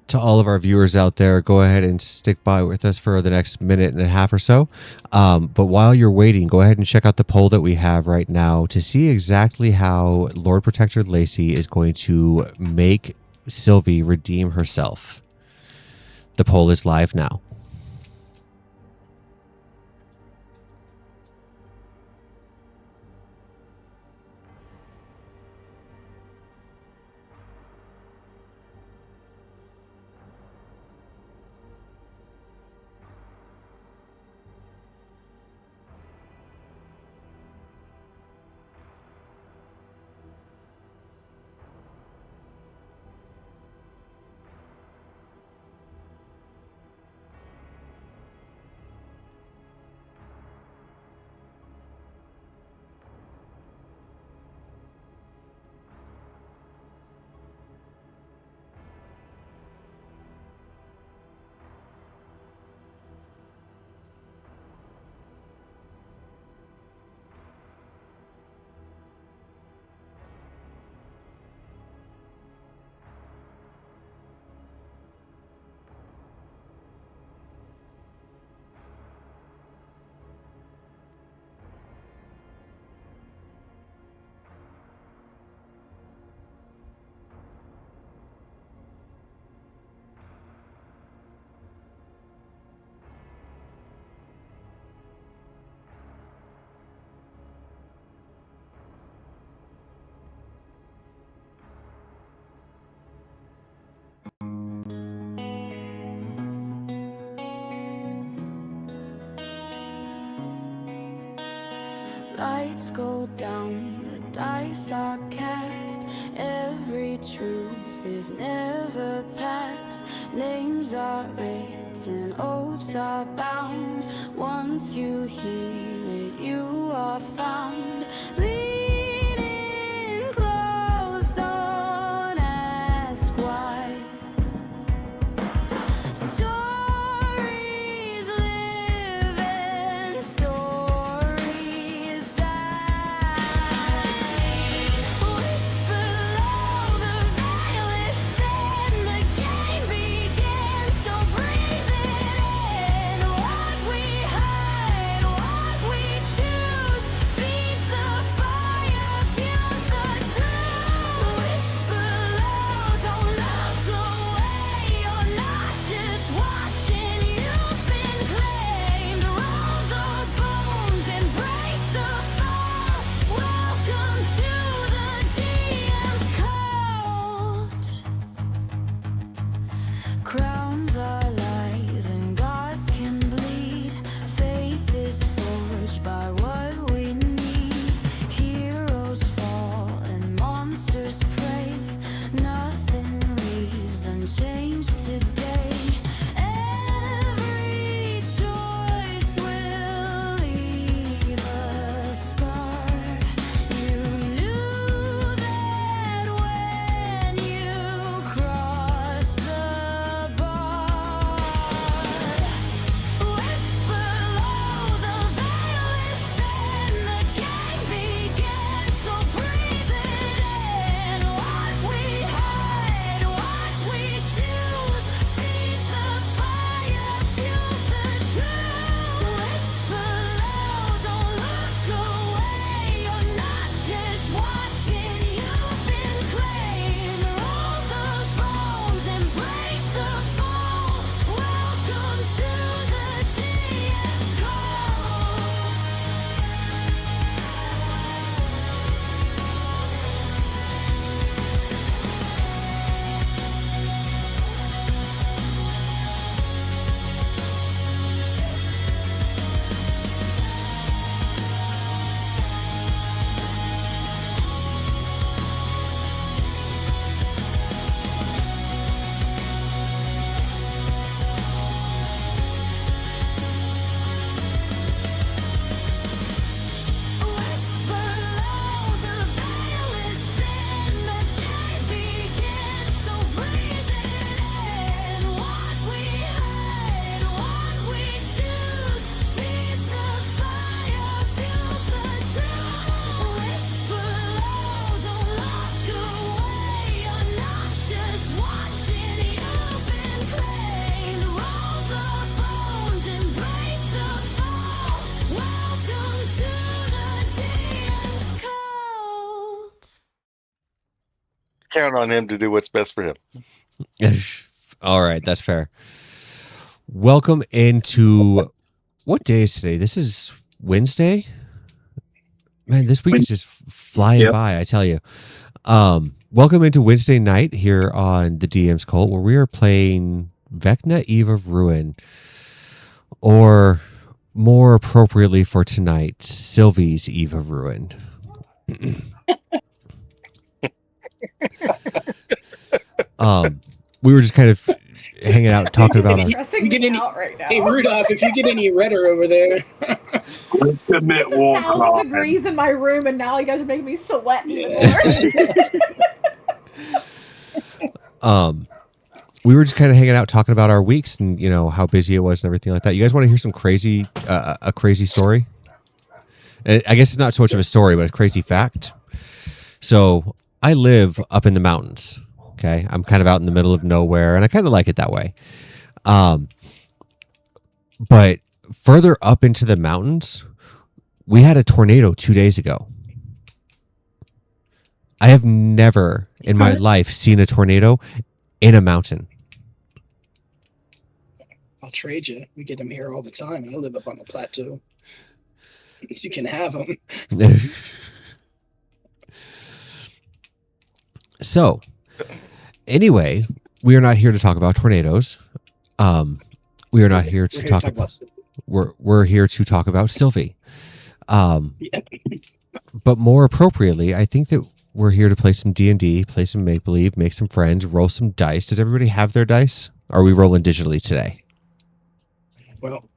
to all of our viewers out there, go ahead and stick by with us for the next minute and a half or so. But while you're waiting, go ahead and check out the poll that we have right now to see exactly how Lord Protector Lacey is going to make Sylvie redeem herself. The poll is live now. Lights go down, the dice are cast. Every truth is never past. Names are written, oaths are bound. Once you hear it, you are found. Lean in close, don't ask why. Stories live and stories die. Whisper low, the veil is thin, the game begins, so breathe it in. What we hide, what we choose, feeds the fire, fuels the truth. Whisper low, don't look away, you're not just watching, you've been claimed. Roll the bones, embrace the false. Welcome to the DM's cult. Crowns are lies and gods can bleed. Faith is forged by what we need. Heroes fall and monsters prey. Nothing leaves unchanged today. Every choice will leave a scar. You knew that when you crossed the bar. Count on him to do what's best for him. All right, that's fair. Welcome into what day is today? This is Wednesday. Man, this week is just flying by, I tell you. Welcome into Wednesday night here on the DM's Cult, where we are playing Vecna Eve of Ruin, or more appropriately for tonight, Sylvie's Eve of Ruin. We were just kind of hanging out talking about It's stressing me out right now. Hey, Rudolph, if you get any redder over there. Let's commit It's war 1,000 crime. degrees in my room, and now you guys are making me sweat even more. We were just kind of hanging out talking about our weeks and, you know, how busy it was and everything like that. You guys want to hear some crazy, a crazy story? And I guess it's not so much of a story, but a crazy fact. So I live up in the mountains. Okay. I'm kind of out in the middle of nowhere, and I kind of like it that way. But further up into the mountains, we had a tornado 2 days ago. I have never in my life seen a tornado in a mountain. I'll trade you. We get them here all the time. I live up on the plateau. You can have them. So, anyway, we are not here to talk about tornadoes. We are not here to talk about. We're here to talk about Sylvie. But more appropriately, I think that we're here to play some D&D, play some make believe, make some friends, roll some dice. Does everybody have their dice? Are we rolling digitally today? Well,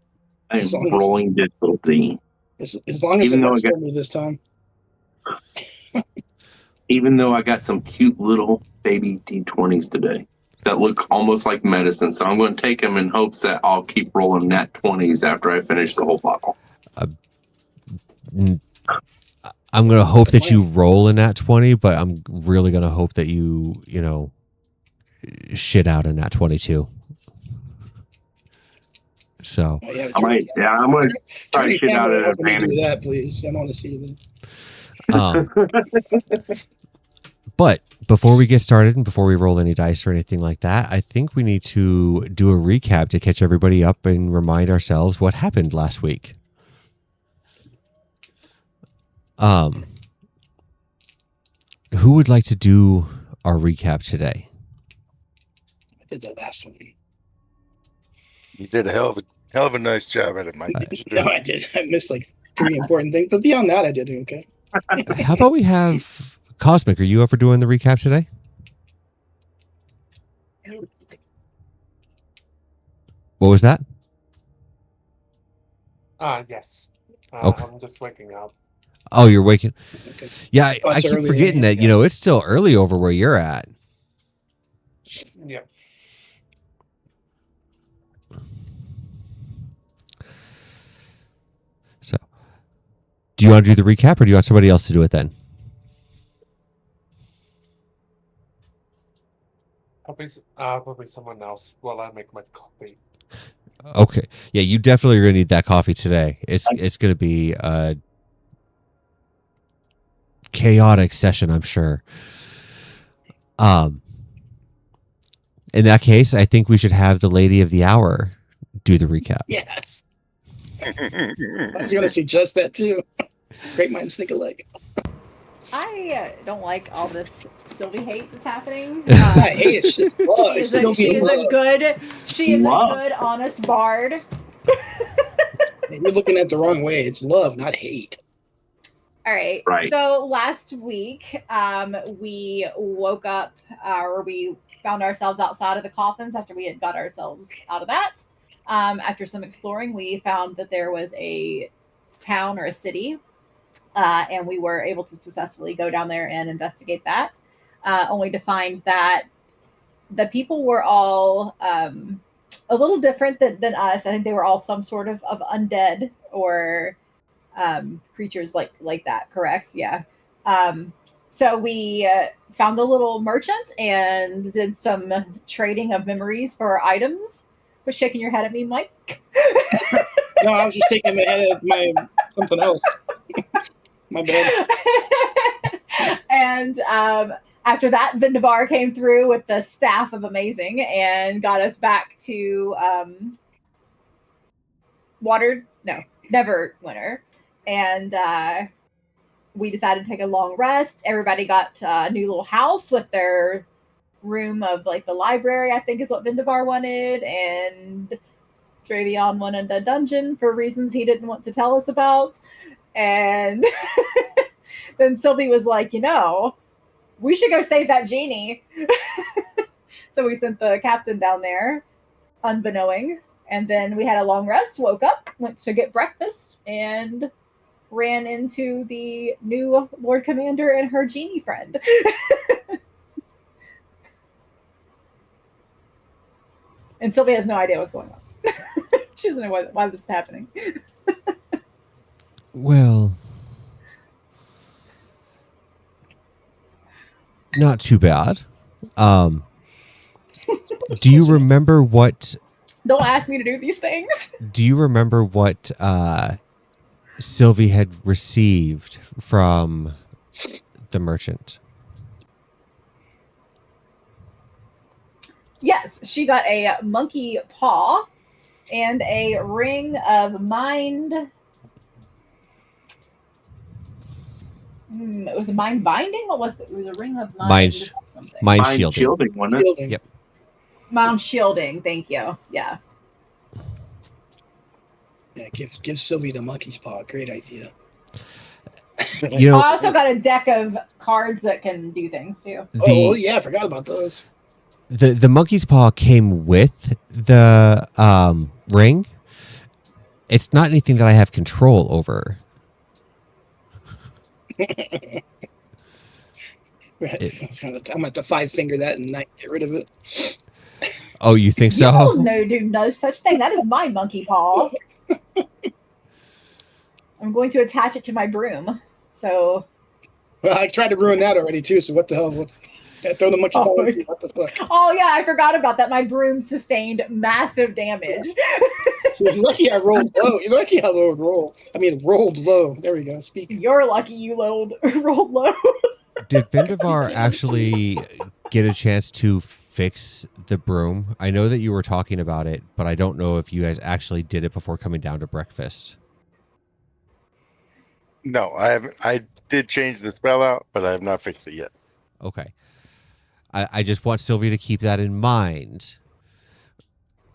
I'm rolling difficulty. As long as Even it though works I got- for me this time. Even though I got some cute little baby D20s today that look almost like medicine, so I'm going to take them in hopes that I'll keep rolling nat 20s after I finish the whole bottle. I'm going to hope that you roll in that 20, but I'm really going to hope that you shit out in that 22. So I'm going to try to shit out at a panic. Do that, please. I want to see that. But before we get started and before we roll any dice or anything like that, I think we need to do a recap to catch everybody up and remind ourselves what happened last week. Who would like to do our recap today? I did that last one. You did a hell of a nice job at it, Mike. No, I did. I missed like 3 important things, but beyond that, I did okay. How about we have Cosmic? Are you up for doing the recap today? What was that? Yes. Okay. I'm just waking up. Oh, you're waking. Okay. Yeah, I it's keep early, forgetting that, it's still early over where you're at. Yeah. So, do you want to do the recap, or do you want somebody else to do it then? Probably someone else while I make my coffee. Okay. Yeah, you definitely are going to need that coffee today. It's going to be a chaotic session, I'm sure. In that case, I think we should have the lady of the hour do the recap. Yes. I was going to suggest that too. Great minds think alike. I don't like all this Sylvie hate that's happening. I hate it. It's just love. She is a good, honest bard. You're looking at the wrong way. It's love, not hate. All right. Right. So last week, we woke up, or we found ourselves outside of the coffins after we had got ourselves out of that. After some exploring, we found that there was a town or a city, and we were able to successfully go down there and investigate that, only to find that the people were all a little different than us. I think they were all some sort of undead or creatures like that. Correct? Yeah. So we found a little merchant and did some trading of memories for items. Quit shaking your head at me, Mike. No, I was just taking my head at my something else. My bad. And After that, Vindavar came through with the staff of amazing and got us back to Neverwinter. And we decided to take a long rest. Everybody got a new little house with their room of like the library, I think is what Vindavar wanted. And Dravion wanted a dungeon for reasons he didn't want to tell us about. And then Sylvie was like, we should go save that genie. So we sent the captain down there, unbeknowing. And then we had a long rest, woke up, went to get breakfast, and ran into the new Lord Commander and her genie friend. And Sylvia has no idea what's going on. She doesn't know why this is happening. Well, not too bad. Do you remember what? Don't ask me to do these things. Do you remember what Sylvie had received from the merchant? Yes, she got a monkey paw and a ring of mind. It was a mind binding. What was it? It was a ring of mind. Something. Mind shielding. Wasn't it? Yep. Mind shielding. Thank you. Yeah. Yeah, give Sylvie the monkey's paw. Great idea. You know, I also got a deck of cards that can do things too. Oh yeah, I forgot about those. The monkey's paw came with the ring. It's not anything that I have control over. I'm gonna have to 5-finger that and not get rid of it. Oh, you think so? No, do no such thing. That is my monkey paw. I'm going to attach it to my broom. So. Well, I tried to ruin that already too. So what the hell? Throw the monkey paw. What the fuck? Oh yeah, I forgot about that. My broom sustained massive damage. You're lucky I rolled low. You're lucky I rolled low. There we go. Speaking. You're lucky you rolled low. Did Vindavar actually get a chance to fix the broom? I know that you were talking about it, but I don't know if you guys actually did it before coming down to breakfast. No, I haven't. I did change the spell out, but I have not fixed it yet. Okay. I just want Sylvia to keep that in mind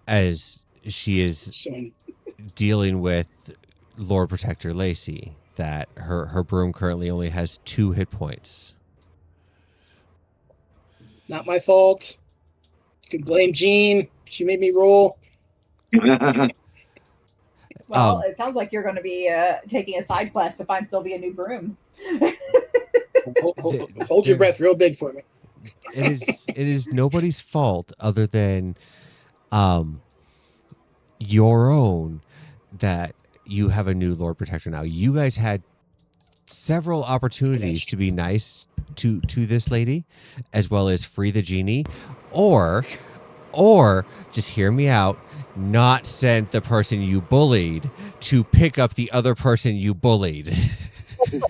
as she is dealing with Lord Protector Lacey, that her broom currently only has 2 hit points. Not my fault. You can blame Jean. She made me roll. Well, it sounds like you're going to be taking a side quest to find Sylvia a new broom. Hold your breath real big for me. It is nobody's fault other than your own that you have a new Lord Protector now. You guys had several opportunities to be nice to this lady, as well as free the genie, or just hear me out, not send the person you bullied to pick up the other person you bullied. In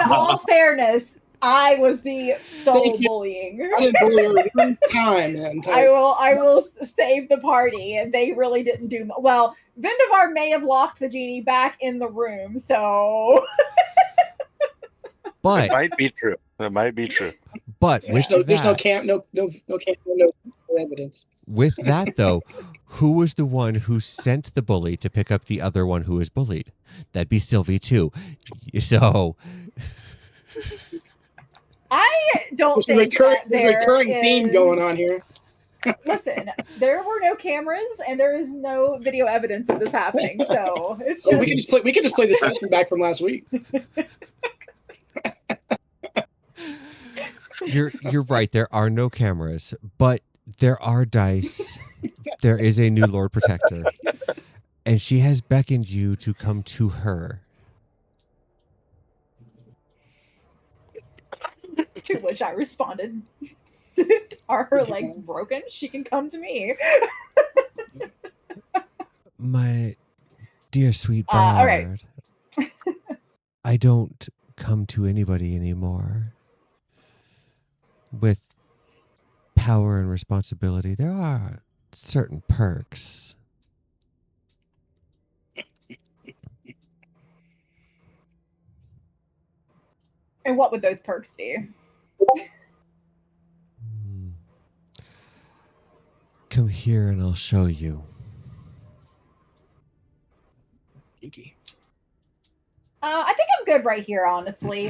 all fairness, I was the sole bullying. I didn't bully her one time. I will save the party, and they really didn't do well. Vindavar may have locked the genie back in the room, so. But it might be true. That might be true. But there's no evidence. With that though, who was the one who sent the bully to pick up the other one who was bullied? That'd be Sylvie too. So I don't think there's a recurring theme going on here. Listen, there were no cameras and there is no video evidence of this happening. So it's just we can just play the session back from last week. You're right. There are no cameras, but there are dice. There is a new Lord Protector, and she has beckoned you to come to her. To which I responded, "Are her legs broken? She can come to me." My dear sweet bard, all right. I don't come to anybody anymore. with power and responsibility, there are certain perks. And what would those perks be? Come here and I'll show you. Kinky. I think I'm good right here, honestly.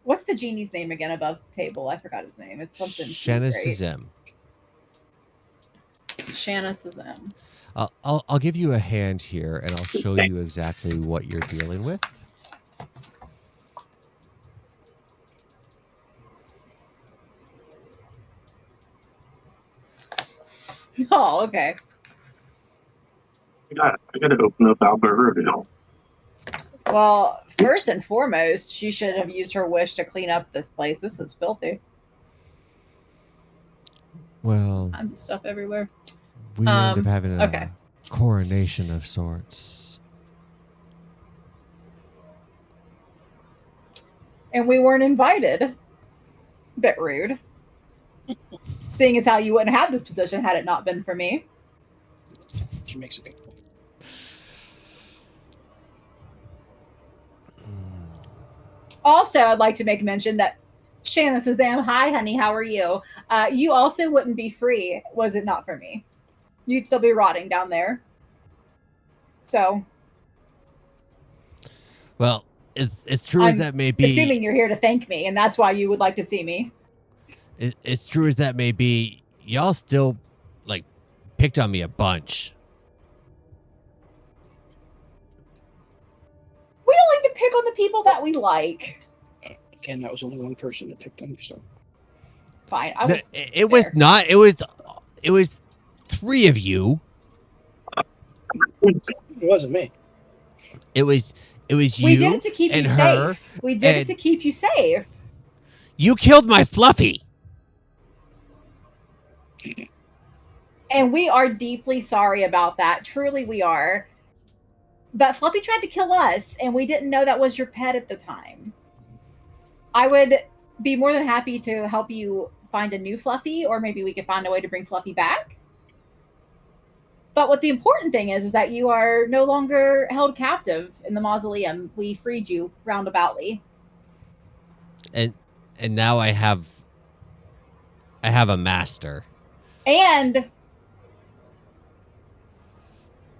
What's the genie's name again above the table? I forgot his name. It's something. Shanna great. Sazem. Shanna Sazem. I'll give you a hand here and I'll show you exactly what you're dealing with. Oh, okay. I gotta open up Alberta. Well, first and foremost, she should have used her wish to clean up this place. This is filthy. Well, Tons of stuff everywhere. we end up having a okay. coronation of sorts. And we weren't invited. Bit rude. Seeing as how you wouldn't have this position had it not been for me. She makes a good point. Also, I'd like to make mention that Shanna Sazam, hi honey, how are you? You also wouldn't be free was it not for me. You'd still be rotting down there. So Well, it's true as that may be. Assuming you're here to thank me, and that's why you would like to see me. It's true as that may be. Y'all still like picked on me a bunch. We don't like to pick on the people that we like. Again, that was only one person that picked on you, so. Fine. I was It was not. It was three of you. It wasn't me. It was you we did it to keep and you her. safe. We did it and- to keep you safe. You killed my Fluffy. And we are deeply sorry about that. Truly, we are. But Fluffy tried to kill us, and we didn't know that was your pet at the time. I would be more than happy to help you find a new Fluffy, or maybe we could find a way to bring Fluffy back. But what the important thing is that you are no longer held captive in the mausoleum. We freed you roundaboutly. And now I have a master. And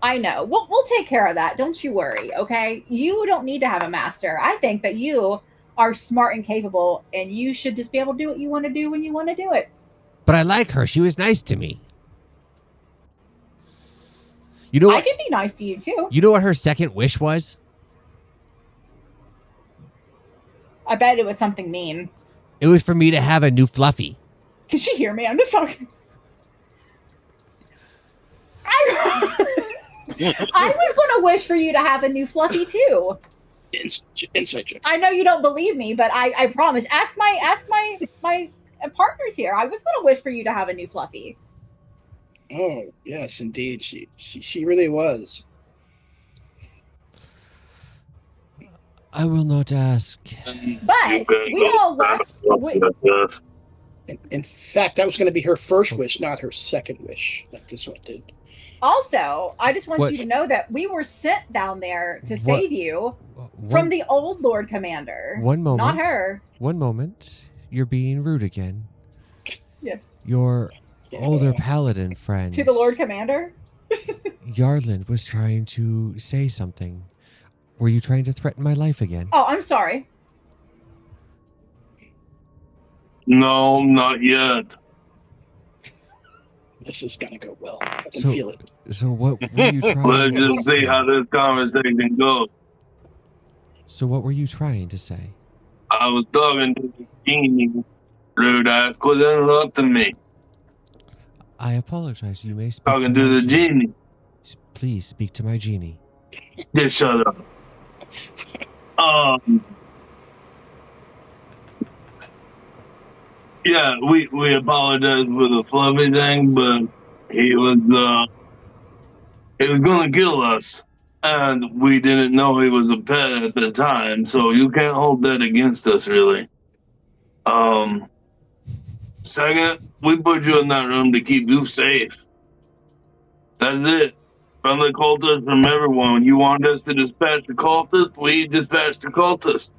I know. We'll take care of that. Don't you worry, okay? You don't need to have a master. I think that you are smart and capable, and you should just be able to do what you want to do when you want to do it. But I like her. She was nice to me. You know I what? can be nice to you, too. You know what her second wish was? I bet it was something mean. It was for me to have a new Fluffy. Can she hear me? I'm just talking. I was going to wish for you to have a new Fluffy, too. Inside check. I know you don't believe me, but I promise. Ask my partners here. I was going to wish for you to have a new Fluffy. Oh, yes, indeed. She really was. I will not ask. But we all left. In fact, that was going to be her first wish, not her second wish, like this one did. Also, I just want What? you to know that we were sent down there to What? save you from the old Lord Commander. One moment. Not her. One moment. You're being rude again. Yes. Your older paladin friend, To the Lord Commander? Yarland, was trying to say something. Were you trying to threaten my life again? Oh, I'm sorry. No, not yet. This is going to go well. I can So- feel it. So what were you trying Let's to just see say? how this conversation goes. So what were you trying to say? I was talking to the genie. Rude ass quit interrupting me. I apologize. You may speak Talking to to my the genie. Please speak to my genie. Just shut up. Yeah, we apologize for the fluffy thing, but he was gonna kill us, and we didn't know he was a pet at the time, so you can't hold that against us, really. Second, we put you in that room to keep you safe. That's it. From the cultists, from everyone. You want us to dispatch the cultists? We dispatch the cultists.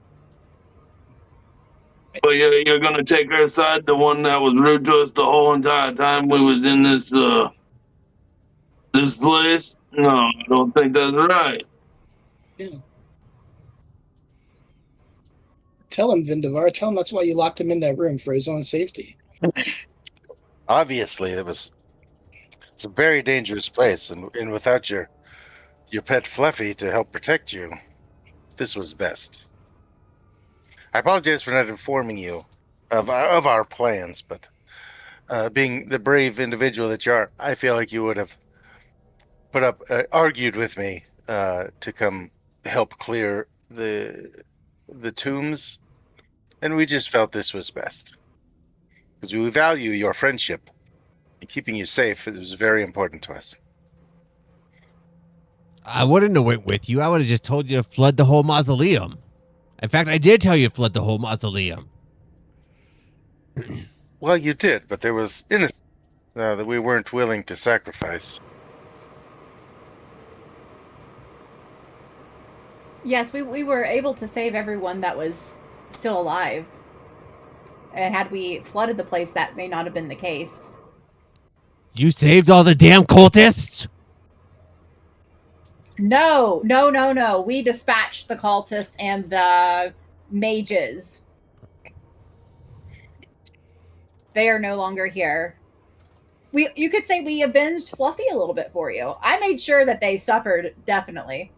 But you're gonna take our side, the one that was rude to us the whole entire time we was in this place? No, I don't think that's right. Yeah. Tell him, Vindavar. Tell him that's why you locked him in that room, for his own safety. Obviously, it's a very dangerous place, and without your pet Fluffy to help protect you, this was best. I apologize for not informing you of our plans, but being the brave individual that you are, I feel like you would have argued with me to come help clear the tombs, and we just felt this was best because we value your friendship and keeping you safe. It was very important to us. I wouldn't have went with you. I would have just told you to flood the whole mausoleum. In fact, I did tell you to flood the whole mausoleum. Well, you did, but there was innocence that we weren't willing to sacrifice. Yes, we were able to save everyone that was still alive. And had we flooded the place, that may not have been the case. You saved all the damn cultists? No. We dispatched the cultists and the mages. They are no longer here. You could say we avenged Fluffy a little bit for you. I made sure that they suffered, definitely,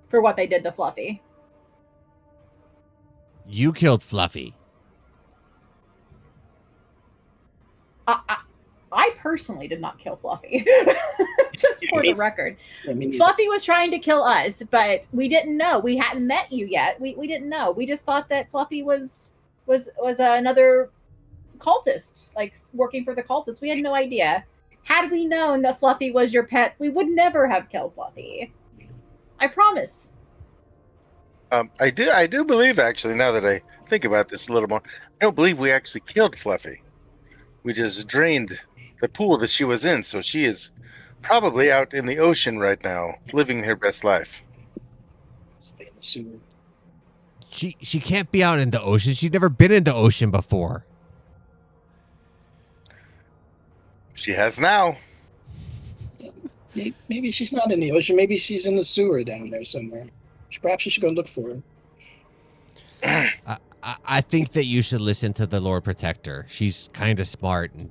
for what they did to Fluffy. You killed Fluffy. I personally did not kill Fluffy. Just for the record. Fluffy was trying to kill us, but we didn't know. We hadn't met you yet. We didn't know. We just thought that Fluffy was another cultist, like working for the cultists. We had no idea. Had we known that Fluffy was your pet, we would never have killed Fluffy. I promise. I do believe, actually, now that I think about this a little more, I don't believe we actually killed Fluffy. We just drained the pool that she was in, so she is probably out in the ocean right now, living her best life. She can't be out in the ocean. She's never been in the ocean before. She has now. Maybe she's not in the ocean. Maybe she's in the sewer down there somewhere. Perhaps you should go look for her. I think that you should listen to the Lord Protector. She's kind of smart and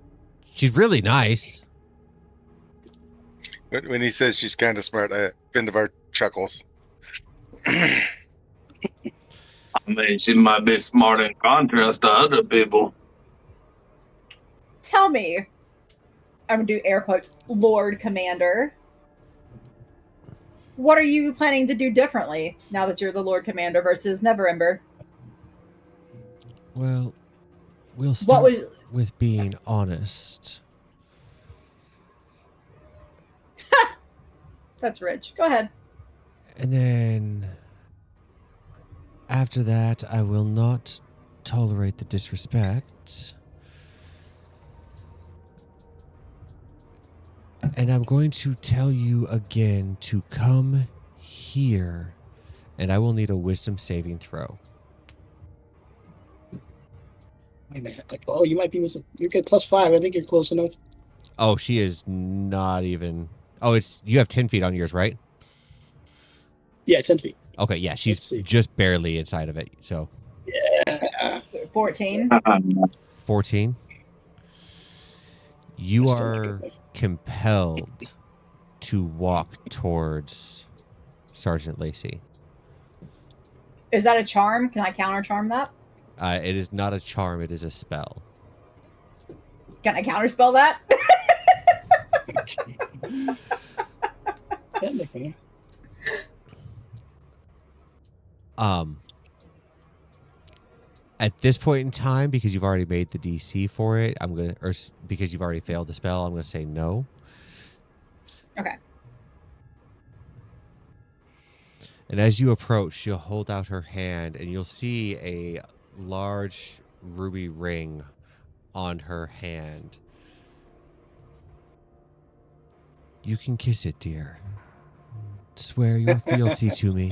she's really nice. When he says she's kind of smart, Vindavar chuckles. I mean, she might be smart in contrast to other people. Tell me, I'm gonna do air quotes, Lord Commander. What are you planning to do differently now that you're the Lord Commander versus Neverember? Well, we'll start with being honest. That's rich. Go ahead. And then after that, I will not tolerate the disrespect. And I'm going to tell you again to come here, and I will need a wisdom saving throw. Wait a minute. Like, oh, you might be with. You're good. +5. I think you're close enough. Oh, she is not even. Oh, you have 10 feet on yours, right? Yeah, 10 feet. Okay, yeah, she's just barely inside of it. So. Yeah. So 14. 14. You are compelled to walk towards Sergeant Lacey. Is that a charm? Can I counter charm that? It is not a charm. It is a spell. Can I counterspell that? Technically. At this point in time, because you've already made the DC for it, or because you've already failed the spell, I'm gonna say no. Okay. And as you approach, she'll hold out her hand, and you'll see a large ruby ring on her hand. You can kiss it, dear. Swear your fealty to me,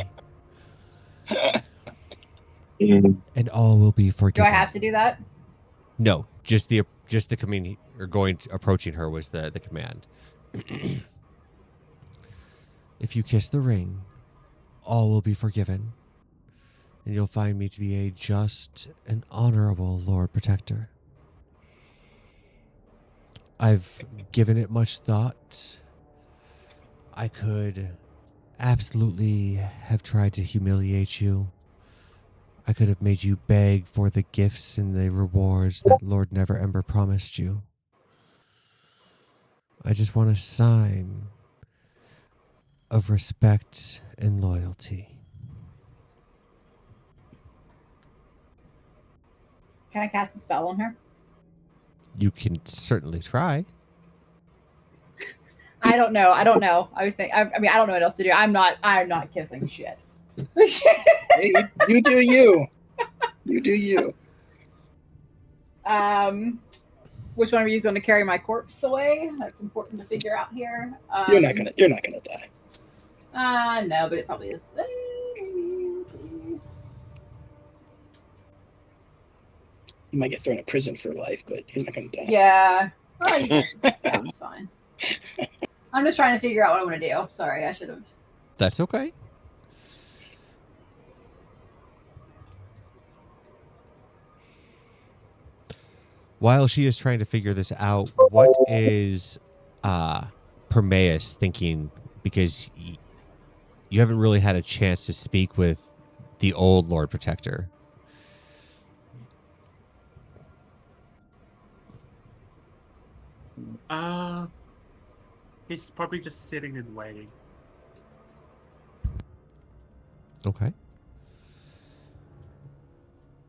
and all will be Do forgiven. I have to do that? No, just the command or approaching her was the command. If you kiss the ring, all will be forgiven, and you'll find me to be a just and honorable Lord Protector. I've given it much thought. I could absolutely have tried to humiliate you. I could have made you beg for the gifts and the rewards that Lord Neverember promised you. I just want a sign of respect and loyalty. Can I cast a spell on her? You can certainly try. I don't know. I was thinking. I mean, I don't know what else to do. I'm not kissing shit. Hey, you do you. You do you. Which one of you is going to carry my corpse away? That's important to figure out here. You're not gonna die. No, but it probably is. You might get thrown in prison for life, but you're not gonna die. Yeah. Oh, that's fine. I'm just trying to figure out what I'm going to do. Sorry, I should have. That's okay. While she is trying to figure this out, what is Permeus thinking? Because you haven't really had a chance to speak with the old Lord Protector. He's probably just sitting and waiting. Okay.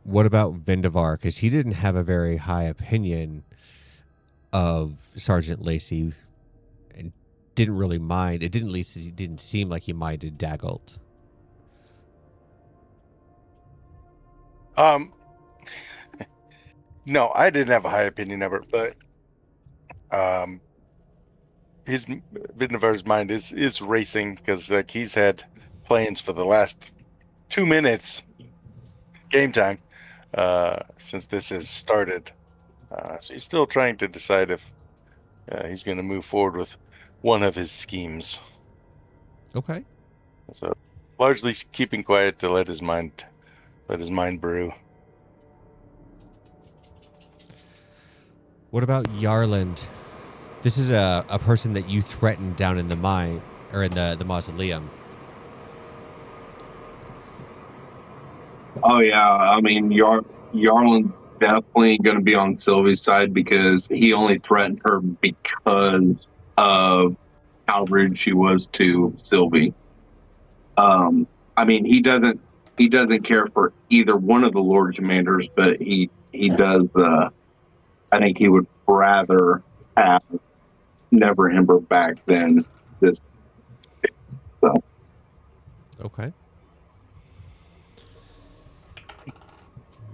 What about Vendavar? Because he didn't have a very high opinion of Sergeant Lacey and didn't really mind. It didn't seem like he minded Dagult. No, I didn't have a high opinion of her, but his Vidnavar's mind is racing because like he's had plans for the last 2 minutes game time since this has started. So he's still trying to decide if he's going to move forward with one of his schemes. Okay. So largely keeping quiet to let his mind brew. What about Yarland? This is a person that you threatened down in the mine or in the mausoleum. Oh yeah, I mean Yarlin's definitely going to be on Sylvie's side because he only threatened her because of how rude she was to Sylvie. I mean he doesn't care for either one of the Lord Commanders, but he does. I think he would rather have Neverember back than this. So. Okay.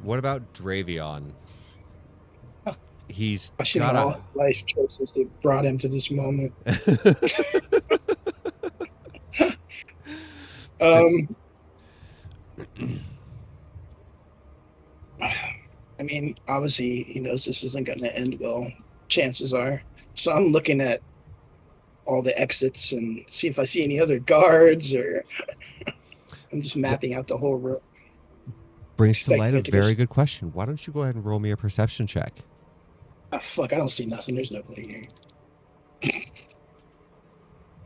What about Dravion? He's got all his life choices that brought him to this moment. I mean, obviously he knows this isn't going to end well. Chances are. So I'm looking at all the exits and see if I see any other guards, or I'm just mapping out the whole room. Brings to light a very good question. Why don't you go ahead and roll me a perception check? Oh, fuck, I don't see nothing. There's nobody here.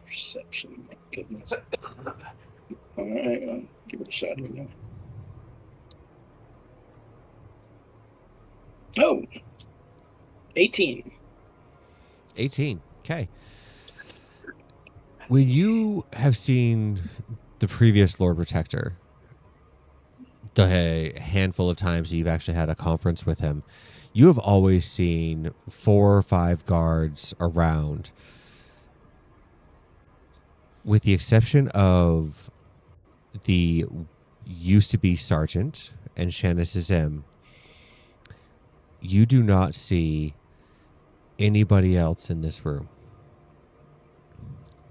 Perception, my goodness. All right, I'll give it a shot here now. Oh, 18. 18. Okay. When you have seen the previous Lord Protector, the handful of times that you've actually had a conference with him, you have always seen 4 or 5 guards around, with the exception of the used to be sergeant and Shanice Zim, you do not see anybody else in this room.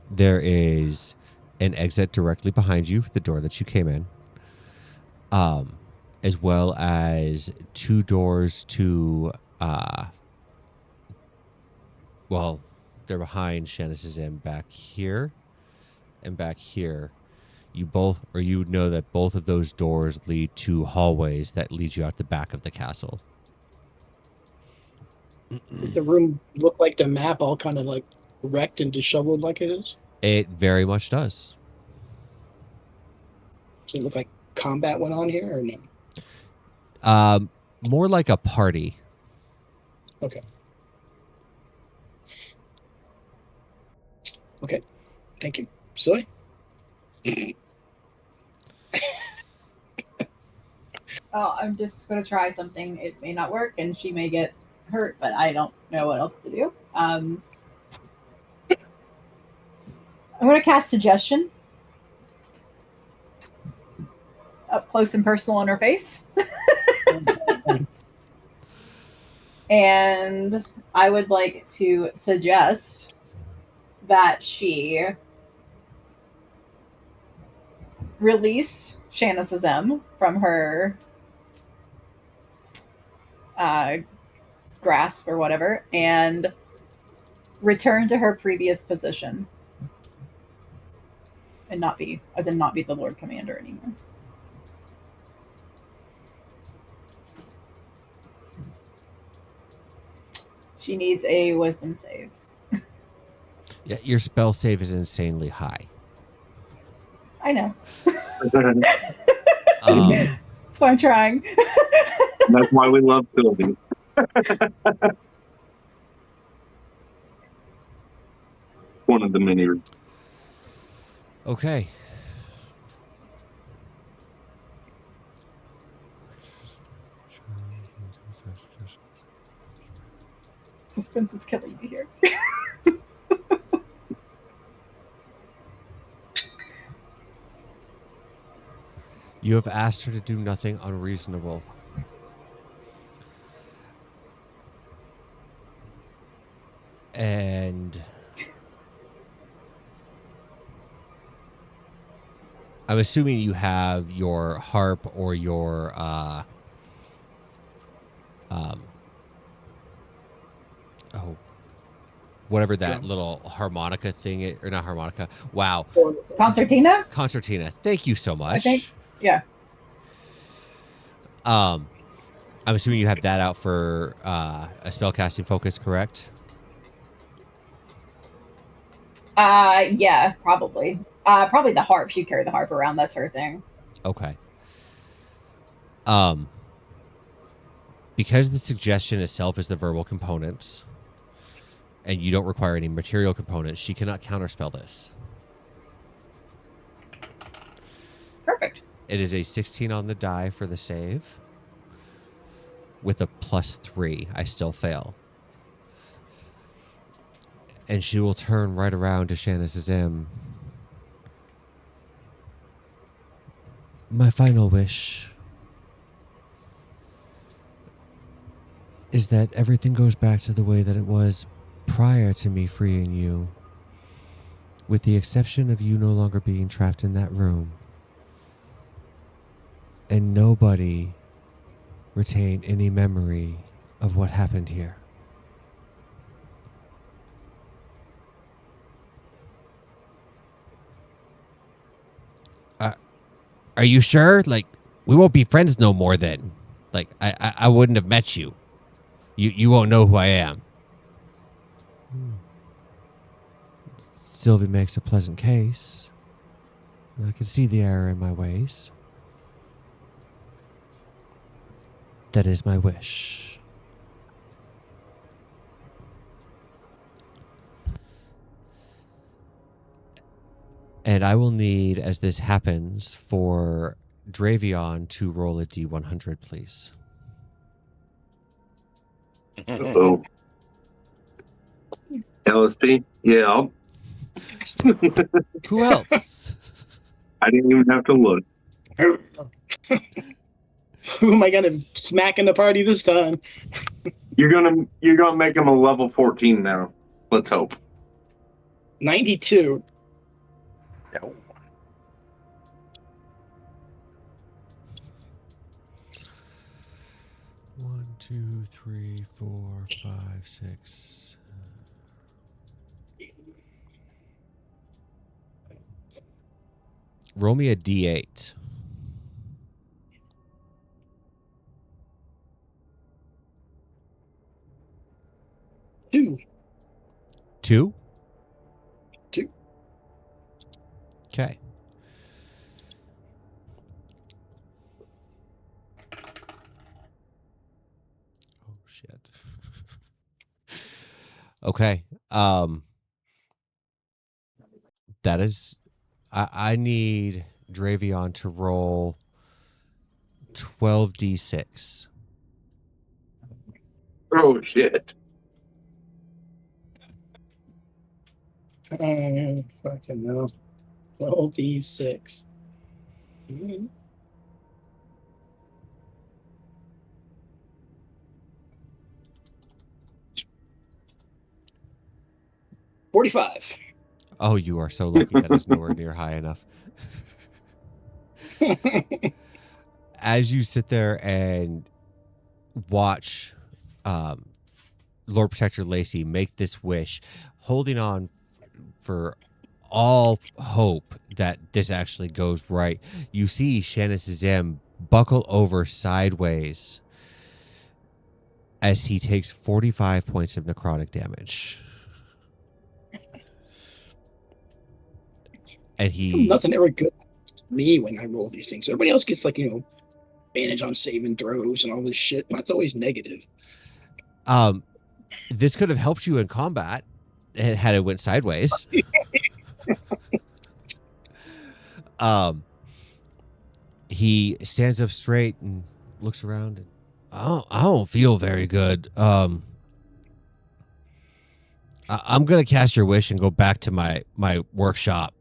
There is an exit directly behind you, the door that you came in, as well as two doors to, well, they're behind Shanice Zim back here and back here. You know that both of those doors lead to hallways that lead you out the back of the castle. Does the room look like the map, all kind of like wrecked and disheveled like it is? It very much does. Does it look like combat went on here or no? More like a party. Okay. Okay. Thank you. Silly? Oh, I'm just going to try something. It may not work, and she may get hurt, but I don't know what else to do. I'm going to cast Suggestion. Up close and personal in her face. And I would like to suggest that she release Shanice M from her grasp or whatever and return to her previous position and not be the Lord Commander anymore. She needs a wisdom save. Yeah, your spell save is insanely high. I know. Um, That's why I'm trying. That's why we love Sylvie. One of the many. okay. Suspense is killing me here. You have asked her to do nothing unreasonable. And I'm assuming you have your harp or your whatever that little harmonica thing is, or not harmonica. Wow. Concertina? Concertina. Thank you so much. I think. Yeah. I'm assuming you have that out for a spellcasting focus, correct? Yeah, probably. Probably the harp. She'd carry the harp around. That's her thing. Okay. Because the suggestion itself is the verbal components, and you don't require any material components, she cannot counterspell this. Perfect. It is a 16 on the die for the save. With a +3, I still fail. And she will turn right around to Shanice Zim. My final wish is that everything goes back to the way that it was prior to me freeing you, with the exception of you no longer being trapped in that room, and nobody retain any memory of what happened here. Are you sure? Like, we won't be friends no more then. Like, I wouldn't have met you. You won't know who I am. Sylvie makes a pleasant case. I can see the error in my ways. That is my wish. And I will need, as this happens, for Dravion to roll a D100, please. Uh-oh. LSP? Yeah. Who else? I didn't even have to look. Who am I gonna smack in the party this time? You're gonna make him a level 14 now. Let's hope. 92. No. One, 2, 3, 4, 5, 6. Roll me a D8. 2. 2? 2. Okay. Oh shit. Okay. That is I need Dravion to roll 12d6. Oh shit. Fucking no. 12d6. 45. Oh, you are so lucky that is nowhere near high enough. As you sit there and watch Lord Protector Lacey make this wish, holding on for all hope that this actually goes right, you see Shannon Zim buckle over sideways as he takes 45 points of necrotic damage. And he... Nothing ever good to me when I roll these things. Everybody else gets, like, advantage on saving throws and all this shit. Mine's always negative. This could have helped you in combat had it went sideways. He stands up straight and looks around and I don't feel very good. I'm gonna cast your wish and go back to my workshop.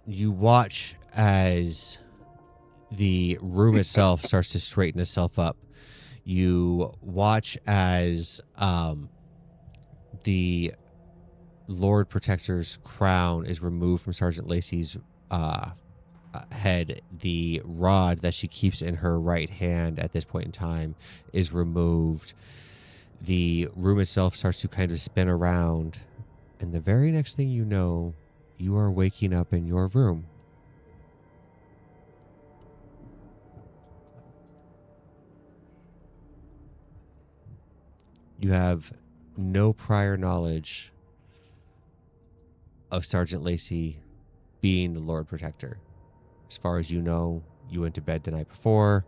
You watch as the room itself starts to straighten itself up. You watch as the Lord Protector's crown is removed from Sergeant Lacey's head. The rod that she keeps in her right hand at this point in time is removed. The room itself starts to kind of spin around. And the very next thing you know, you are waking up in your room. You have no prior knowledge of Sergeant Lacey being the Lord Protector. As far as you know, you went to bed the night before,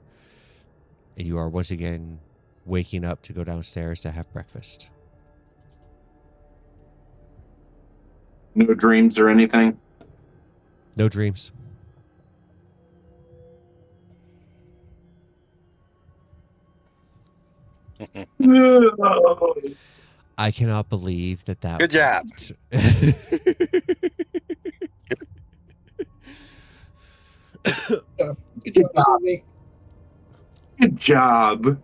and you are once again waking up to go downstairs to have breakfast. No dreams or anything? No dreams. I cannot believe that. Good job. Good job, Tommy. Good job.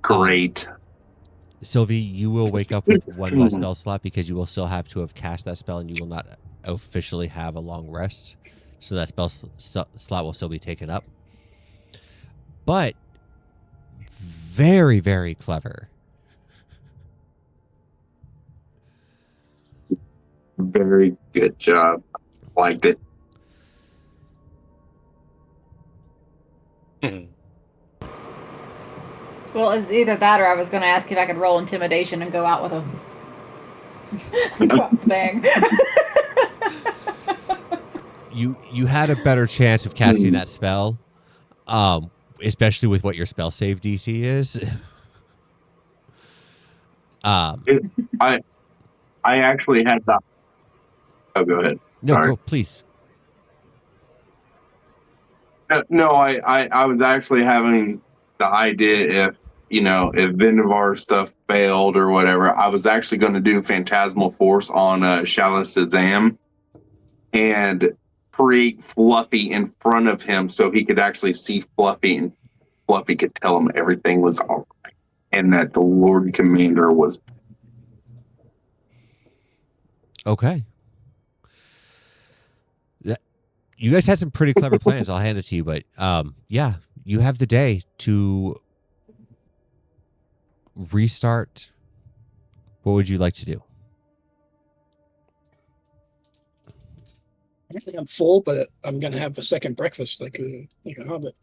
Great. Sylvie, you will wake up with one less spell slot because you will still have to have cast that spell and you will not officially have a long rest. So that spell slot will still be taken up. But very, very clever. Very good job. Liked it. Well, it's either that or I was going to ask if I could roll intimidation and go out with a thing. You had a better chance of casting that spell, especially with what your spell save DC is. I actually had that. Oh, go ahead. No, Sorry. go, please. No, I was actually having the idea if Vendivar stuff failed or whatever, I was actually going to do Phantasmal Force on Shallis Shazam and create Fluffy in front of him so he could actually see Fluffy, and Fluffy could tell him everything was all right and that the Lord Commander was. Okay. You guys had some pretty clever plans. I'll hand it to you, but yeah, you have the day to restart. What would you like to do? I think I'm full, but I'm gonna have a second breakfast like a hobbit.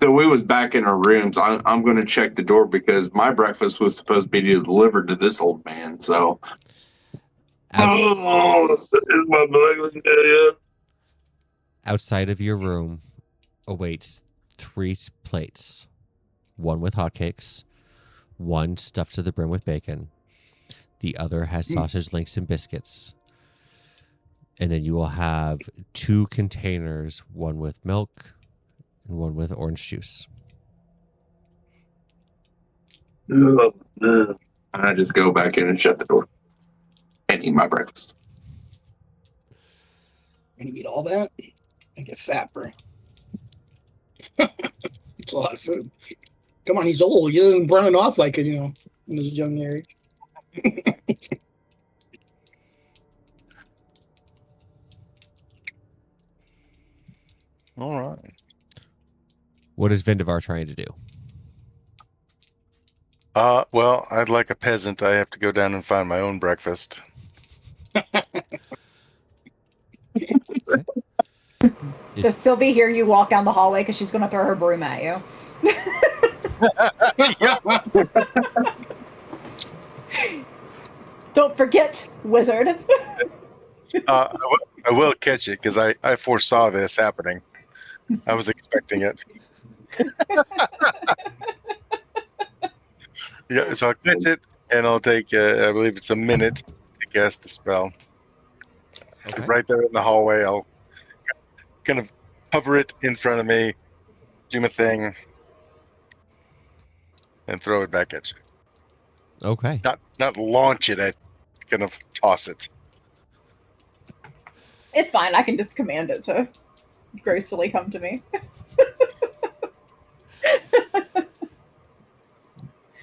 So we was back in our rooms. I'm going to check the door because my breakfast was supposed to be delivered to this old man. So Is my breakfast there yet? Outside of your room awaits 3 plates. One with hotcakes, one stuffed to the brim with bacon. The other has sausage links and biscuits. And then you will have 2 containers, one with milk and one with orange juice. I just go back in and shut the door and eat my breakfast. I'm gonna eat all that and get fat, bro. It's a lot of food. Come on, he's old. He doesn't burn off like in his young age. All right. What is Vendavar trying to do? Well, I'd like a peasant. I have to go down and find my own breakfast. Does Sylvie hear you walk down the hallway because she's going to throw her broom at you? Don't forget, wizard. I will catch it because I foresaw this happening. I was expecting it. Yeah, so I'll catch it, and I'll take, I believe it's a minute to cast the spell. Okay. Right there in the hallway, I'll kind of hover it in front of me, do my thing, and throw it back at you. Okay. Not launch it at, kind of toss it. It's fine. I can just command it to gracefully come to me.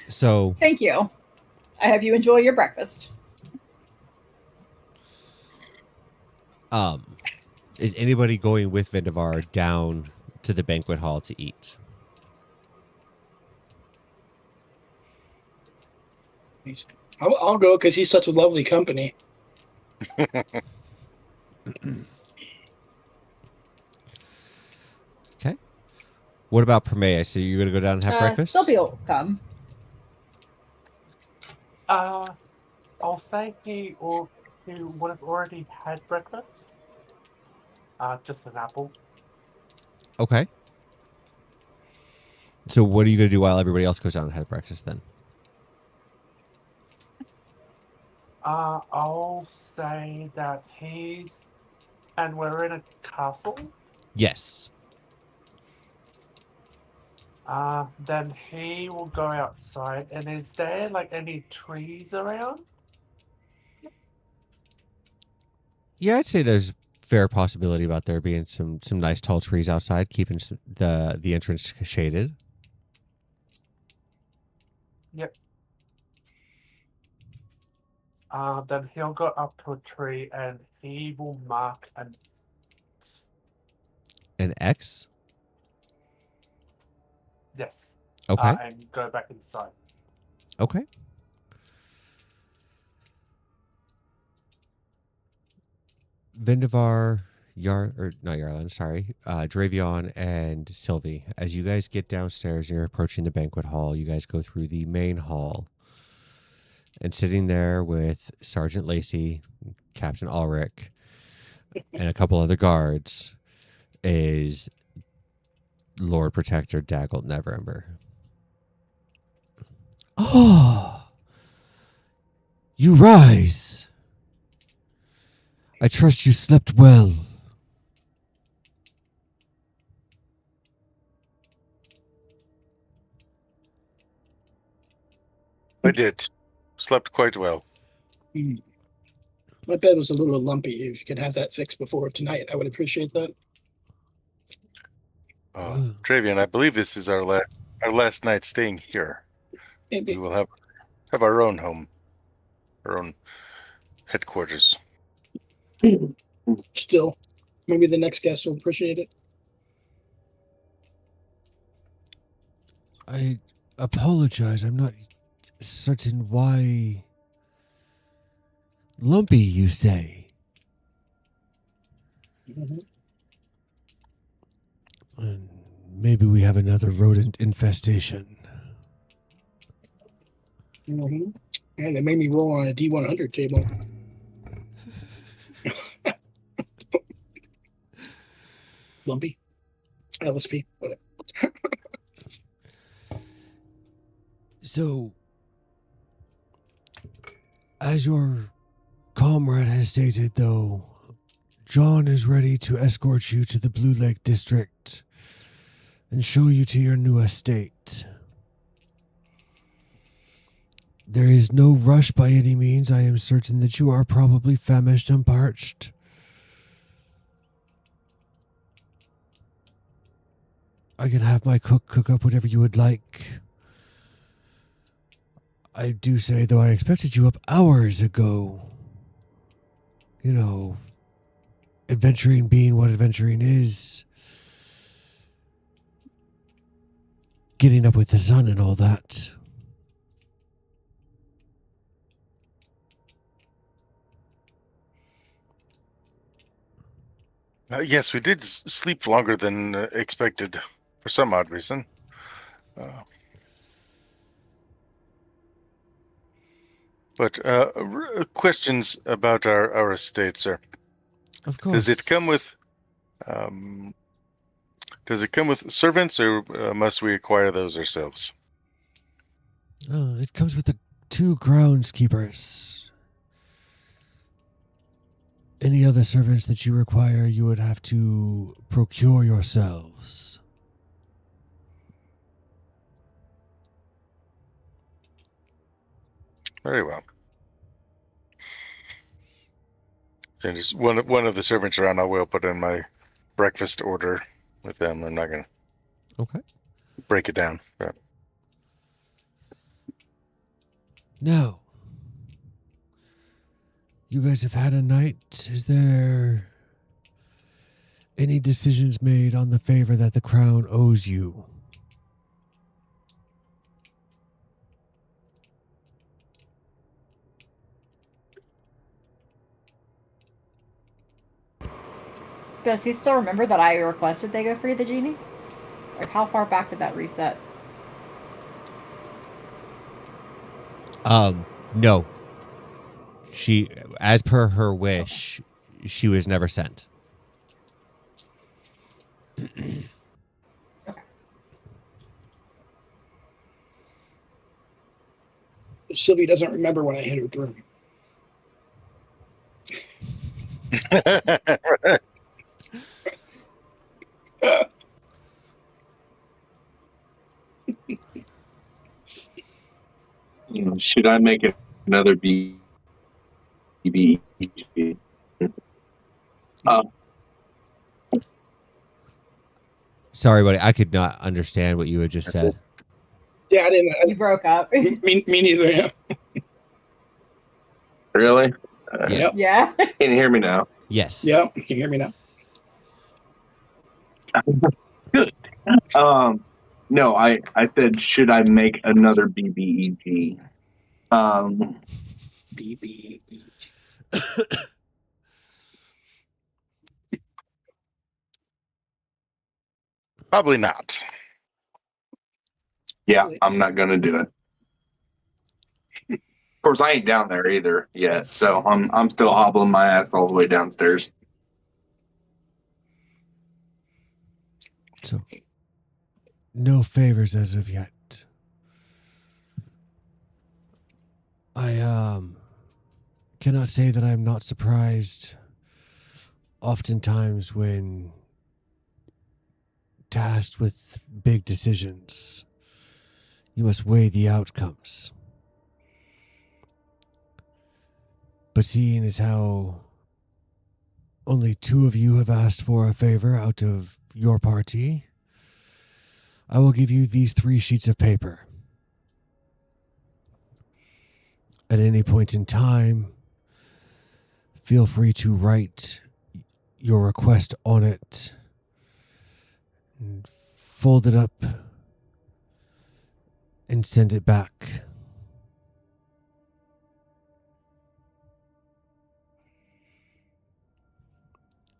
So Thank you. I hope you enjoy your breakfast. is anybody going with Vendavar down to the banquet hall to eat? I'll go because he's such a lovely company. Okay. What about Promea? So you're going to go down and have breakfast? Sylvie will come. I'll say he would have already had breakfast. Just an apple. Okay. So what are you going to do while everybody else goes down and has breakfast then? I'll say that and we're in a castle. Yes. Then he will go outside. And is there like any trees around? Yeah, I'd say there's fair possibility about there being some nice tall trees outside, keeping the entrance shaded. Yep. Then he'll go up to a tree and he will mark an An X? yes. Okay. And go back inside. Okay. Vendavar, not Yarlan, sorry, Dravion and Sylvie. As you guys get downstairs and you're approaching the banquet hall, you guys go through the main hall. And sitting there with Sergeant Lacey, Captain Ulrich, and a couple other guards is Lord Protector Dagult Neverember. Oh, you rise. I trust you slept well. I did. Slept quite well. My bed was a little lumpy. If you could have that fixed before tonight, I would appreciate that. Travian, I believe this is our last night staying here. Maybe. We will have our own home, our own headquarters. Still, maybe the next guest will appreciate it. I apologize. I'm not certain why. Lumpy, you say? Mm-hmm. And maybe we have another rodent infestation. Mm-hmm. And they made me roll on a D100 table. Lumpy. LSP. Whatever. So, as your comrade has stated, though, John is ready to escort you to the Blue Lake District and show you to your new estate. There is no rush by any means. I am certain that you are probably famished and parched. I can have my cook up whatever you would like. I do say, though, I expected you up hours ago. You know, adventuring being what adventuring is. Getting up with the sun and all that. Yes, we did sleep longer than expected for some odd reason. But questions about our estate, sir. Of course. Does it come with servants, or must we acquire those ourselves? It comes with the 2 groundskeepers. Any other servants that you require, you would have to procure yourselves. Very well. So just one of the servants around, I will put in my breakfast order with them. I'm not going Okay. to break it down. But Now, you guys have had a night. Is there any decisions made on the favor that the crown owes you? Does he still remember that I requested they go free the genie? Like, how far back did that reset? No. She, as per her wish, she was never sent. Okay. Sylvie doesn't remember when I hit her broom. Should I make it another BB? Sorry, buddy. I could not understand what you had just said. Yeah, I didn't. You broke up. Me neither. Yeah. Really? Yep. Yeah. Can you hear me now? Yes. Yeah. Can you hear me now? Good. No, I said, should I make another BBEG? BB. probably not. Yeah, I'm not gonna do it. Of course, I ain't down there either yet, so I'm still hobbling my ass all the way downstairs. So, no favors as of yet. I cannot say that I'm not surprised. Oftentimes when tasked with big decisions, you must weigh the outcomes. But seeing as how only 2 of you have asked for a favor out of your party, I will give you these 3 sheets of paper. At any point in time, feel free to write your request on it, and fold it up, and send it back.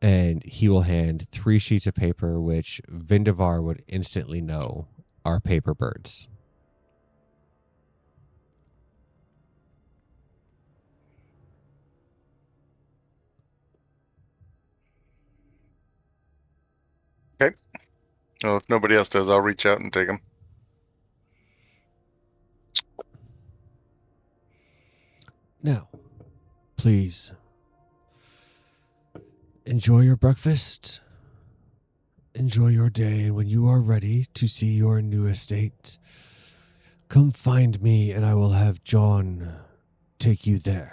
And he will hand 3 sheets of paper, which Vindivar would instantly know are paper birds. Well, if nobody else does, I'll reach out and take them. Now, please enjoy your breakfast, enjoy your day, and when you are ready to see your new estate, come find me and I will have John take you there.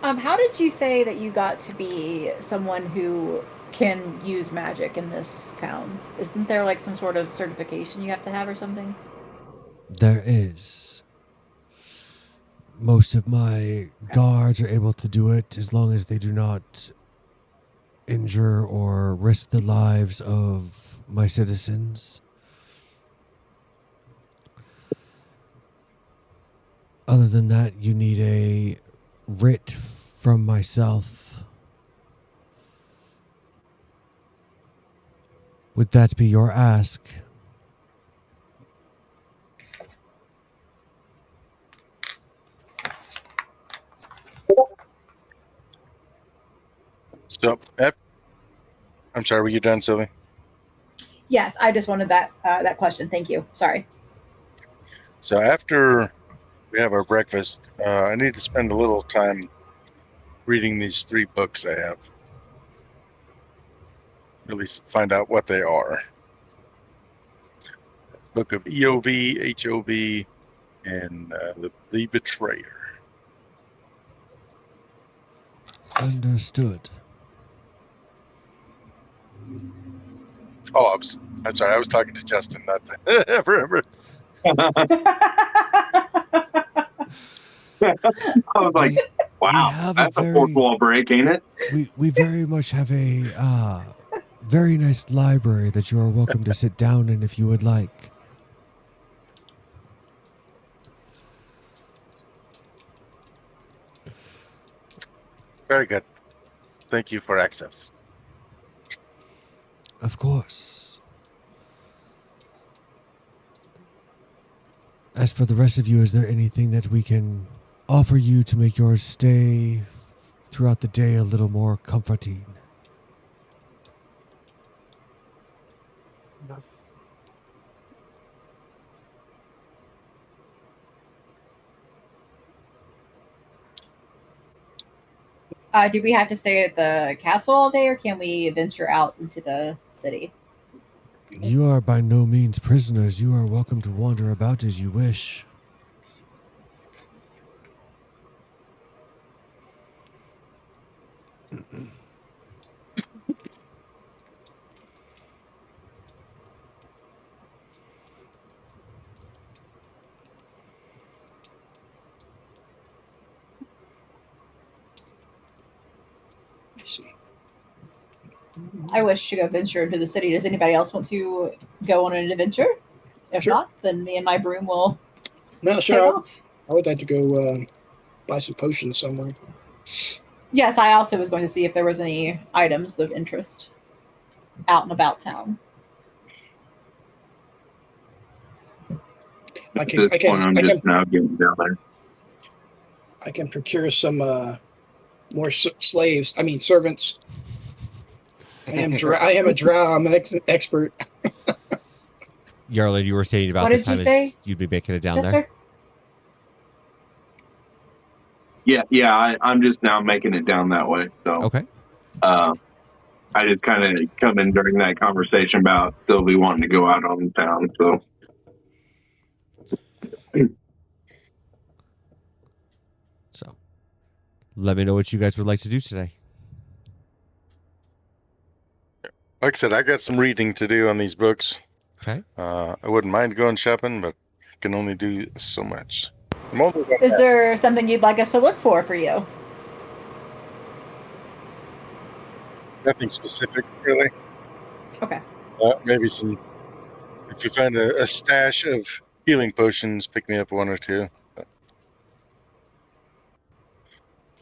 How did you say that you got to be someone who can use magic in this town? Isn't there like some sort of certification you have to have or something? There is. Most of my guards are able to do it as long as they do not injure or risk the lives of my citizens. Other than that, you need a writ from myself. Would that be your ask? So, I'm sorry, were you done, Sylvie? Yes, I just wanted that question. Thank you. Sorry. So after we have our breakfast, I need to spend a little time reading these 3 books I have. At least find out what they are. Book of EOV, HOV, and the Betrayer. Understood. Oh, I'm sorry. I was talking to Justin, not to Neverember. I was like, wow, have that's a fourth wall break, ain't it? We very much have a very nice library that you are welcome to sit down in if you would like. Very good. Thank you for access. Of course. As for the rest of you, is there anything that we can offer you to make your stay throughout the day a little more comforting? No. Do we have to stay at the castle all day, or can we venture out into the city? You are by no means prisoners. You are welcome to wander about as you wish. Let's see. I wish to go venture into the city. Does anybody else want to go on an adventure? If Sure. not, then me and my broom will No, take sure. off. I would like to go buy some potions somewhere. Yes, I also was going to see if there was any items of interest out and about town. At this point, I'm just now getting down there. I can procure some more slaves. I mean servants. I am a drow. I'm an expert. Yarlin, you were saying about What this did you time say, as you'd be making it down Jester? there? Yeah, I'm just now making it down that way. So Okay. I just kind of come in during that conversation about Sylvie wanting to go out on town. So So, let me know what you guys would like to do today. Like I said, I got some reading to do on these books. Okay. I wouldn't mind going shopping, but can only do so much. I'm only about Is half- there something you'd like us to look for you? nothing specific, really. Okay. Maybe some. If you find a stash of healing potions, pick me up one or two.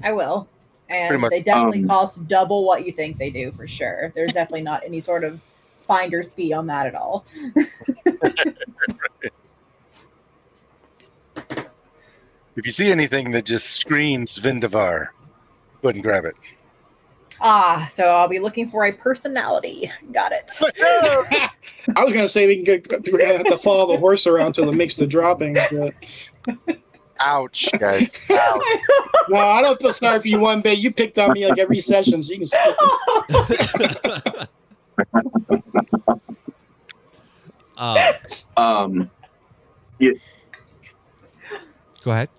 I will. Pretty And much. they definitely cost double what you think they do for sure. There's definitely not any sort of finder's fee on that at all. If you see anything that just screams Vindivar, go ahead and grab it. Ah, so I'll be looking for a personality. Got it. I was gonna say we're gonna have to follow the horse around till it makes the droppings, but Ouch, guys. Ouch. no, I don't feel sorry for you one bit. You picked on me like every session, so you can skip it. Go ahead.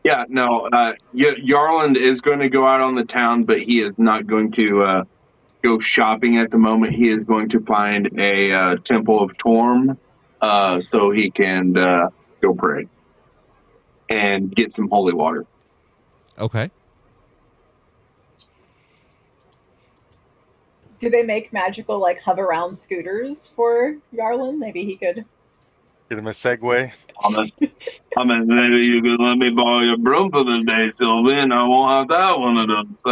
yeah, no, Yarland is going to go out on the town, but he is not going to go shopping at the moment. He is going to find a Temple of Torm so he can go pray and get some holy water. Okay. Do they make magical like hover around scooters for Yarlin? Maybe he could. Get him a Segway. I mean, maybe you could let me borrow your broom for the day, Sylvie, and I won't have to have one of them. So,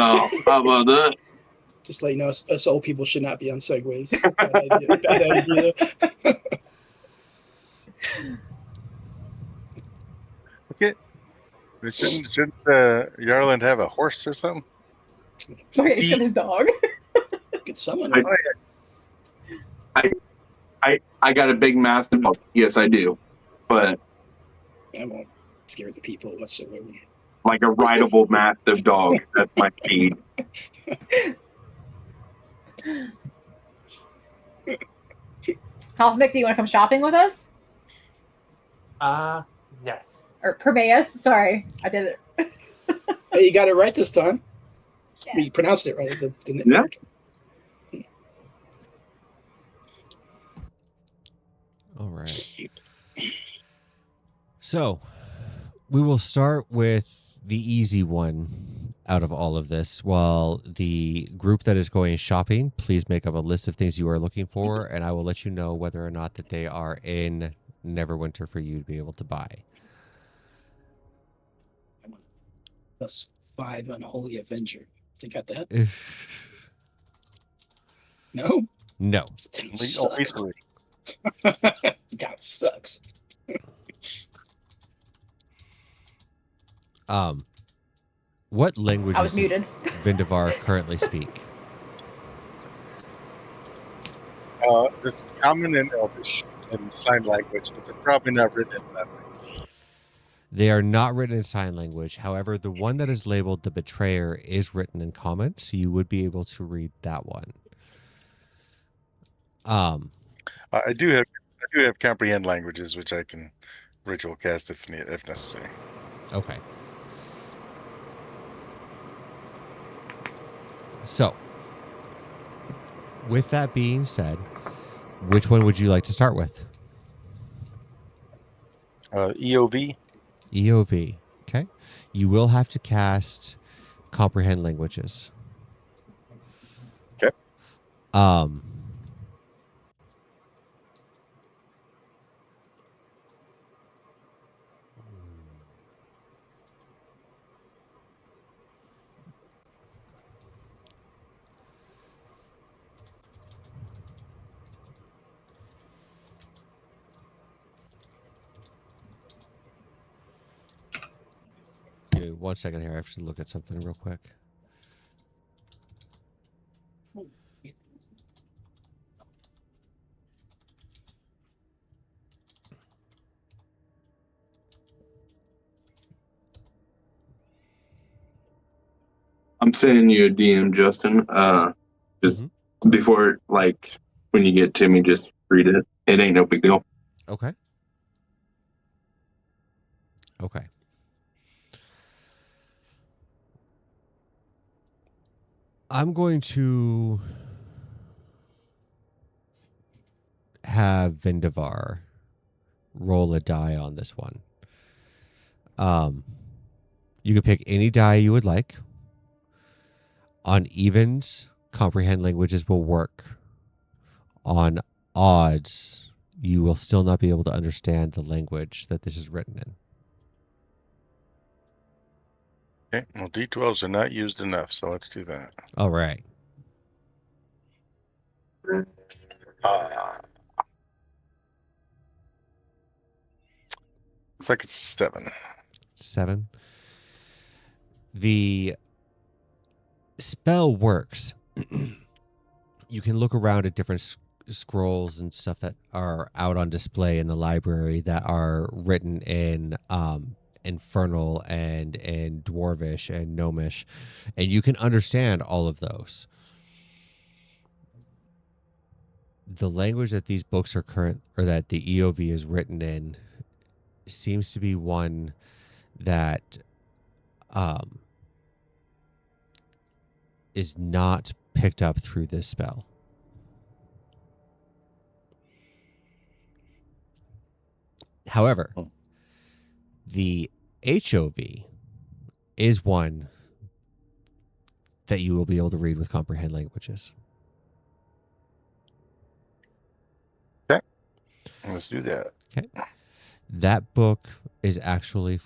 how about that? Just let you know, us old people should not be on segways. Bad idea. Bad idea. Okay. Shouldn't Yarland have a horse or something? Okay, he's got his dog. Get someone. I got a big mastiff dog. Yes, I do. But I won't scare the people whatsoever. like a rideable mastiff dog. That's my speed. Cosmic, do you want to come shopping with us? Yes. Or Permeus? Sorry, I did it. Hey, you got it right this time. Yeah. You pronounced it right. Yeah. All right. So, we will start with the easy one out of all of this. While the group that is going shopping, please make up a list of things you are looking for, and I will let you know whether or not that they are in Neverwinter for you to be able to buy. Plus 5 Unholy Avenger. They got that? No? No. This town Only sucks. three. This town sucks. What languages I was does muted. Vindivar currently speak? There's Common and Elvish and sign language, but they're probably not written in sign language. They are not written in sign language. However, the one that is labeled the Betrayer is written in Common, so you would be able to read that one. I do have comprehend languages, which I can ritual cast if necessary. Okay. So, with that being said, which one would you like to start with? EOV. EOV. Okay. You will have to cast comprehend languages. Okay. Give me 1 second here. I have to look at something real quick. I'm sending you a DM, Justin. Just before, like, when you get to me, just read it. It ain't no big deal. Okay. Okay. I'm going to have Vindivar roll a die on this one. You can pick any die you would like. On evens, comprehend languages will work. On odds, you will still not be able to understand the language that this is written in. Okay, well, D12s are not used enough, so let's do that. All right. Looks like it's 7. 7. The spell works. You can look around at different scrolls and stuff that are out on display in the library that are written in Infernal and in Dwarvish and Gnomish, and you can understand all of those. The language that these books are that the EOV is written in seems to be one that is not picked up through this spell. However, the HOV is one that you will be able to read with comprehend languages. Okay, let's do that. Okay. That book is actually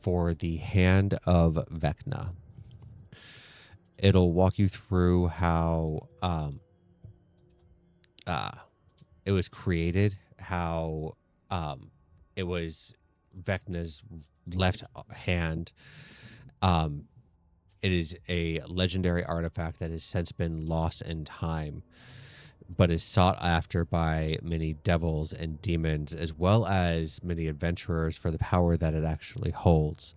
for the Hand of Vecna. It'll walk you through how it was created, how it was Vecna's left hand. It is a legendary artifact that has since been lost in time, but is sought after by many devils and demons, as well as many adventurers for the power that it actually holds.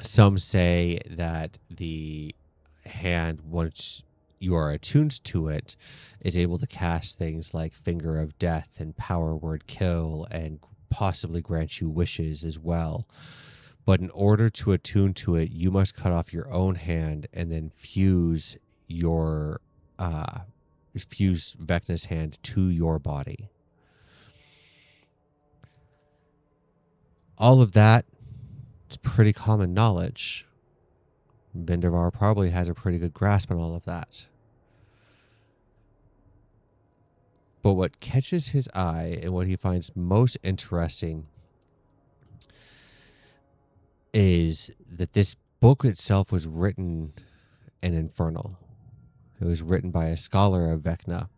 Some say that the hand, once you are attuned to it, is able to cast things like Finger of Death and Power Word Kill and possibly grant you wishes as well. But in order to attune to it, you must cut off your own hand and then fuse Vecna's hand to your body. All of that is pretty common knowledge. Vindivar probably has a pretty good grasp on all of that. But what catches his eye and what he finds most interesting is that this book itself was written in Infernal. It was written by a scholar of Vecna.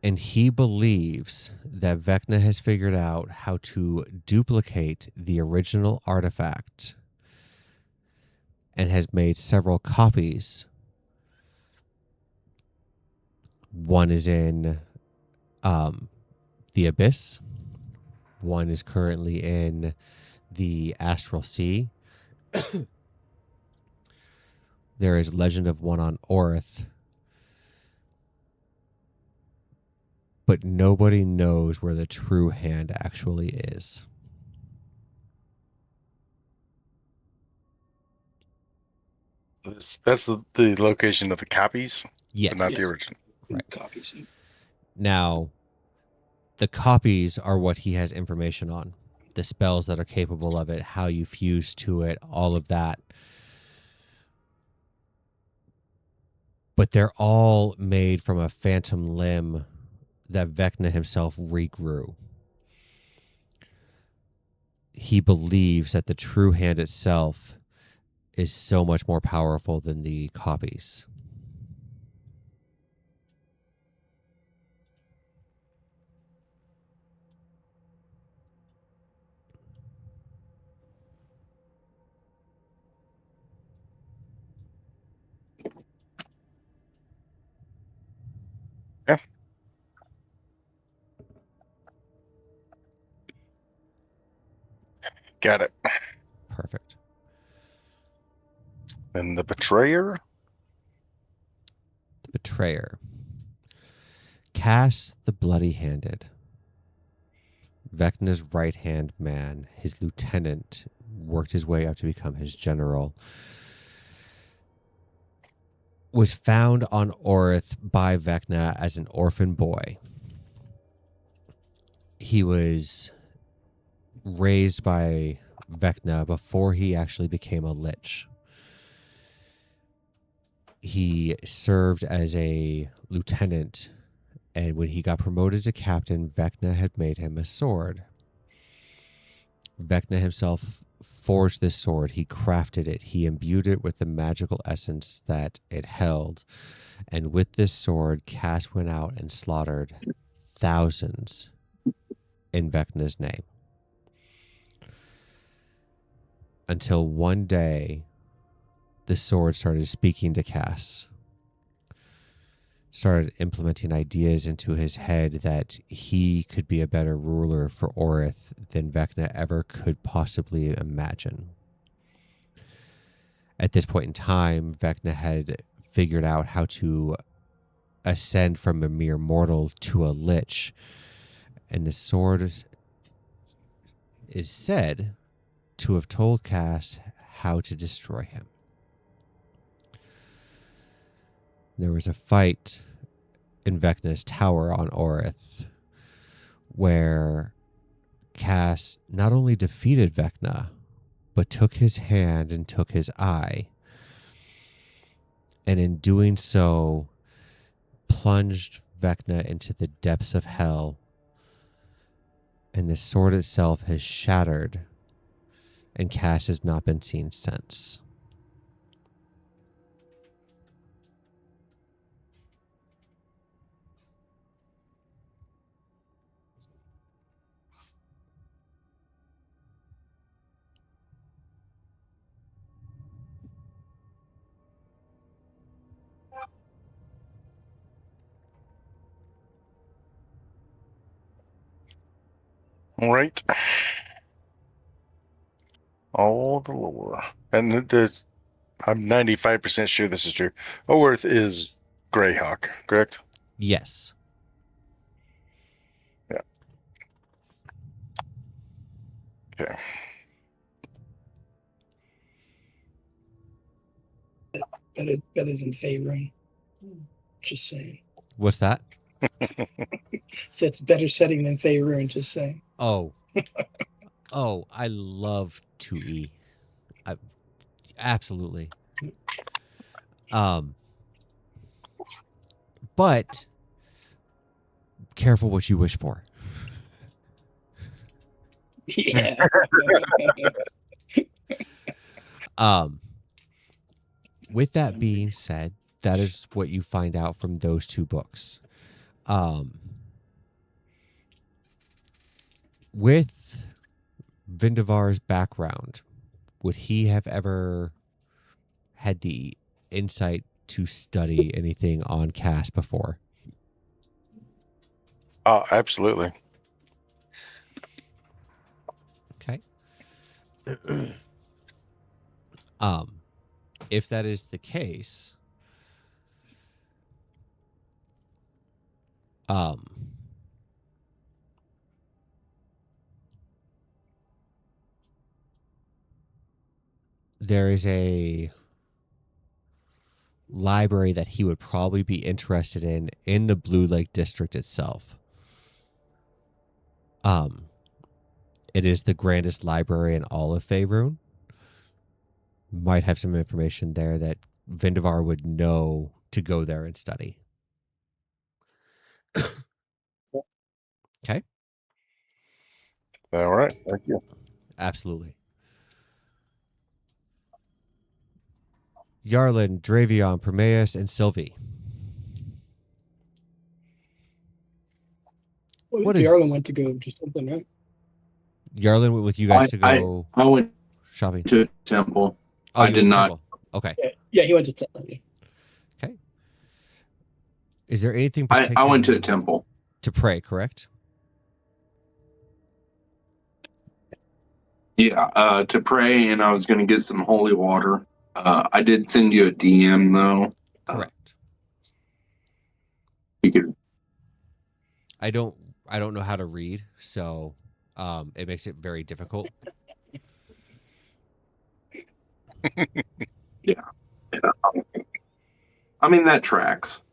And he believes that Vecna has figured out how to duplicate the original artifact and has made several copies. One is in the Abyss. One is currently in the Astral Sea. There is legend of one on Orith. But nobody knows where the true hand actually is. That's the location of the copies? Yes. But not the original. Right. Copies. Now, the copies are what he has information on. The spells that are capable of it, how you fuse to it, all of that. But they're all made from a phantom limb that Vecna himself regrew. He believes that the true hand itself is so much more powerful than the copies. Yeah. Got it. Perfect. And the betrayer? The betrayer. Cass the Bloody-Handed. Vecna's right-hand man, his lieutenant, worked his way up to become his general, was found on Orith by Vecna as an orphan boy. He was raised by Vecna before he actually became a lich. He served as a lieutenant, and when he got promoted to captain, Vecna had made him a sword. Vecna himself forged this sword. He crafted it. He imbued it with the magical essence that it held. And with this sword, Cass went out and slaughtered thousands in Vecna's name. Until one day, the sword started speaking to Cass. Started implementing ideas into his head that he could be a better ruler for Orith than Vecna ever could possibly imagine. At this point in time, Vecna had figured out how to ascend from a mere mortal to a lich, and the sword is said to have told Cass how to destroy him. There was a fight in Vecna's tower on Orith where Cass not only defeated Vecna, but took his hand and took his eye. And in doing so, plunged Vecna into the depths of hell. And the sword itself has shattered, and Cass has not been seen since. All right. All the lore. And I'm 95% sure this is true. Oworth is Greyhawk, correct? Yes. Yeah. Okay. Better than Faerun. Just saying. What's that? So it's better setting than Faerun, just saying. Oh. Oh, I love 2E. Absolutely. But careful what you wish for. Yeah. With that being said, that is what you find out from those two books. With Vindivar's background, would he have ever had the insight to study anything on Cass before? Oh, absolutely. Okay. If that is the case, there is a library that he would probably be interested in the Blue Lake district itself. It is the grandest library in all of Faerun. Might have some information there that Vindivar would know to go there and study. Okay. All right. Thank you. Absolutely. Yarlin, Dravion, Promeus, and Sylvie. Well, What is- Yarlin went to go do something, right? Yarlin went with you guys to go I went shopping. to a temple. Oh, I you did went to not. temple. Okay. Yeah, he went to temple. Okay. Is there anything I particular went to a temple. to pray, correct? Yeah, to pray, and I was going to get some holy water. I did send you a DM though. Correct. You could. I don't know how to read, so it makes it very difficult. Yeah. I mean, that tracks.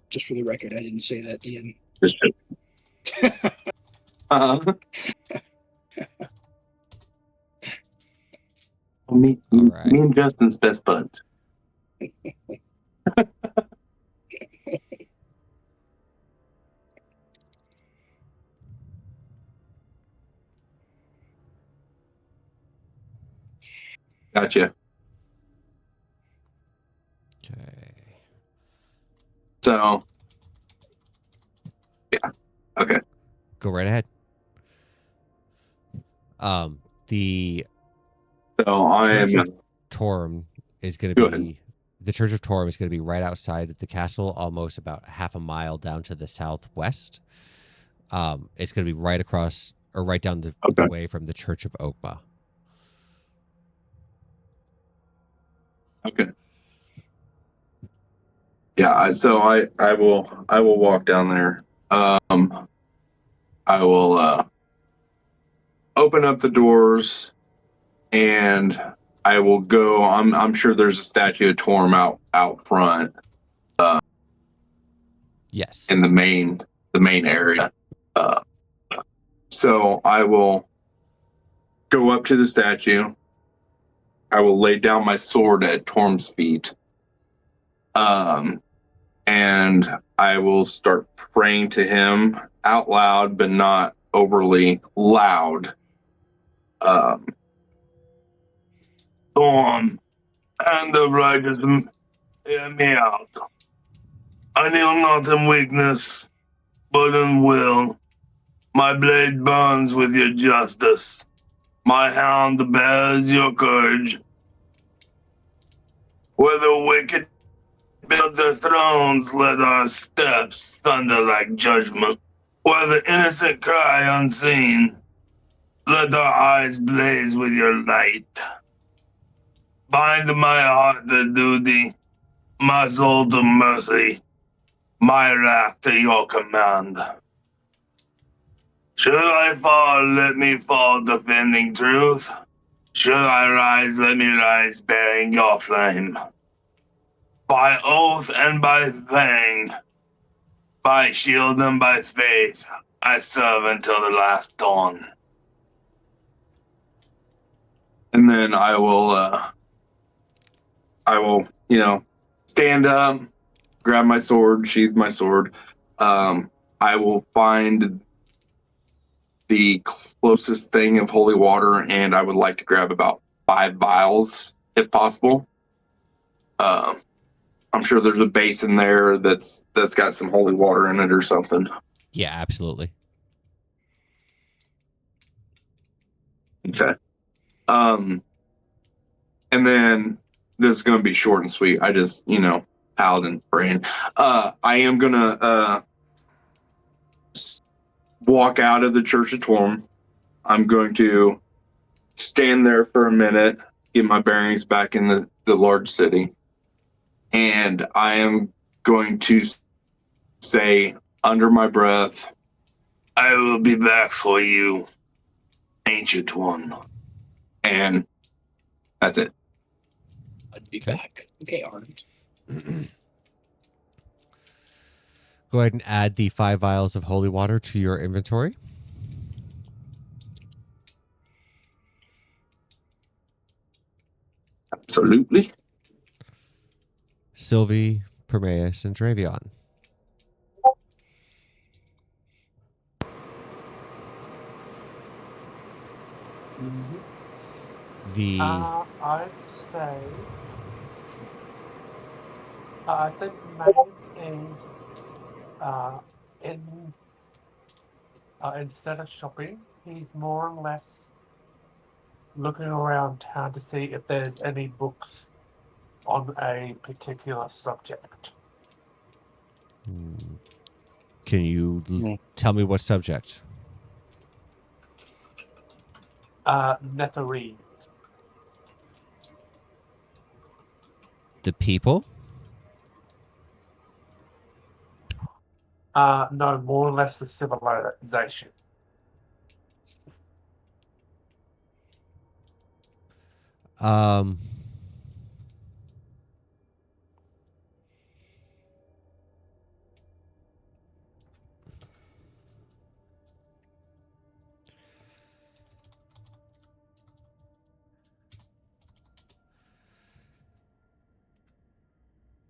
Just for the record, I didn't say that, Ian. Just me right. and Justin's best buds. Gotcha. Okay. So, yeah. Okay. Go right ahead. The So I am. Church of Torm is going Go to ahead. be the Church of Torm is going to be right outside of the castle, almost about half a mile down to the southwest. It's going to be right across or right down the Okay. way from the Church of Oakma. Okay. Yeah. So I will walk down there. I will open up the doors, and I will go. I'm sure there's a statue of Torm out front. Yes. In the main area. So I will go up to the statue. I will lay down my sword at Torm's feet. And I will start praying to him out loud, but not overly loud. Storm and the righteous, hear me out. I kneel not in weakness, but in will. My blade burns with your justice. My hound bears your courage. Where the wicked build their thrones, let our steps thunder like judgment. Where the innocent cry unseen, let our eyes blaze with your light. Bind my heart to duty, my soul to mercy, my wrath to your command. Should I fall, let me fall defending truth. Should I rise, let me rise bearing your flame. By oath and by fang, by shield and by faith, I serve until the last dawn. And then I will, stand up, grab my sword, sheath my sword. I will find the closest thing of holy water, and I would like to grab about 5 vials, if possible. I'm sure there's a basin there that's got some holy water in it or something. Yeah, absolutely. Okay. And then this is going to be short and sweet. I just, paladin brain. I am going to walk out of the Church of Torm. I'm going to stand there for a minute, get my bearings back in the large city. And I am going to say under my breath, I will be back for you, ancient one. And that's it. I'd be Okay. back. Okay, armed. Go ahead and add the 5 vials of holy water to your inventory. Absolutely. Sylvie, Permeus, and Dravion. The I'd say Maze is instead of shopping, he's more or less looking around town to see if there's any books on a particular subject. Can you tell me what subject? Netherine. The people? No, more or less the civilization. Um,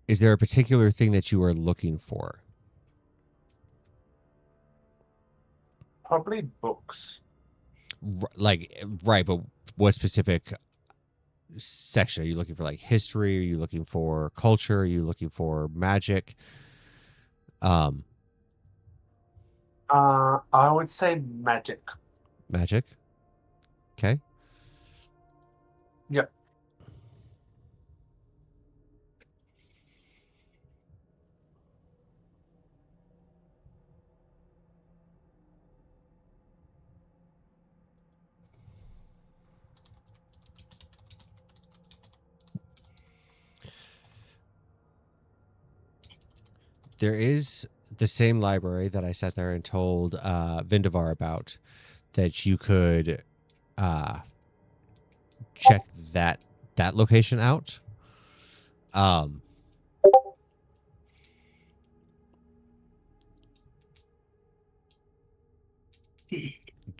is there a particular thing that you are looking for? Probably books. Right, but what specific section? Are you looking for, like, history? Are you looking for culture? Are you looking for magic? I would say magic. Magic. Okay. Yep. There is the same library that I sat there and told Vindivar about, that you could check that location out.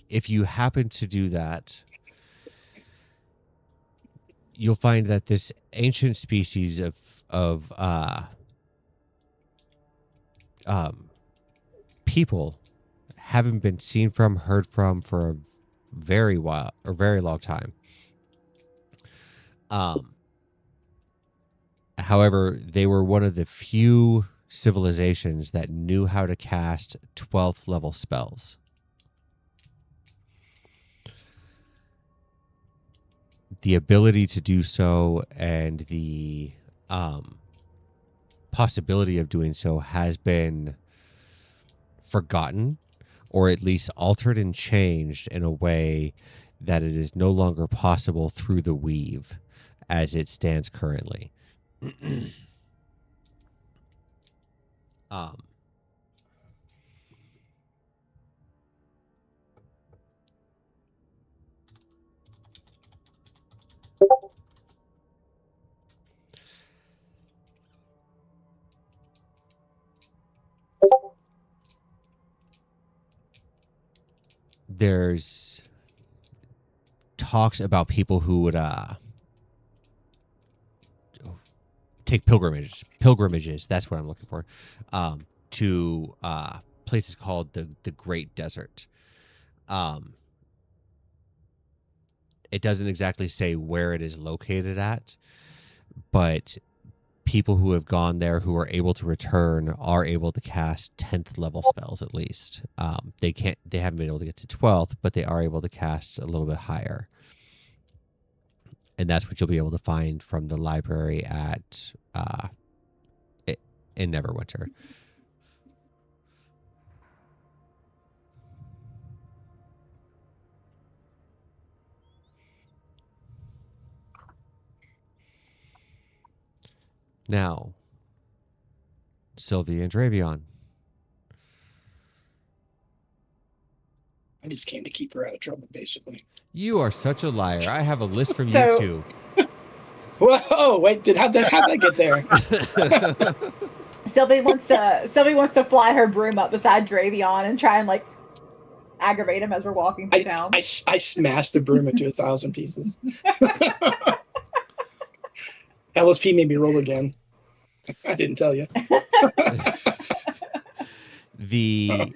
If you happen to do that, you'll find that this ancient species of people haven't been seen from, heard from for a very long time. However, they were one of the few civilizations that knew how to cast 12th level spells. The ability to do so and the possibility of doing so has been forgotten, or at least altered and changed in a way that it is no longer possible through the weave as it stands currently. There's talks about people who would take pilgrimages, that's what I'm looking for, to places called the Great Desert. It doesn't exactly say where it is located at, but people who have gone there who are able to return are able to cast 10th level spells at least. They haven't been able to get to 12th, but they are able to cast a little bit higher. And that's what you'll be able to find from the library at in Neverwinter. Now, Sylvie and Dravion. I just came to keep her out of trouble, basically. You are such a liar. I have a list from So- YouTube. Whoa! Wait, how'd that get there? Sylvie wants to fly her broom up beside Dravion and try and like aggravate him as we're walking through town. I smashed the broom into 1,000 pieces. LSP made me roll again. I didn't tell you. The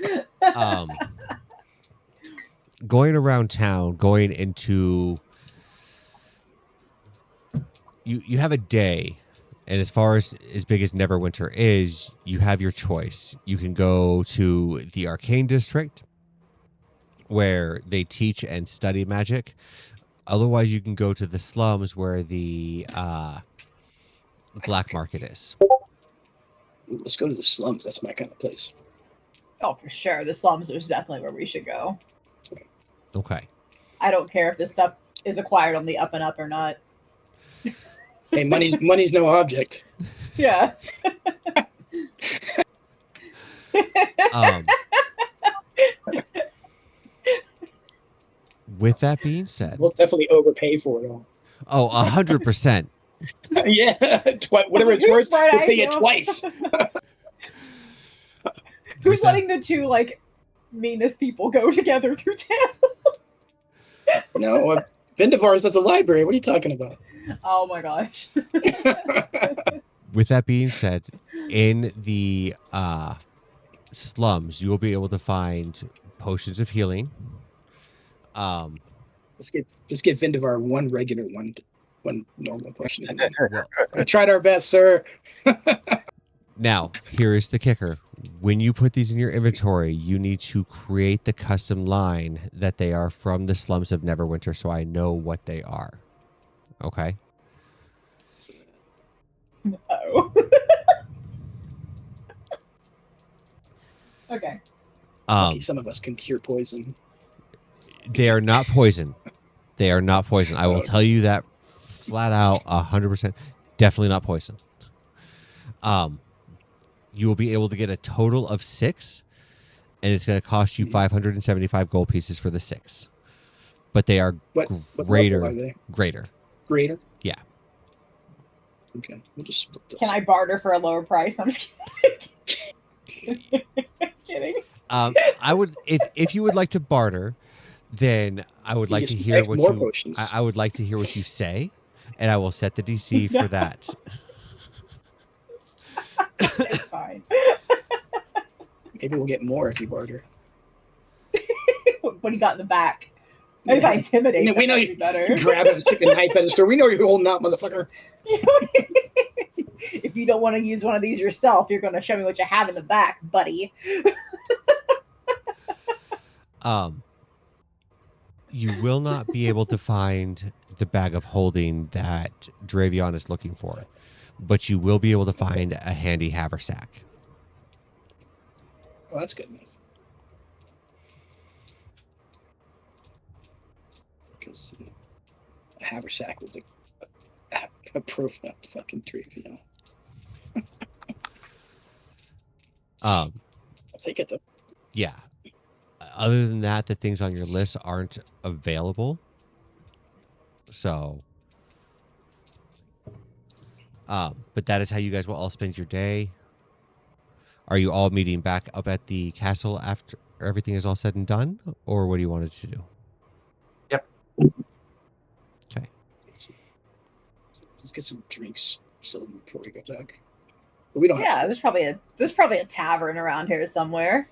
going around town, going into you have a day, and as far as big as Neverwinter is, you have your choice. You can go to the Arcane District, where they teach and study magic. Otherwise, you can go to the slums where the black market is. Let's go to the slums. That's my kind of place. Oh, for sure. The slums is definitely where we should go. Okay. I don't care if this stuff is acquired on the up and up or not. Hey, money's no object. Yeah. With that being said, We'll definitely overpay for it all. oh, 100%. Yeah, whatever it's worth, Right, we'll I pay it know. twice. Who's letting the two like meanest people go together through town? No, Vendivar's at the library. What are you talking about? Oh my gosh. With that being said, in the slums, you will be able to find potions of healing. Let's get Vendivar one regular one normal potion. Well, We tried our best, sir. now, here is the kicker. When you put these in your inventory, you need to create the custom line that they are from the slums of Neverwinter so I know what they are. Okay? Oh. Okay. Lucky some of us can cure poison. They are not poison. They are not poison. I will tell you that flat out 100%. Definitely not poison. You will be able to get a total of 6, and it's going to cost you 575 gold pieces for the 6. But they are What greater. level are they? Greater. Greater? Yeah. Okay. We'll just split those. Can I barter for a lower price? I'm just kidding. Kidding. I would if you would like to barter, then I would You like just to hear make what more you. potions. I would like to hear what you say, and I will set the DC for that. It's fine. Maybe we'll get more if you barter. What do you got in the back? If I intimidate, We know that'd you be better. You grab it and stick a knife at the store. We know you're holding out, motherfucker. If you don't want to use one of these yourself, you're going to show me what you have in the back, buddy. You will not be able to find the bag of holding that Dravion is looking for, but you will be able to find a handy haversack. Well, that's good enough. Because a haversack with a profile fucking tree, you know. I'll take it though. Yeah. Other than that, the things on your list aren't available. So, but that is how you guys will all spend your day. Are you all meeting back up at the castle after everything is all said and done, or what do you want to do? Yep. Okay. Let's get some drinks before we go back. But we don't have Yeah, to. there's probably a tavern around here somewhere.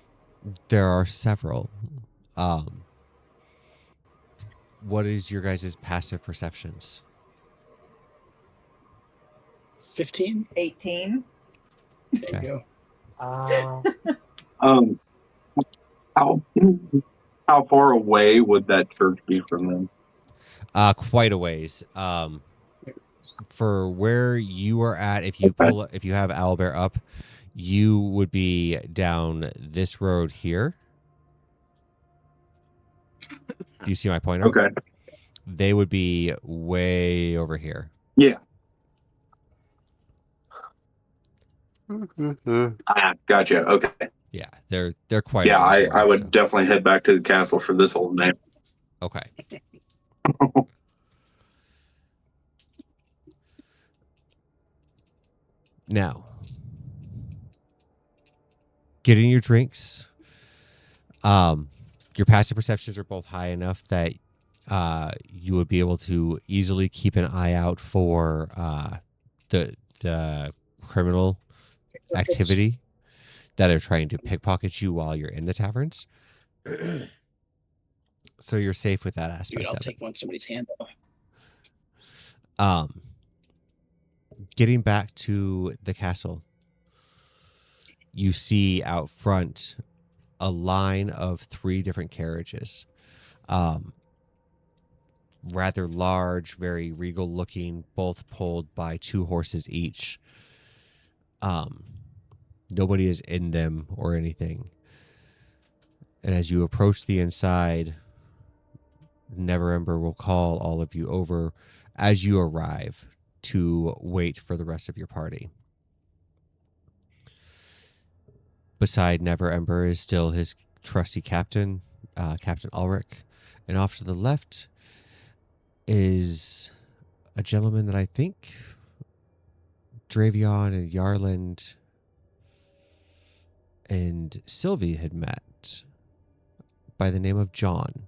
There are several. What is your guys' passive perceptions? 15? 18. There Okay. you go. How far away would that church be from them? Quite a ways. For where you are at, if you have Owlbear up, you would be down this road here. Do you see my pointer? Okay. They would be way over here. Yeah. Gotcha. Okay. Yeah, they're quite. Yeah, a ways I away, would so. definitely head back to the castle for this old name. Okay. Now, getting your drinks. Your passive perceptions are both high enough that you would be able to easily keep an eye out for the criminal activity that are trying to pickpocket you while you're in the taverns. So you're safe with that aspect Dude, I'll of take somebody's hand it. off. Getting back to the castle, you see out front a line of 3 different carriages. Rather large, very regal looking, both pulled by 2 horses each. Nobody is in them or anything. And as you approach the inside, Neverember will call all of you over as you arrive to wait for the rest of your party. Beside Neverember is still his trusty captain, Captain Ulrich. And off to the left is a gentleman that I think Dravion and Yarland and Sylvie had met, by the name of John.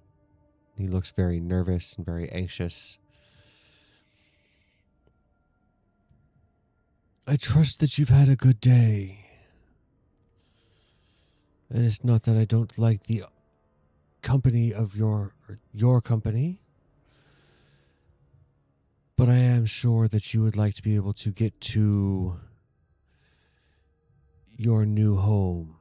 He looks very nervous and very anxious. I trust that you've had a good day. And it's not that I don't like the company of your company, but I am sure that you would like to be able to get to your new home.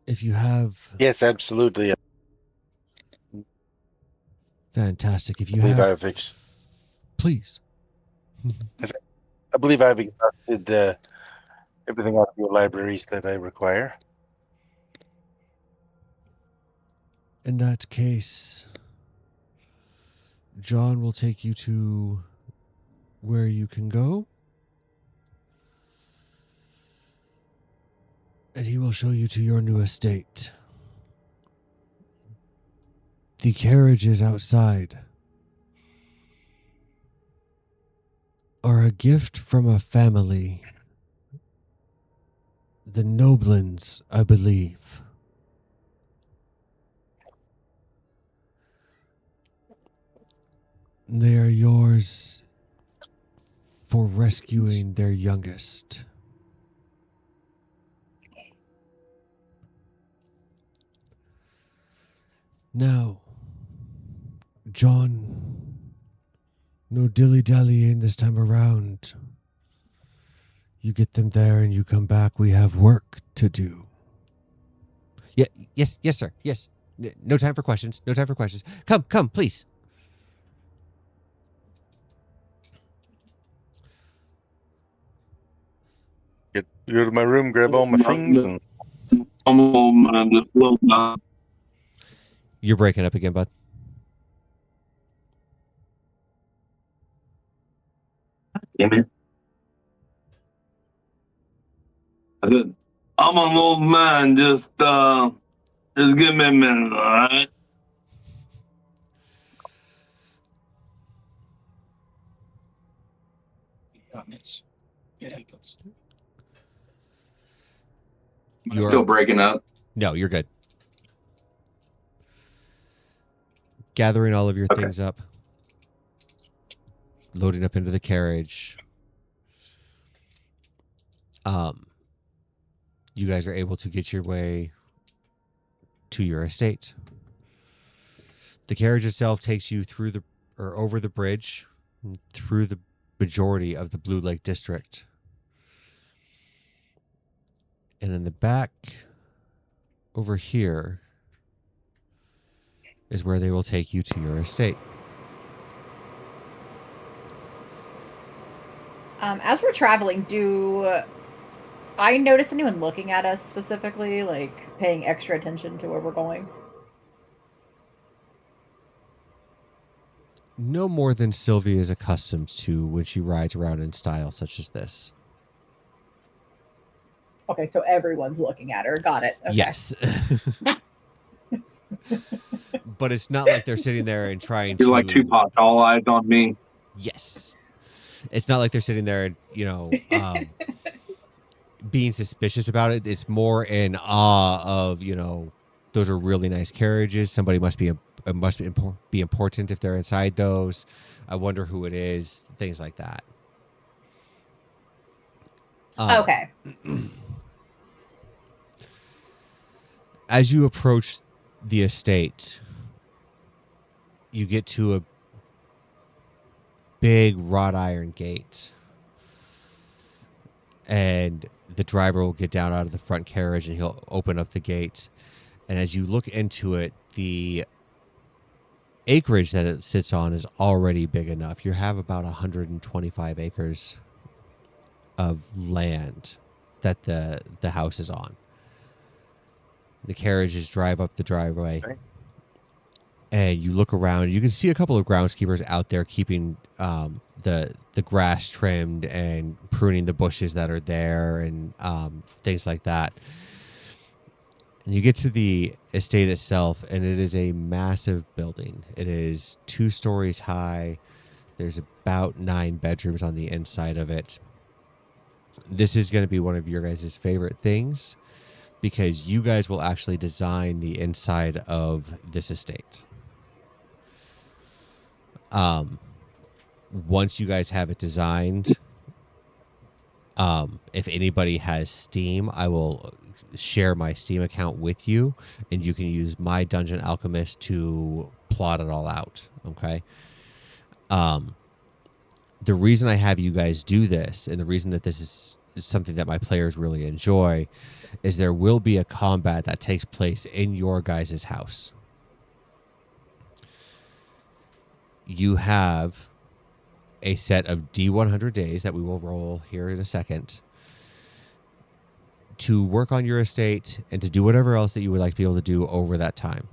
If you have... Yes, absolutely. Fantastic. If I you believe have... Please. I believe I've exhausted everything out of your libraries that I require. In that case, John will take you to where you can go, and he will show you to your new estate. The carriages outside are a gift from a family, the Noblins, I believe. They are yours for rescuing their youngest. Now, John, no dilly-dallying this time around. You get them there and you come back. We have work to do. Yeah, yes, sir. Yes. No time for questions. No time for questions. Come, please. Go to my room, grab all my things, and I'm old man, just slow down. You're breaking up again, bud. Damn it. I said, I'm an old man, just give me a minute, alright? Comments. It happens. You're Still breaking up. No, you're good. Gathering all of your things up. Loading up into the carriage. You guys are able to get your way to your estate. The carriage itself takes you through over the bridge, through the majority of the Blue Lake District. And in the back, over here, is where they will take you to your estate. As we're traveling, do I notice anyone looking at us specifically, like paying extra attention to where we're going? No more than Sylvie is accustomed to when she rides around in style such as this. Okay, so everyone's looking at her. Got it. Okay. Yes. But it's not like they're sitting there and trying You're to... like Tupac, all eyes on me. Yes. It's not like they're sitting there and, being suspicious about it. It's more in awe of, those are really nice carriages. Somebody must be important if they're inside those. I wonder who it is. Things like that. Okay. As you approach the estate, you get to a big wrought iron gate. And the driver will get down out of the front carriage and he'll open up the gate. And as you look into it, the acreage that it sits on is already big enough. You have about 125 acres of land that the house is on. The carriages drive up the driveway, Okay. and you look around. You can see a couple of groundskeepers out there keeping the grass trimmed and pruning the bushes that are there and things like that. And you get to the estate itself, and it is a massive building. It is 2 stories high. There's about 9 bedrooms on the inside of it. This is going to be one of your guys' favorite things because you guys will actually design the inside of this estate. Once you guys have it designed, if anybody has Steam, I will share my Steam account with you, and you can use my Dungeon Alchemist to plot it all out. Okay. The reason I have you guys do this, and the reason that this is something that my players really enjoy, is there will be a combat that takes place in your guys' house. You have a set of D100 days that we will roll here in a second to work on your estate and to do whatever else that you would like to be able to do over that time.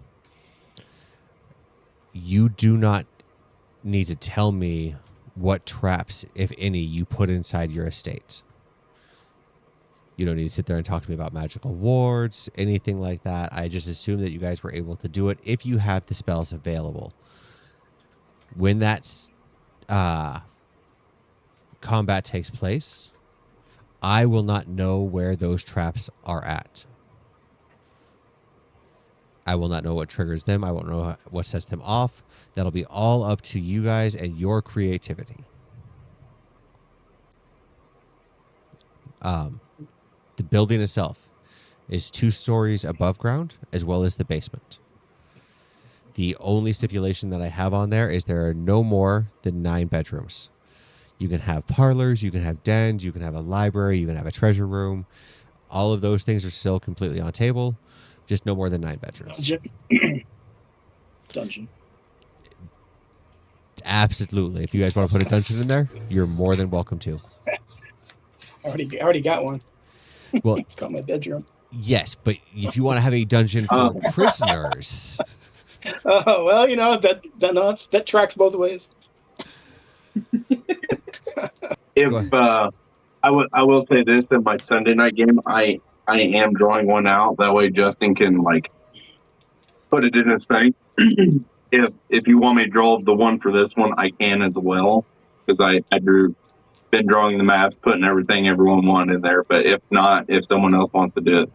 You do not need to tell me what traps, if any, you put inside your estate. You don't need to sit there and talk to me about magical wards, anything like that. I just assume that you guys were able to do it if you have the spells available. When that combat takes place, I will not know where those traps are at. I will not know what triggers them. I won't know what sets them off. That'll be all up to you guys and your creativity. The building itself is 2 stories above ground as well as the basement. The only stipulation that I have on there is there are no more than 9 bedrooms. You can have parlors, you can have dens, you can have a library, you can have a treasure room. All of those things are still completely on table. Just no more than 9 bedrooms. Dungeon. Absolutely. If you guys want to put a dungeon in there, you're more than welcome to. Already got one. Well, It's called my bedroom. yes, but if you want to have a dungeon for prisoners, Oh well, that tracks both ways. If I will say this in my Sunday night game, I am drawing one out. That way Justin can put it in his thing. if you want me to draw the one for this one, I can as well, because I been drawing the maps, putting everyone wanted in there. But if not, if someone else wants to do it,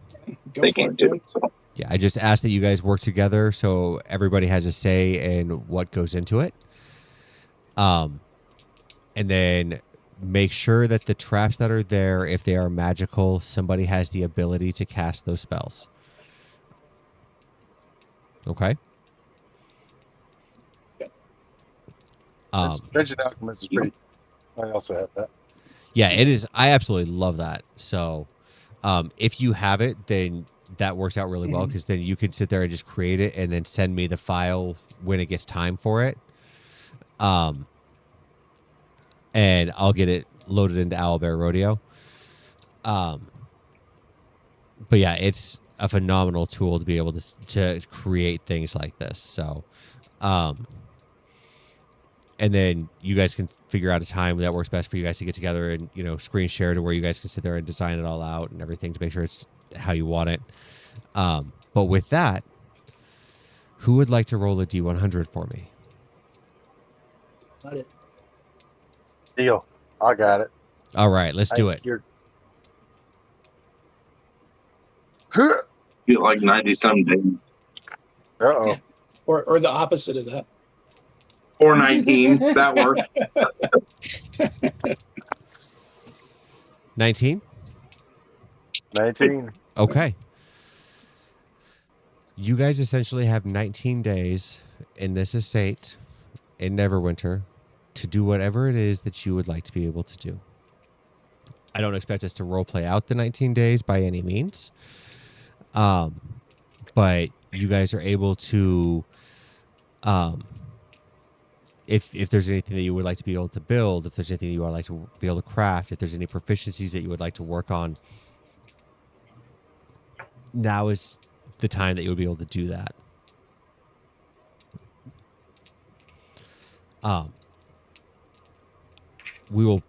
they can do it. So. yeah, I just ask that you guys work together so everybody has a say in what goes into it. And then make sure that the traps that are there, if they are magical, somebody has the ability to cast those spells. Okay? Dungeon Alchemist is pretty. I also have that. Yeah, it is. I absolutely love that. So if you have it, then that works out really well, because then you can sit there and just create it and then send me the file when it gets time for it. And I'll get it loaded into Owlbear Rodeo. But yeah, it's a phenomenal tool to be able to create things like this. So, and then you guys can figure out a time that works best for you guys to get together and, screen share to where you guys can sit there and design it all out and everything to make sure it's how you want it. But with that, who would like to roll a D100 for me? Got it. Deal. I got it. All right, let's do it. Get like 90-some days. Uh-oh. Or the opposite of that. Or 19. That works. 19? 19. Okay. You guys essentially have 19 days in this estate in Neverwinter to do whatever it is that you would like to be able to do. I don't expect us to roleplay out the 19 days by any means. But you guys are able to, if there's anything that you would like to be able to build, if there's anything you would like to be able to craft, if there's any proficiencies that you would like to work on, now is the time that you would be able to do that. We will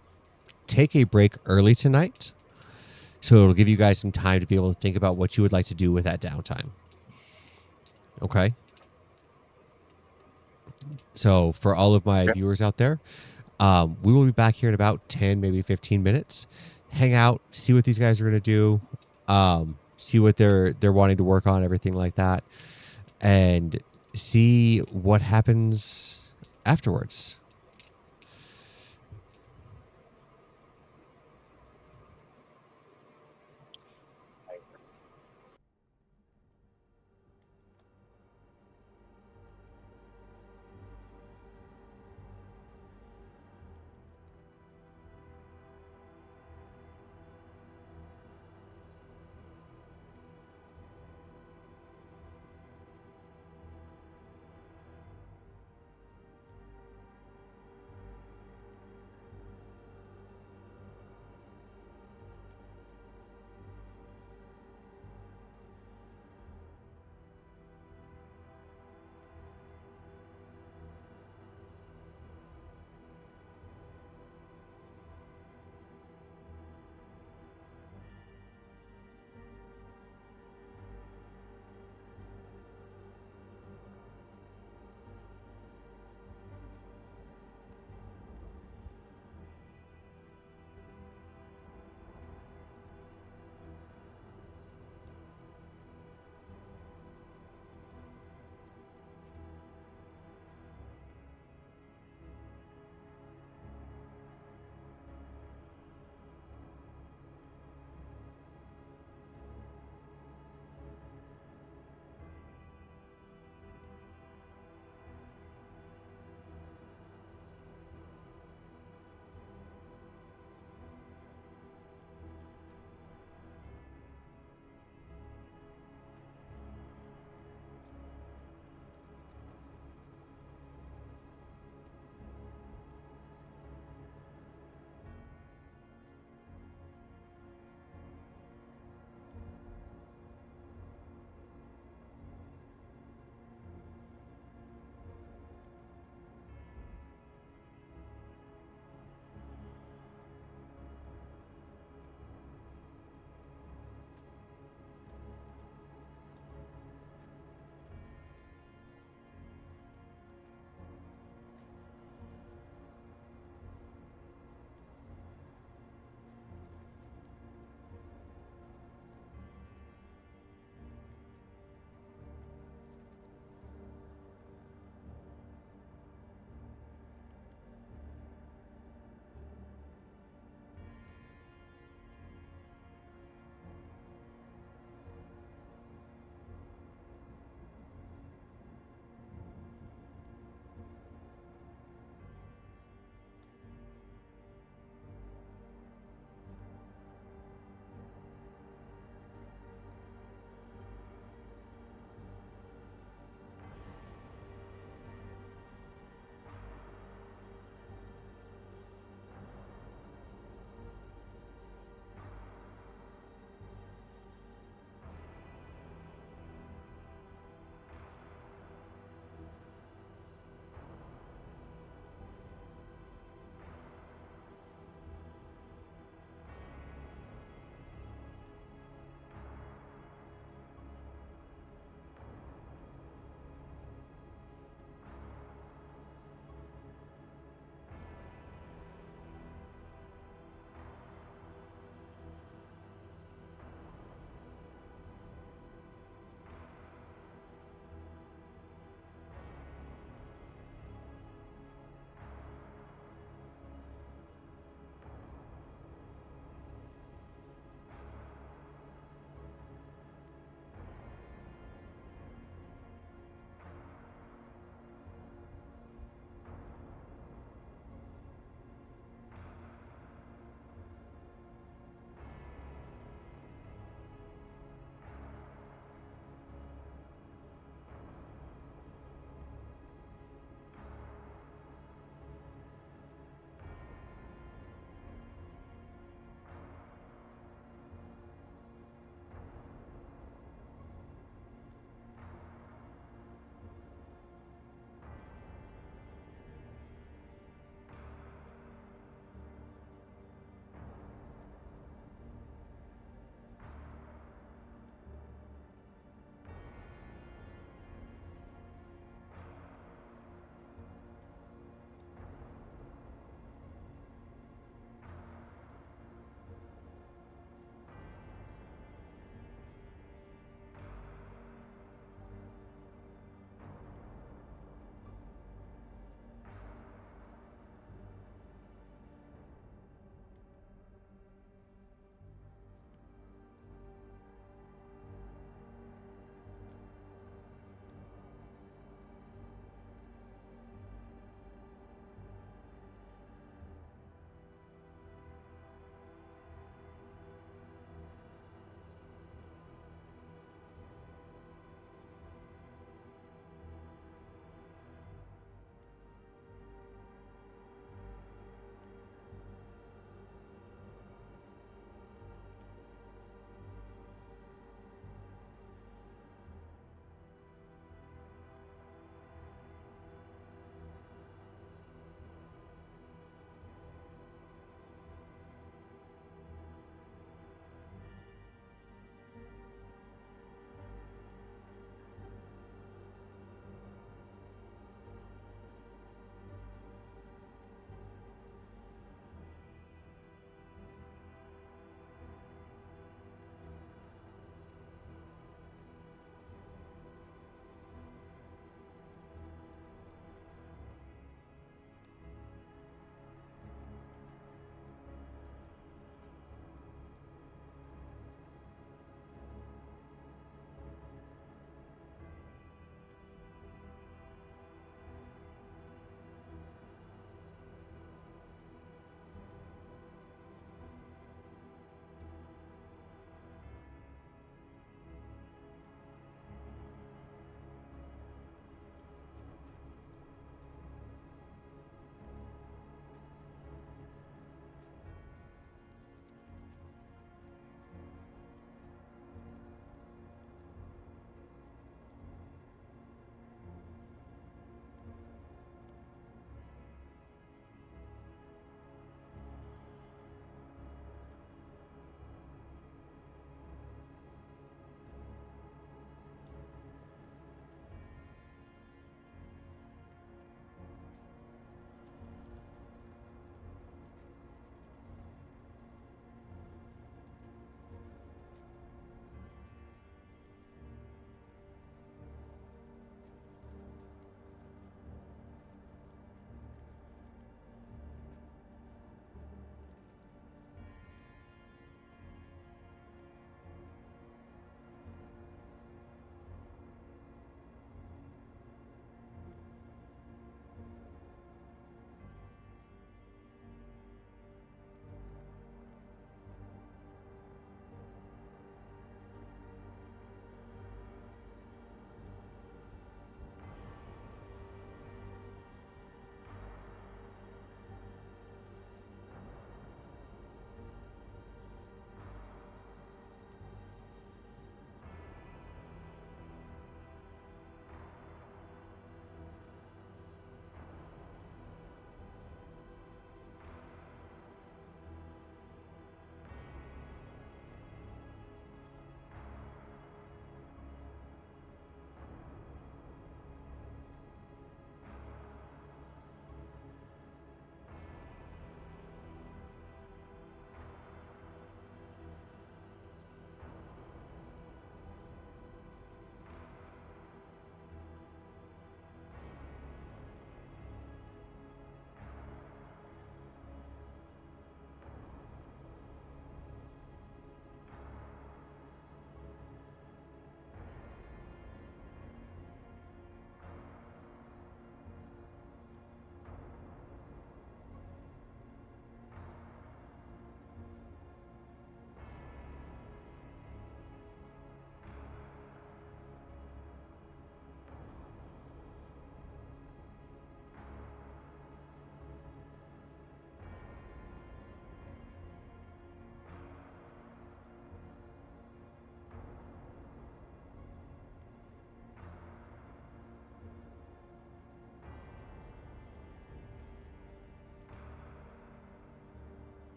take a break early tonight, so it'll give you guys some time to be able to think about what you would like to do with that downtime. Okay? So for all of my viewers out there, we will be back here in about 10, maybe 15 minutes. Hang out, see what these guys are going to do, see what they're wanting to work on, everything like that, and see what happens afterwards.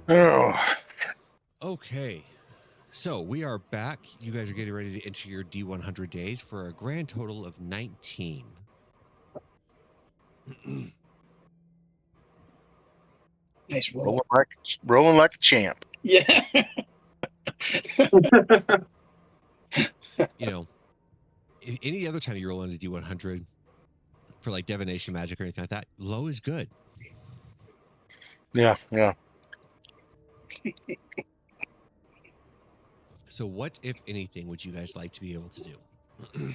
Oh, Okay. So we are back. You guys are getting ready to enter your D100 days for a grand total of 19. Nice roll. rolling like a champ. Yeah. You know, any other time you roll on a D100 for like divination magic or anything like that, low is good. Yeah. So what, if anything, would you guys like to be able to do?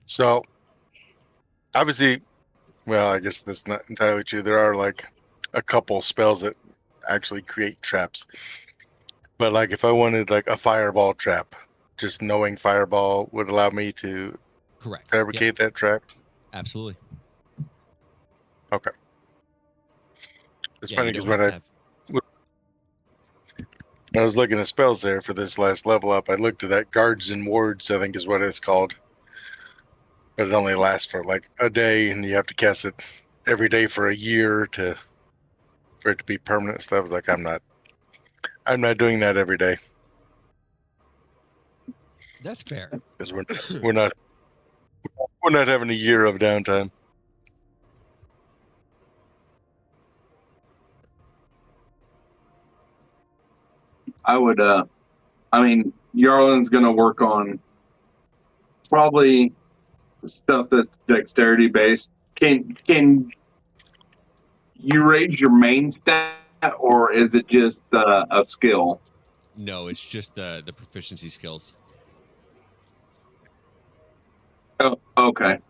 So, obviously, well, I guess that's not entirely true. There are like a couple spells that actually create traps. But like if I wanted like a fireball trap, just knowing fireball would allow me to Correct. fabricate that trap. Absolutely. Okay. It's Yeah, funny you because don't when have I was looking at spells there for this last level up, I looked at that guards and wards, I think is what it's called. But it only lasts for like a day, and you have to cast it every day for a year for it to be permanent stuff. I was like, I'm not doing that every day That's fair. because we're not having a year of downtime. I would. I mean, Yarlin's going to work on probably stuff that's dexterity based. Can you raise your main stat, or is it just a skill? No, it's just the proficiency skills. Oh, okay.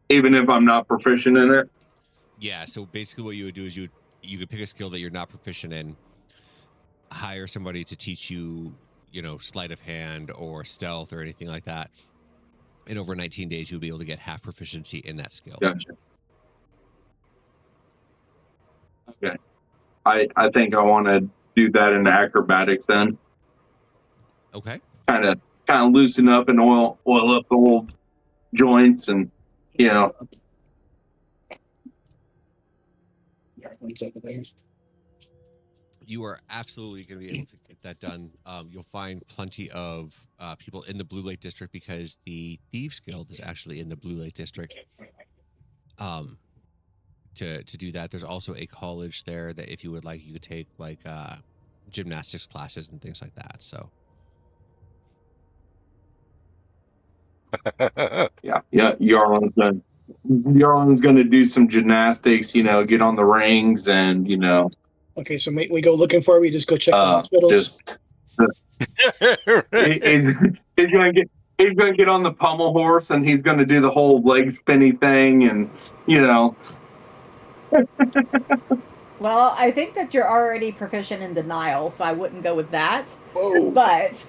Even if I'm not proficient in it. Yeah, so basically what you would do is you could pick a skill that you're not proficient in, hire somebody to teach you, sleight of hand or stealth or anything like that. And over 19 days, you'll be able to get half proficiency in that skill. Gotcha. Okay. I think I want to do that in acrobatics then. Okay. Kind of loosen up and oil up the old joints and Yarlin's over there. You are absolutely going to be able to get that done. You'll find plenty of people in the Blue Lake District because the Thieves Guild is actually in the Blue Lake District. To do that, there's also a college there that if you would like, you could take like gymnastics classes and things like that. So yeah. Yarlin's gonna do some gymnastics, get on the rings and Okay, so we go looking for it. We just go check the hospitals. just he's gonna get on the pommel horse and he's gonna do the whole leg spinny thing and Well, I think that you're already proficient in denial, so I wouldn't go with that. Whoa. But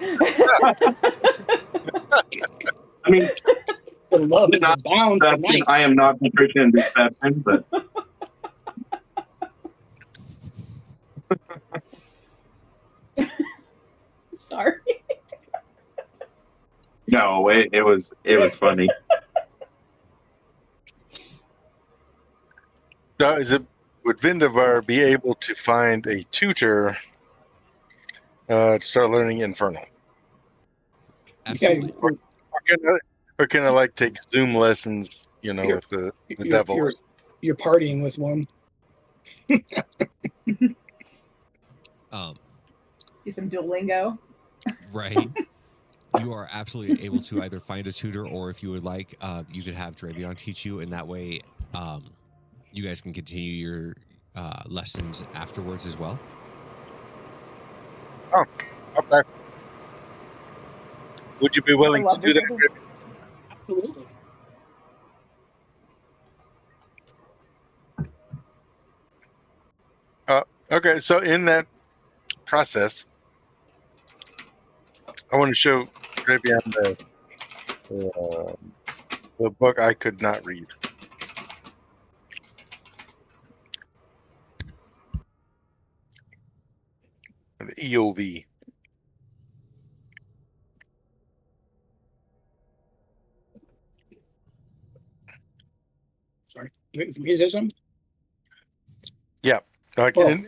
I mean, The love is abound tonight. I am not proficient in deception, but sorry. no, it was funny. So would Vindivar be able to find a tutor to start learning Infernal? absolutely. Or can I like take Zoom lessons, with the devil? You're partying with one. Get some Duolingo. Right. You are absolutely able to either find a tutor or if you would like, you could have Dravion teach you, and that way you guys can continue your lessons afterwards as well. Oh, okay. Would you be willing to do that? Absolutely. Okay, so in that process, I want to show Dravion the book I could not read. The EOV. Wait for me to say something? Yeah. Like Oh, in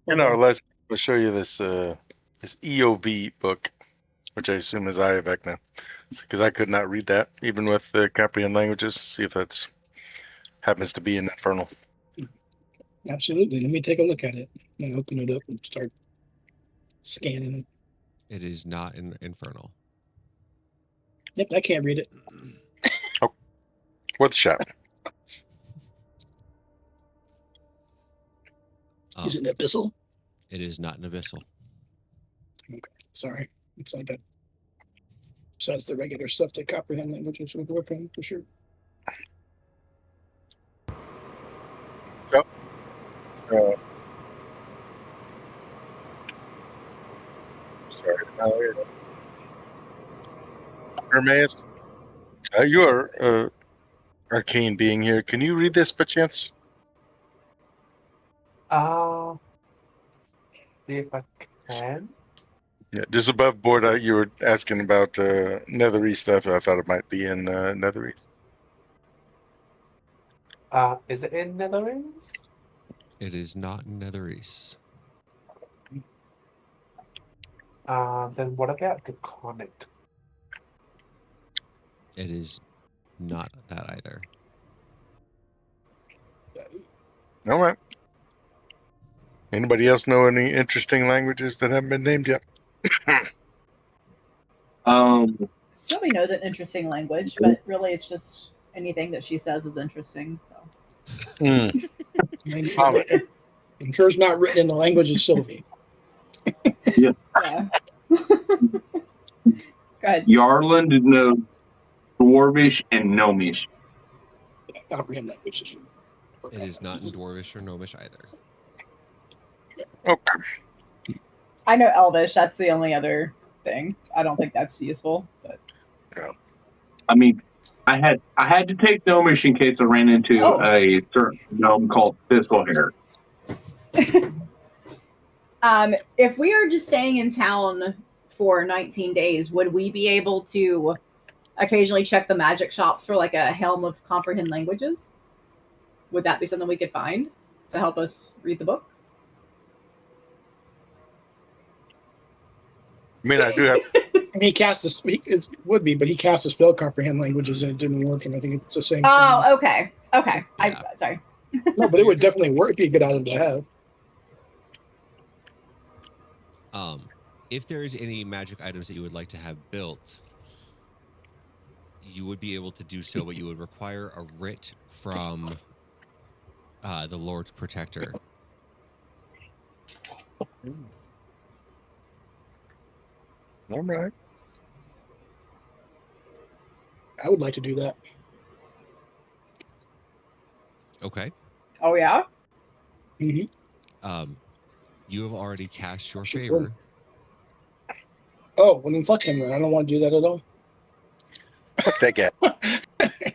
hold our on. lesson, I'll show you this this EOV book, which I assume is Ayurveda, because I could not read that even with the comprehend languages. See if that's happens to be in Infernal. Absolutely. Let me take a look at it and open it up and start scanning it. It is not in Infernal. Yep, I can't read it. Worth a shot. Is it an abyssal? It is not an abyssal. Okay, sorry. It's like that. Besides the regular stuff that comprehend languages would work on for sure. Sorry. Hermes, you are arcane being here. Can you read this by chance? See if I can. Yeah, just above board, you were asking about Nethery stuff. I thought it might be in Nethery. Is it in Netherlands? It is not in Netherese. Then what about Draconic? It is not that either. All right. Anybody else know any interesting languages that haven't been named yet? Sylvie knows an interesting language, but really it's just anything that she says is interesting. So I'm sure it's not written in the language of Sylvie. yeah. Go ahead. Yarland knows Dwarvish and Gnomish. Comprehend languages. It is not in Dwarvish or Gnomish either. Okay. I know Elvish. That's the only other thing. I don't think that's useful, but I mean, I had to take Gnomish in case I ran into a certain gnome called Thistlehair. if we are just staying in town for 19 days, would we be able to occasionally check the magic shops for like a helm of comprehend languages? Would that be something we could find to help us read the book? I mean, I do have. I mean, he cast a, it would be, but he cast a spell comprehend languages and it didn't work. And I think it's the same. Oh, thing. okay. Okay. Yeah. Sorry. No, but it would definitely work. It'd be a good item to have. If there is any magic items that you would like to have built, you would be able to do so, but you would require a writ from the Lord Protector. All right. I would like to do that. Okay. Oh, yeah? Mm-hmm. You have already cast your Sure. favor. Oh, well then fuck him, man. I don't want to do that at all. Fuck that guy.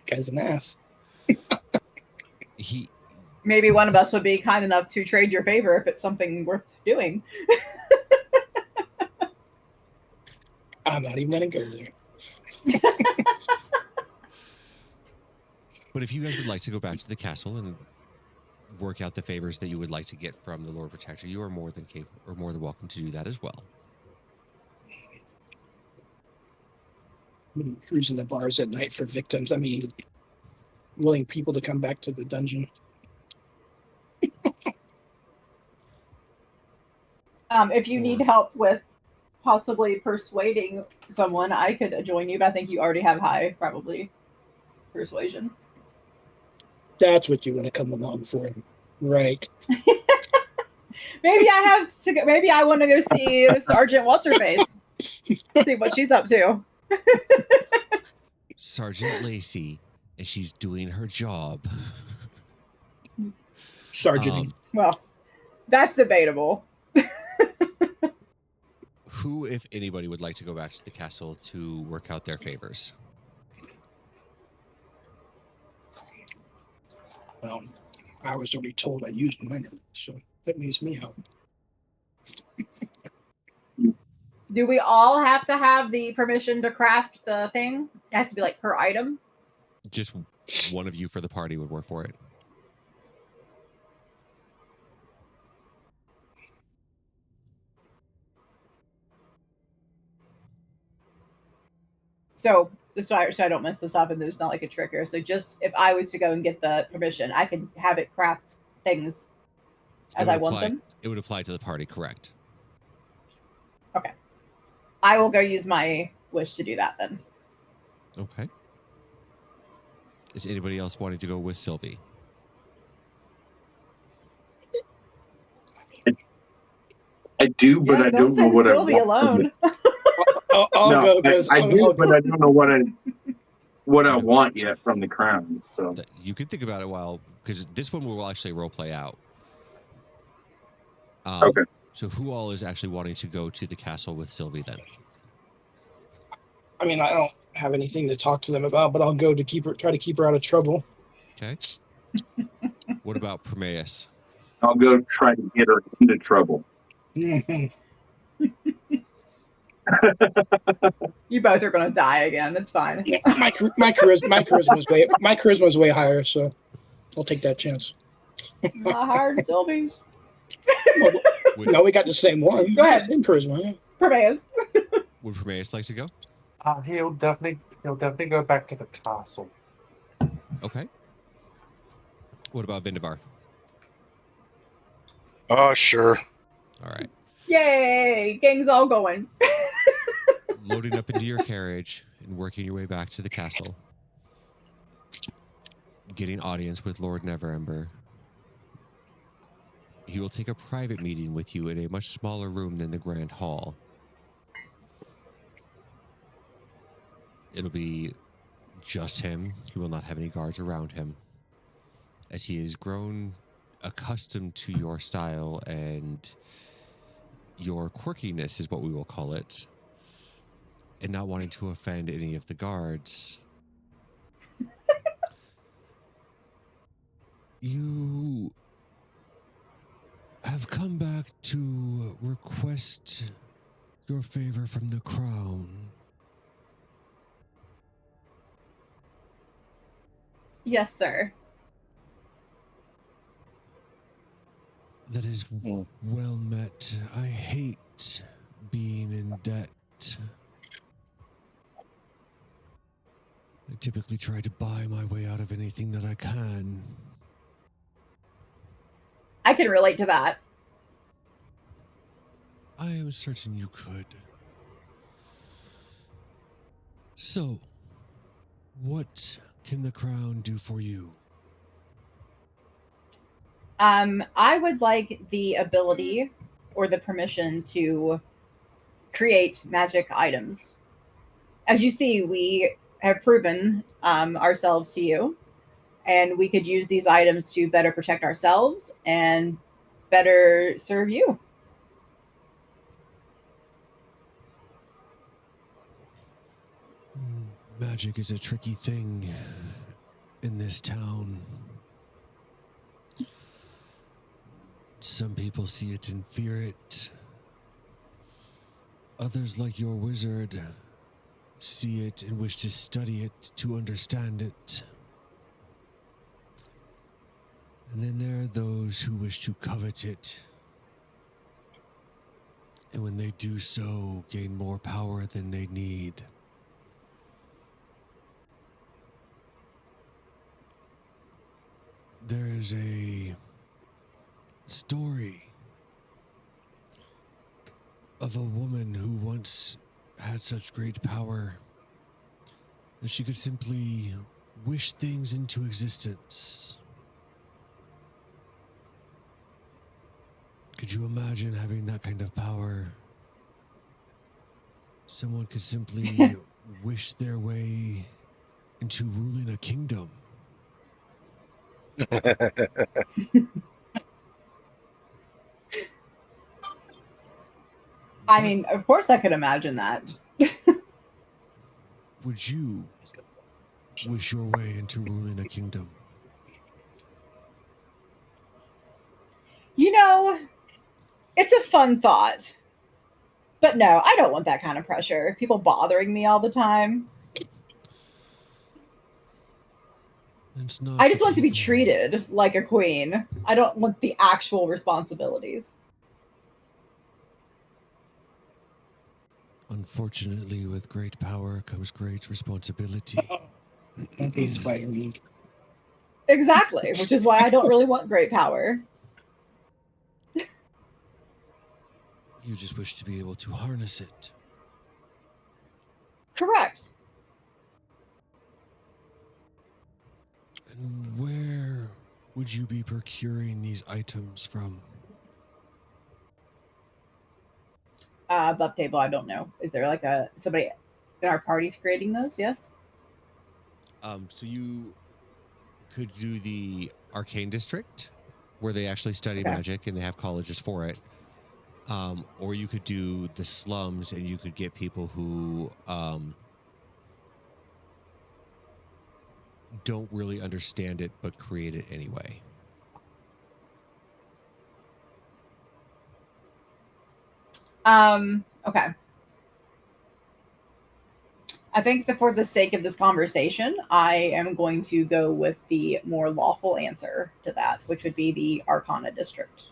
Guy's an ass. Maybe one of us would be kind enough to trade your favor if it's something worth doing. I'm not even going to go there. But if you guys would like to go back to the castle and work out the favors that you would like to get from the Lord Protector, you are more than welcome to do that as well. Cruising the bars at night for victims. I mean, willing people to come back to the dungeon. If you need help with possibly persuading someone, I could join you, but I think you already have high, probably, persuasion. That's what you want to come along for. Right. Maybe I have to go, maybe I want to go see Sergeant What's-Her-Face. See what she's up to. Sergeant Lacey, and she's doing her job. Sergeant. Well, that's debatable. Who, if anybody, would like to go back to the castle to work out their favors? Well, I was already told I used mine, so that leaves me out. Do we all have to have the permission to craft the thing? It has to be like per item? Just one of you for the party would work for it. So just so I don't mess this up and there's not like a trigger. So just if I was to go and get the permission, I could have it craft things as I want them. It would apply to the party, correct? Okay. I will go use my wish to do that then. Okay. Is anybody else wanting to go with Sylvie? I do, but Yes, I don't know send what Sylvie I want. alone. I'll go because I do, but I don't know what I want yet from the crown. So You could think about it while, because this one will actually role play out. Okay. So who all is actually wanting to go to the castle with Sylvie then? I mean, I don't have anything to talk to them about, but I'll go to try to keep her out of trouble. Okay. What about Prometheus? I'll go try to get her into trouble. Mhm. You both are going to die again. It's fine. Yeah, my charisma's way higher, so I'll take that chance. Not hard than Sylvie's. No, we got the same one. Go ahead. Same charisma. Yeah. Prometheus. Would Prometheus like to go? He'll definitely go back to the castle. Okay. What about Vindivar? Oh, sure. All right. Yay! Gang's all going. Loading up into your carriage and working your way back to the castle. Getting audience with Lord Neverember. He will take a private meeting with you in a much smaller room than the Grand Hall. It'll be just him. He will not have any guards around him, as he has grown accustomed to your style and your quirkiness is what we will call it, and not wanting to offend any of the guards. You have come back to request your favor from the crown. Yes, sir. That is well met. I hate being in debt. I typically try to buy my way out of anything that I can. I can relate to that. I am certain you could. So, what can the crown do for you? I would like the ability or the permission to create magic items. As you see, we have proven ourselves to you, and we could use these items to better protect ourselves and better serve you. Magic is a tricky thing in this town. Some people see it and fear it. Others, like your wizard, see it and wish to study it to understand it. And then there are those who wish to covet it. And when they do so, gain more power than they need. There is a story of a woman who once had such great power that she could simply wish things into existence. Could you imagine having that kind of power? Someone could simply wish their way into ruling a kingdom. I mean, of course I could imagine that. Would you wish your way into ruling a kingdom? You know, it's a fun thought. But no, I don't want that kind of pressure. People bothering me all the time. It's not I just the want to be people- treated like a queen. I don't want the actual responsibilities. Unfortunately, with great power comes great responsibility. Okay, Spider-Man. Exactly, which is why I don't really want great power. You just wish to be able to harness it. Correct. And where would you be procuring these items from? Above table, I don't know. Is there like somebody in our party's creating those? Yes. So you could do the arcane district, where they actually study Okay. magic and they have colleges for it. Or you could do the slums, and you could get people who don't really understand it but create it anyway. Okay. I think that for the sake of this conversation, I am going to go with the more lawful answer to that, which would be the Arcana district.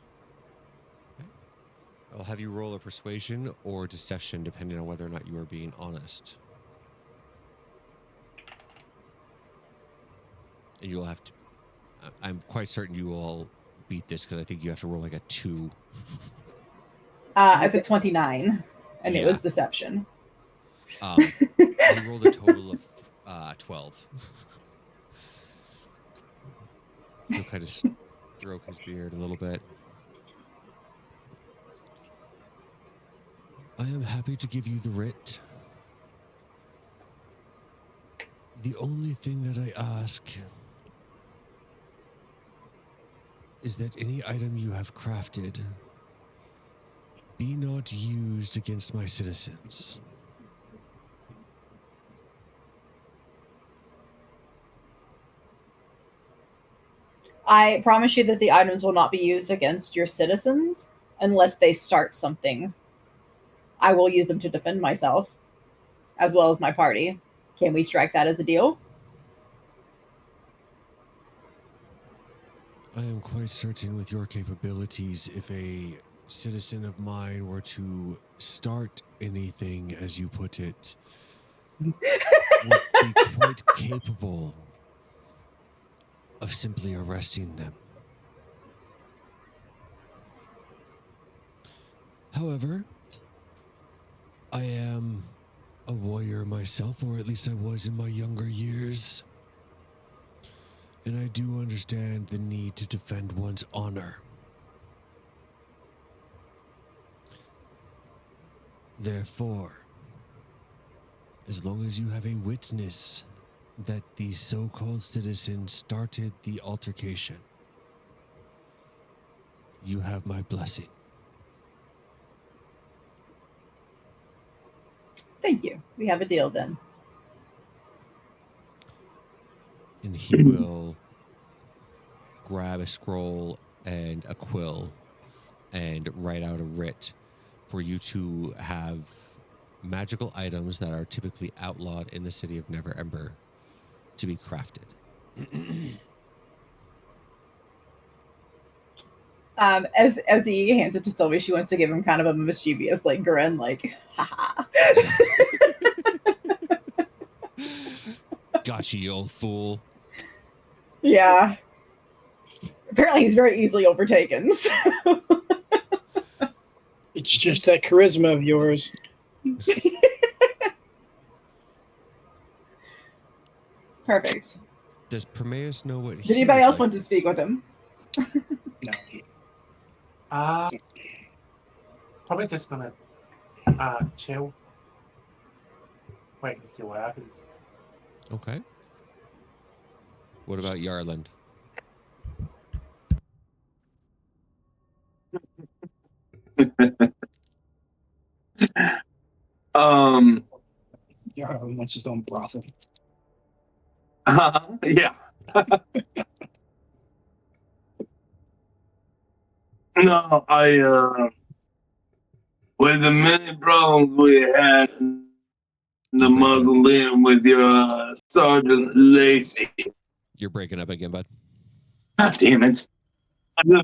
I'll have you roll a persuasion or deception, depending on whether or not you are being honest. And you'll have to. I'm quite certain you will beat this because I think you have to roll like a 2. It's a 29, and it Yeah. was deception. He rolled a total of 12. He'll kind of stroke his beard a little bit. I am happy to give you the writ. The only thing that I ask is that any item you have crafted be not used against my citizens. I promise you that the items will not be used against your citizens unless they start something. I will use them to defend myself, as well as my party. Can we strike that as a deal? I am quite certain with your capabilities, if a citizen of mine were to start anything, as you put it, would be quite capable of simply arresting them. However, I am a warrior myself, or at least I was in my younger years. And I do understand the need to defend one's honor. Therefore, as long as you have a witness that the so-called citizen started the altercation, you have my blessing. Thank you. We have a deal then. And he will grab a scroll and a quill and write out a writ for you to have magical items that are typically outlawed in the city of Neverember to be crafted. As he hands it to Sylvie, she wants to give him kind of a mischievous like grin, like, haha. Gotcha, you old fool. Yeah. Apparently he's very easily overtaken. So. It's just that charisma of yours. Perfect. Does Prometheus know what Did anybody else want to speak with him? No. Probably just gonna chill. Wait and see what happens. Okay. What about Yarland? Yeah, wants his own brothel. Yeah. No, with the many problems we had in the mausoleum with your Sergeant Lacey. You're breaking up again, bud. God damn it. Can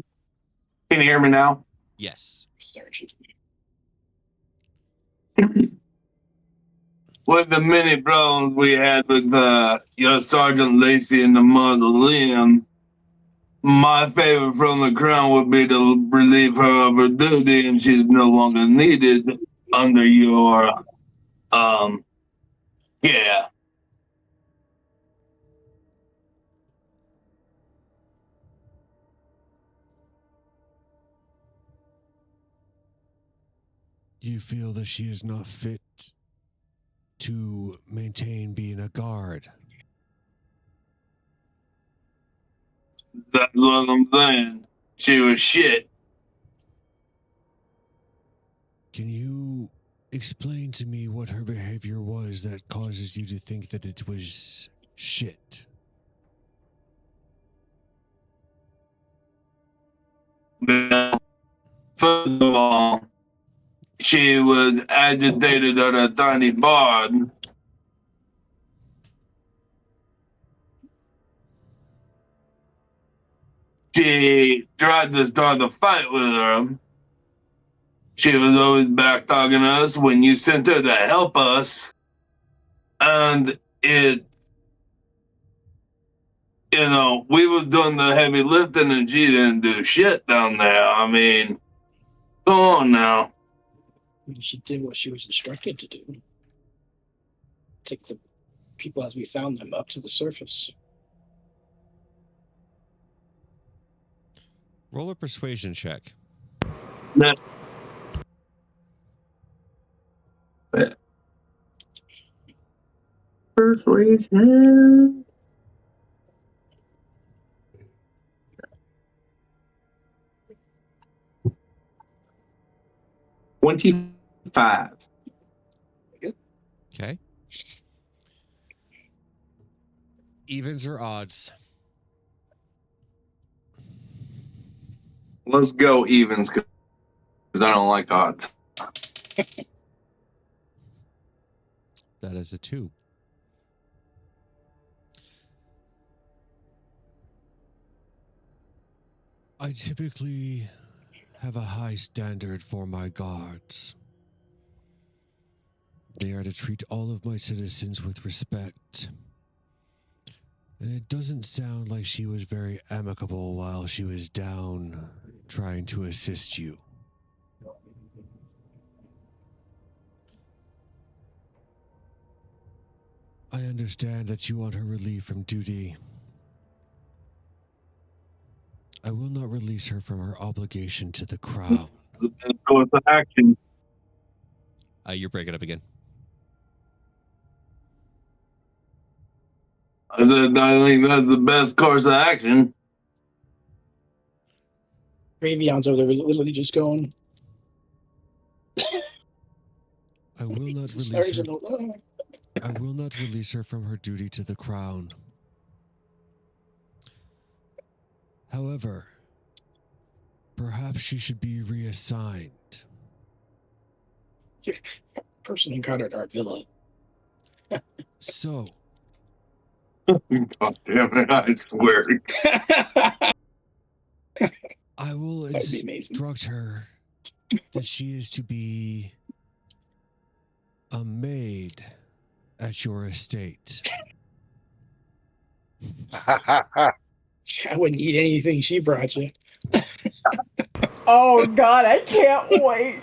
you hear me now? Yes. Sergeant. with the many problems we had with your Sergeant Lacey in the mausoleum, my favor from the crown would be to relieve her of her duty, and she's no longer needed under your yeah. You feel that she is not fit to maintain being a guard? That's what I'm saying. She was shit. Can you explain to me what her behavior was that causes you to think that it was shit? First of all, she was agitated at a tiny bar. She tried to start a fight with her. She was always back talking to us when you sent her to help us. And we was doing the heavy lifting and she didn't do shit down there. I mean, come on now. She did what she was instructed to do. Take the people as we found them up to the surface. Roll a persuasion check. Yeah. Persuasion. 25. Okay. Evens or odds? Let's go evens because I don't like odds. That is a 2. I typically have a high standard for my guards. They are to treat all of my citizens with respect. And it doesn't sound like she was very amicable while she was down trying to assist you. I understand that you want her relieved from duty. I will not release her from her obligation to the crown. It's a bad course of action. You're breaking up again. I said, I think that's the best course of action. Ravion's over there literally just going. I will not release her. I will not release her from her duty to the crown. However, perhaps she should be reassigned. Person encountered our villa. So, God damn it, I swear. I will That'd be amazing. instruct her that she is to be a maid at your estate. I wouldn't eat anything she brought you. Oh God, I can't wait.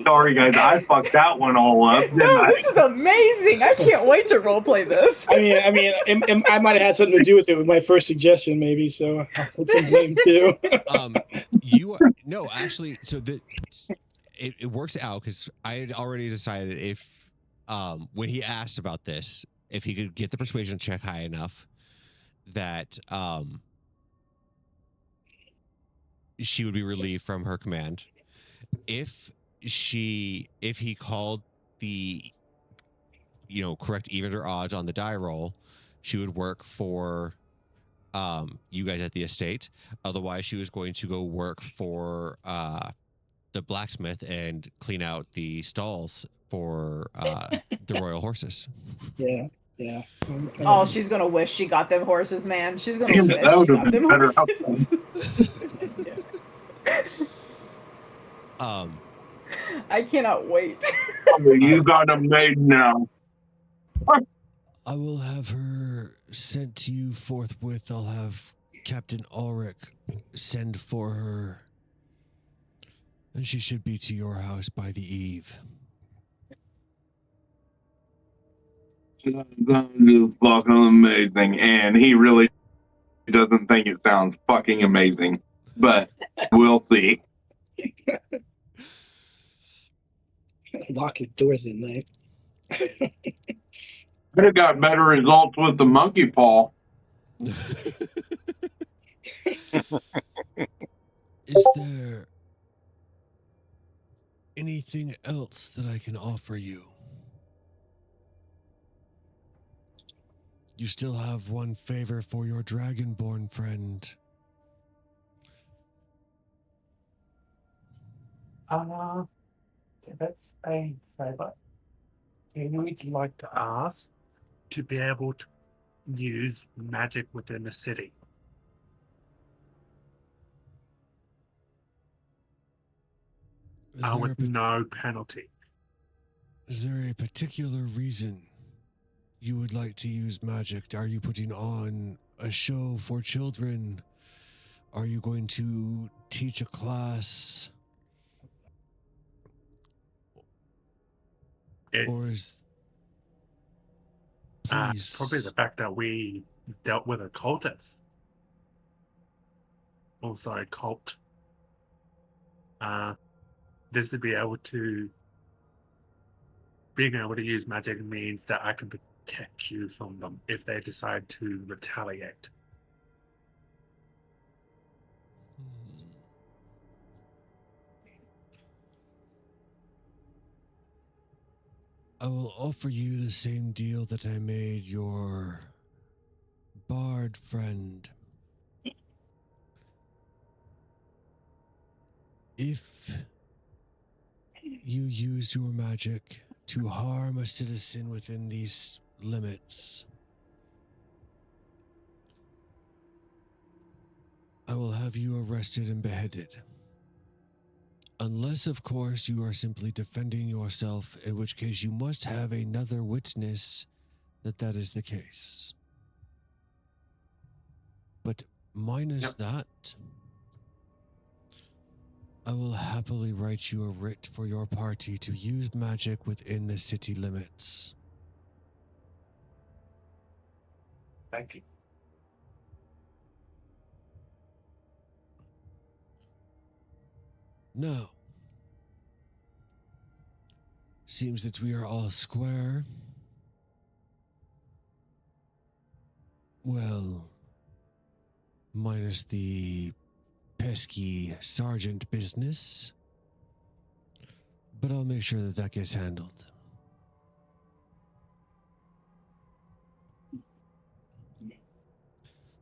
Sorry, guys, I fucked that one all up. No, this is amazing. I can't wait to roleplay this. I might have had something to do with it with my first suggestion, maybe. So I'll put some blame too. No, actually, so it works out because I had already decided if when he asked about this, if he could get the persuasion check high enough that she would be relieved from her command. If he called the correct evens or odds on the die roll, she would work for you guys at the estate. Otherwise, she was going to go work for the blacksmith and clean out the stalls for the royal horses. Yeah. Oh, she's gonna wish she got them horses, man. She's gonna Damn wish it, that she would have got been them better horses. I cannot wait. You got a maid now. I will have her sent to you forthwith. I'll have Captain Ulrich send for her, and she should be to your house by the eve. That is fucking amazing. And he really doesn't think it sounds fucking amazing. But we'll see. Lock your doors at night. Could have got better results with the monkey paw. Is there anything else that I can offer you? You still have one favor for your dragonborn friend. If it's a favor, we'd like to ask to be able to use magic within the city. With no penalty. Is there a particular reason you would like to use magic? Are you putting on a show for children? Are you going to teach a class? It's probably the fact that we dealt with a cultist. Also a cult. This to be able to... Being able to use magic means that I can protect you from them if they decide to retaliate. I will offer you the same deal that I made your bard friend. If you use your magic to harm a citizen within these limits, I will have you arrested and beheaded. Unless, of course, you are simply defending yourself, in which case you must have another witness that is the case. But minus that, I will happily write you a writ for your party to use magic within the city limits. Thank you. Now, seems that we are all square. Well, minus the pesky sergeant business, but I'll make sure that gets handled.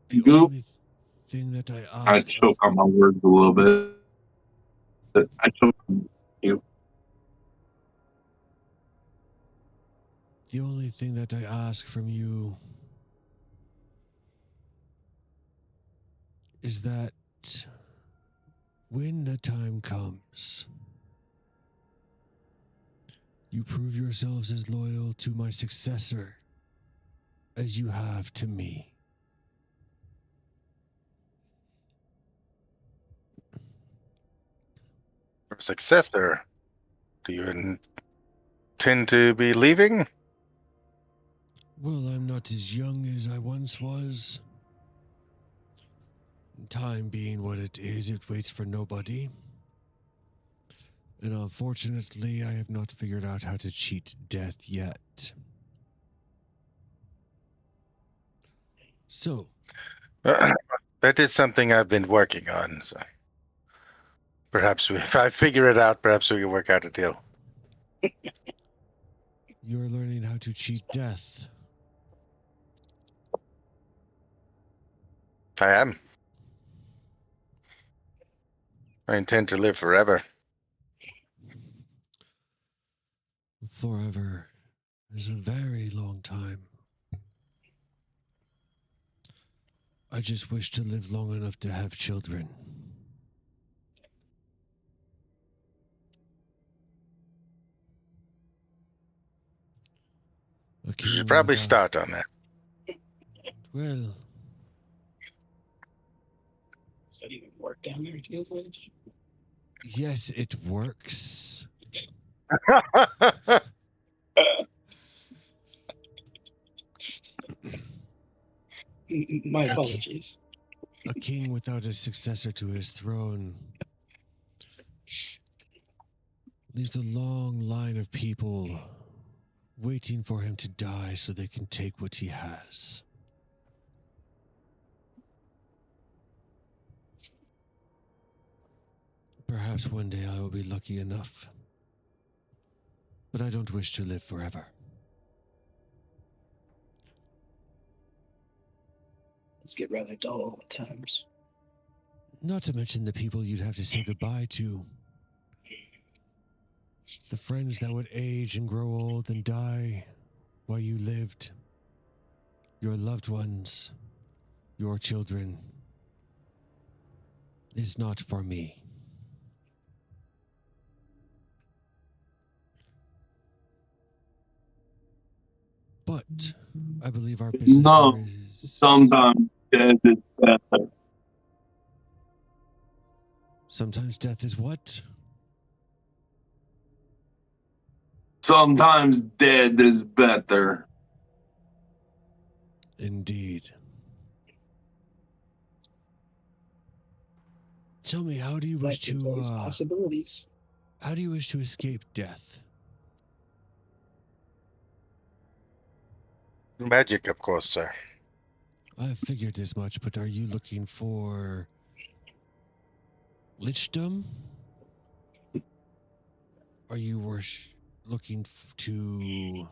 The only thing that I I ask... choke on my words a little bit. I choke on you. The only thing that I ask from you is that when the time comes, you prove yourselves as loyal to my successor as you have to me. Successor, do you intend to be leaving? Well, I'm not as young as I once was. Time being what it is, it waits for nobody. And unfortunately, I have not figured out how to cheat death yet. So, that is something I've been working on. So perhaps if I figure it out, perhaps we can work out a deal. You're learning how to cheat death. I am. I intend to live forever. Forever is a very long time. I just wish to live long enough to have children. A You should king probably without- start on that. Well, Does that even work down there, Teal Village? yes, it works. My apologies. A king without a successor to his throne leaves a long line of people waiting for him to die so they can take what he has. Perhaps one day I will be lucky enough, but I don't wish to live forever. Let's get rather dull at times. Not to mention the people you'd have to say goodbye to. The friends that would age and grow old and die while you lived. Your loved ones, your children, is not for me. But I believe our business No, here is... sometimes death is better. Sometimes death is what? Sometimes dead is better. Indeed. Tell me, how do you wish Life has always to possibilities. how do you wish to escape death? Magic, of course, sir. I figured as much, but are you looking for lichdom? Are you looking to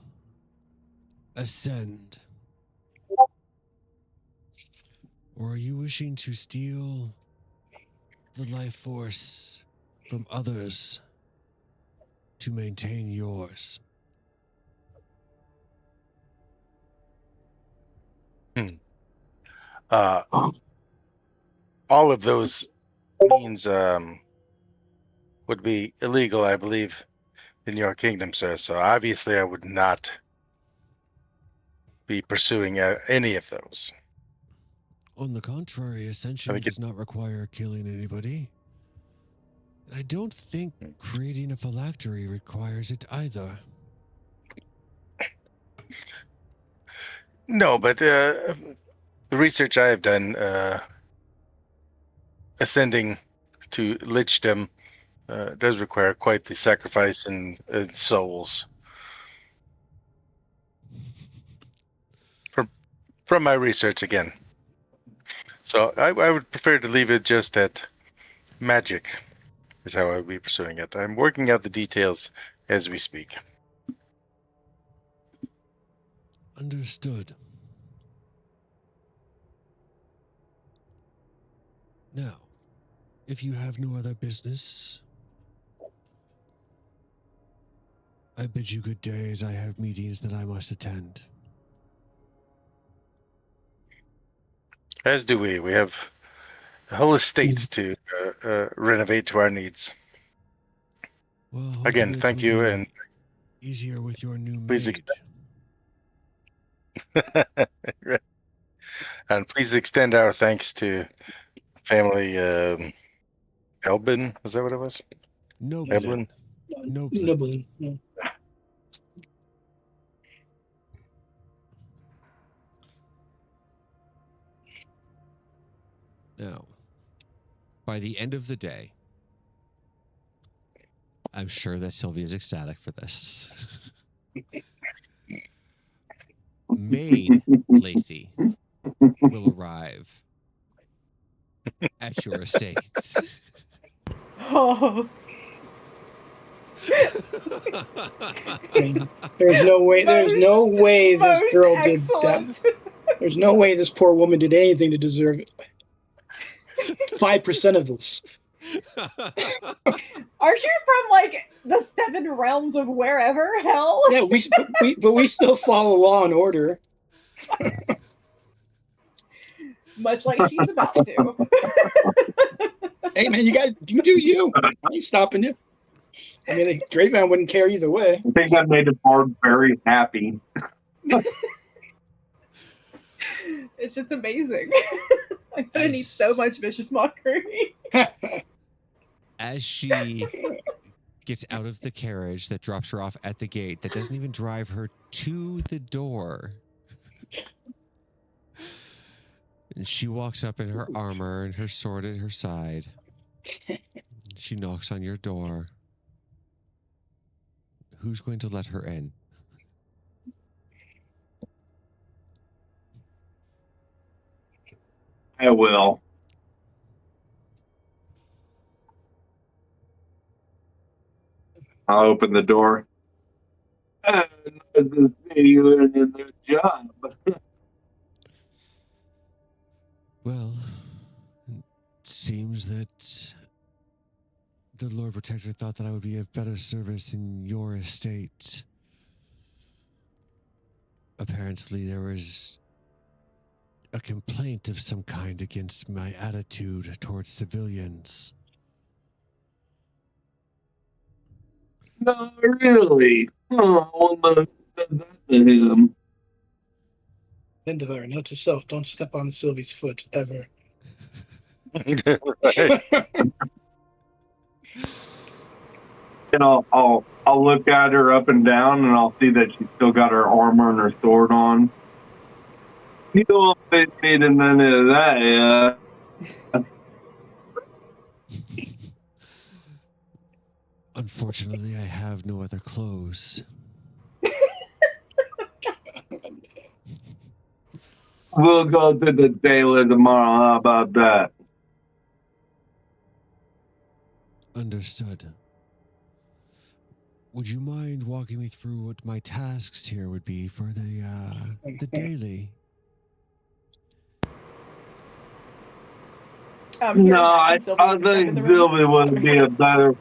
ascend? Or are you wishing to steal the life force from others to maintain yours? All of those means would be illegal, I believe, in your kingdom, sir. So obviously, I would not be pursuing any of those. On the contrary, ascension does not require killing anybody. I don't think creating a phylactery requires it either. No, but the research I have done, ascending to lichdom does require quite the sacrifice in souls. From my research again. So I would prefer to leave it just at magic, is how I would be pursuing it. I'm working out the details as we speak. Understood. Now, if you have no other business, I bid you good day as I have meetings that I must attend. As do we. We have a whole estate to renovate to our needs. Well, Again, hopefully thank it you, will and be easier with your new please maid. and please extend our thanks to family Elbin. Was that what it was? Noblin. Noblin. Noblin. Yeah. Now, by the end of the day, I'm sure that Sylvia's ecstatic for this. Maid Lacey will arrive at your estate. Oh, There's no way. There's no way this most girl did excellent. that. There's no way this poor woman did anything to deserve it. 5% of this. Aren't you from like the 7 realms of wherever? Hell. Yeah, but we still follow law and order. Much like she's about to. Hey man, you do you. I ain't stopping you. I mean, Draven wouldn't care either way. I think that made the board very happy. It's just amazing. I'm gonna need so much vicious mockery. As she gets out of the carriage that drops her off at the gate, that doesn't even drive her to the door. And she walks up in her armor and her sword at her side. She knocks on your door. Who's going to let her in? I will. I'll open the door. Nice to see you in your new job. Well, it seems that the Lord Protector thought that I would be of better service in your estate. Apparently, there was a complaint of some kind against my attitude towards civilians. Not really. Oh, well, that's to him. Endeavor, note to self, don't step on Sylvie's foot ever. Right. And I'll look at her up and down, and I'll see that she's still got her armor and her sword on. You don't need none of that, yeah. Unfortunately, I have no other clothes. We'll go to the tailor tomorrow. How about that? Understood. Would you mind walking me through what my tasks here would be for the daily? No, I think Sylvie would be a better.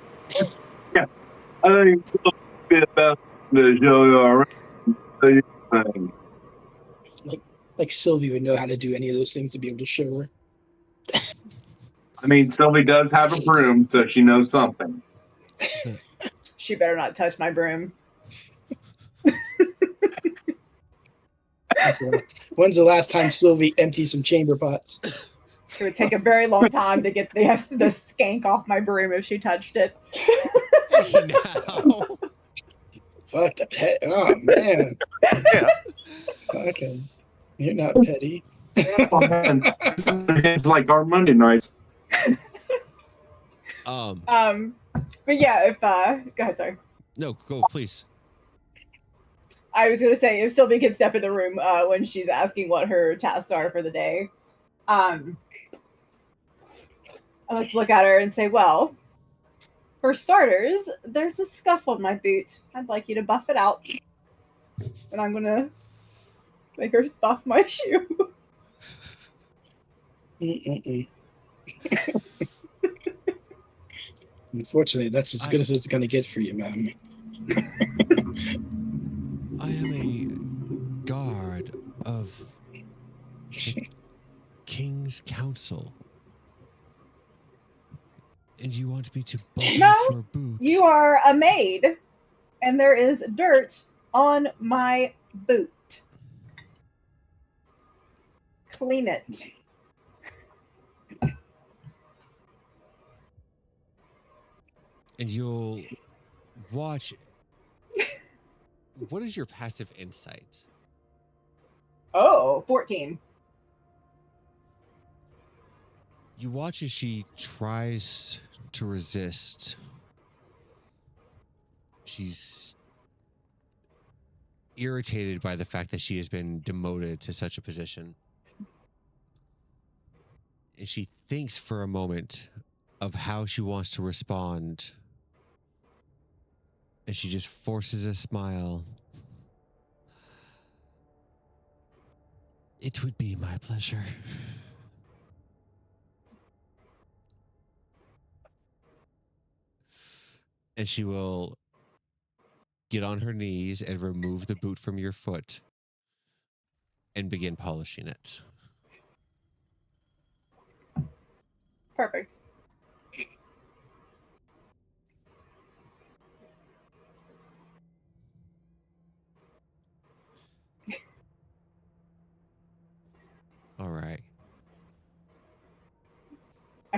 Yeah, I think Sylvie would be a better to show you around. Like Sylvie would know how to do any of those things to be able to show her. I mean, Sylvie does have a broom, so she knows something. She better not touch my broom. When's the last time Sylvie emptied some chamber pots? It would take a very long time to get the skank off my broom if she touched it. Hey, now. Fuck the pet. Oh, man. Yeah. Okay. You're not petty. Oh, man. It's like our Monday nights. But yeah, if go ahead, sorry. No, go, please. I was gonna say if Sylvie can step in the room when she's asking what her tasks are for the day, I like to look at her and say, well, for starters, there's a scuff on my boot. I'd like you to buff it out. And I'm gonna make her buff my shoe. Unfortunately, that's as good as it's going to get for you, ma'am. I am a guard of the King's Council. And you want me to buff out your boots? You are a maid, and there is dirt on my boot. Clean it. And you'll watch. What is your passive insight? Oh, 14. You watch as she tries to resist. She's irritated by the fact that she has been demoted to such a position. And she thinks for a moment of how she wants to respond. And she just forces a smile. It would be my pleasure. And she will get on her knees and remove the boot from your foot and begin polishing it. Perfect.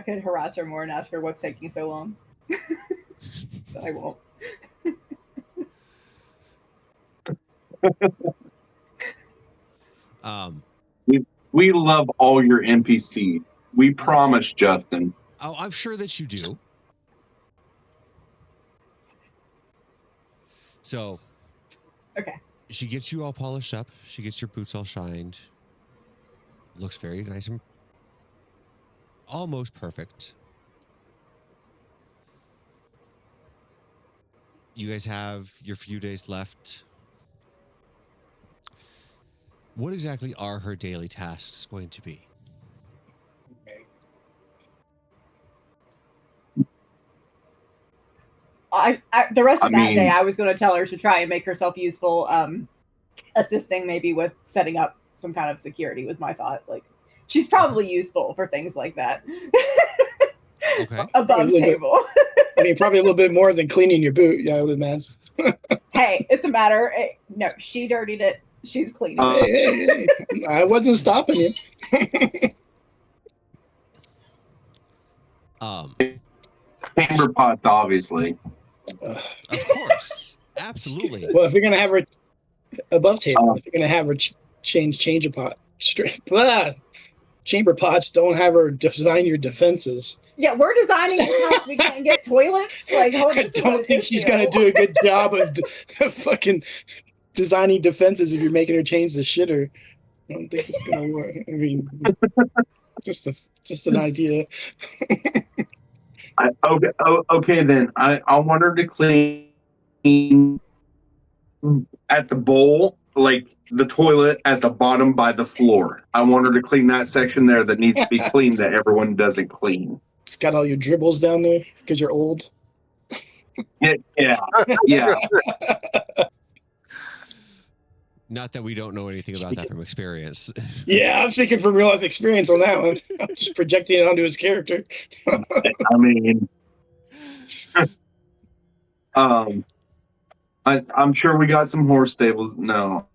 could harass her more and ask her what's taking so long. But I won't. We love all your NPC. We promise, Justin. Oh, I'm sure that you do. So, Okay. she gets you all polished up. She gets your boots all shined. Looks very nice and almost perfect. You guys have your few days left. What exactly are her daily tasks going to be? The rest of I that mean- day, I was going to tell her to try and make herself useful, assisting maybe with setting up some kind of security was my thought. Like, she's probably useful for things like that. Okay. Above table. I mean, probably a little bit more than cleaning your boot. Yeah, I would imagine. Hey, it's a matter. No, she dirtied it. She's cleaning it. Hey, I wasn't stopping you. Chamber pots, obviously. Of course. Absolutely. Well, if you're gonna have her above table, if you're gonna have her chamber pot, chamber pots, don't have her design your defenses. Yeah, we're designing this house. We can't get toilets. Like, I don't think she's gonna do a good job of fucking designing defenses if you're making her change the shitter. I don't think it's gonna work. I mean, just an idea. Okay, then. I want her to clean at the bowl, like the toilet at the bottom by the floor. I want her to clean that section there that needs to be cleaned that everyone doesn't clean. It's got all your dribbles down there because you're old. Yeah. Not that we don't know anything about that from experience. Yeah, I'm speaking from real life experience on that one. I'm just projecting it onto his character. I mean, I'm sure we got some horse stables. No,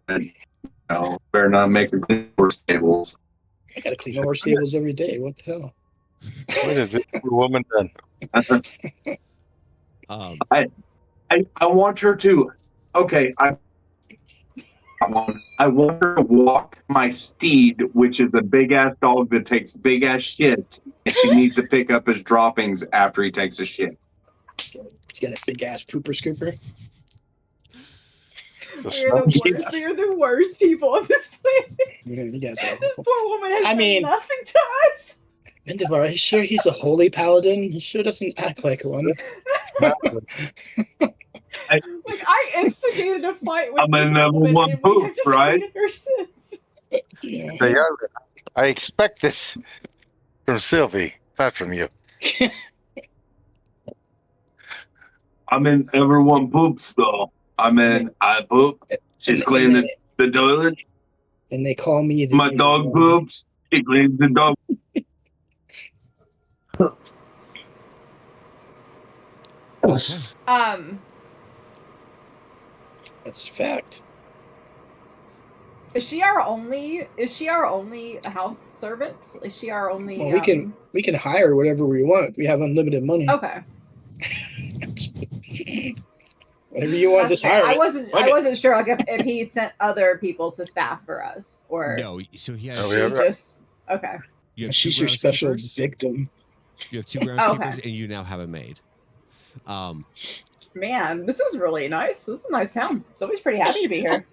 better not make her clean horse stables. I gotta clean horse stables every day. What the hell? What is it? Woman done. I want her to. Okay, I want her to walk my steed, which is a big ass dog that takes big ass shit, and she needs to pick up his droppings after he takes a shit. You got a big ass pooper scooper. You're the worst people on this planet. Yeah, you guys are This poor woman has done nothing to us. Vendivar, are you sure he's a holy paladin? He sure doesn't act like one. I instigated a fight with I'm a this number woman, one and we poop, have just right? hated her since. Yeah. So, yeah, I expect this from Sylvie, not from you. I'm in everyone poops though. I poop. She's cleaning the toilet. And they call me the My dog poops. She cleans the dog. That's fact. Is she our only house servant? Is she our only? Well, we can hire whatever we want. We have unlimited money. Okay. Whatever you want, just hire. I wasn't sure like if he sent other people to staff for us or no. So he has. Just okay. You have She's your special victim. You have 2 groundskeepers, and you now have a maid. Man, this is really nice. This is a nice town. Somebody's pretty happy to be here.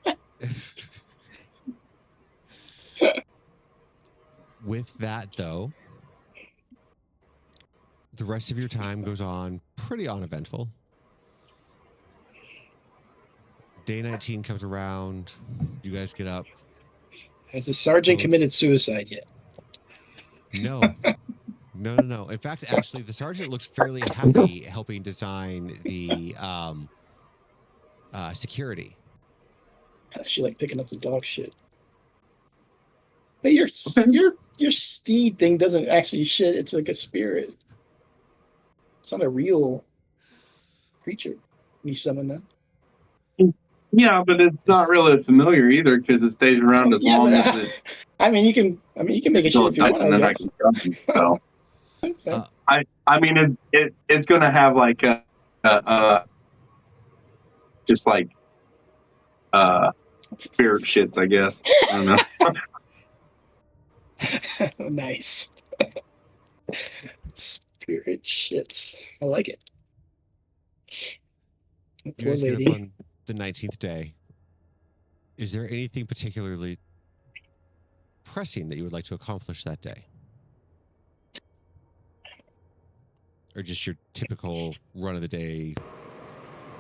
With that, though, the rest of your time goes on pretty uneventful. Day 19 comes around. You guys get up. Has the sergeant committed suicide yet? No. No. In fact, actually, the sergeant looks fairly happy helping design the security. She like picking up the dog shit. But your steed thing doesn't actually shit. It's like a spirit. It's not a real creature. When you summon that. Yeah, but it's not really familiar either because it stays around as long as it. I mean, you can make a shit if you want. And I then I guess. can jump him, so Okay. I mean it's gonna have like just like spirit shits, I guess. I don't know. Nice. Spirit shits. I like it. You Poor guys get up lady. on the 19th day. Is there anything particularly pressing that you would like to accomplish that day? Or just your typical run of the day,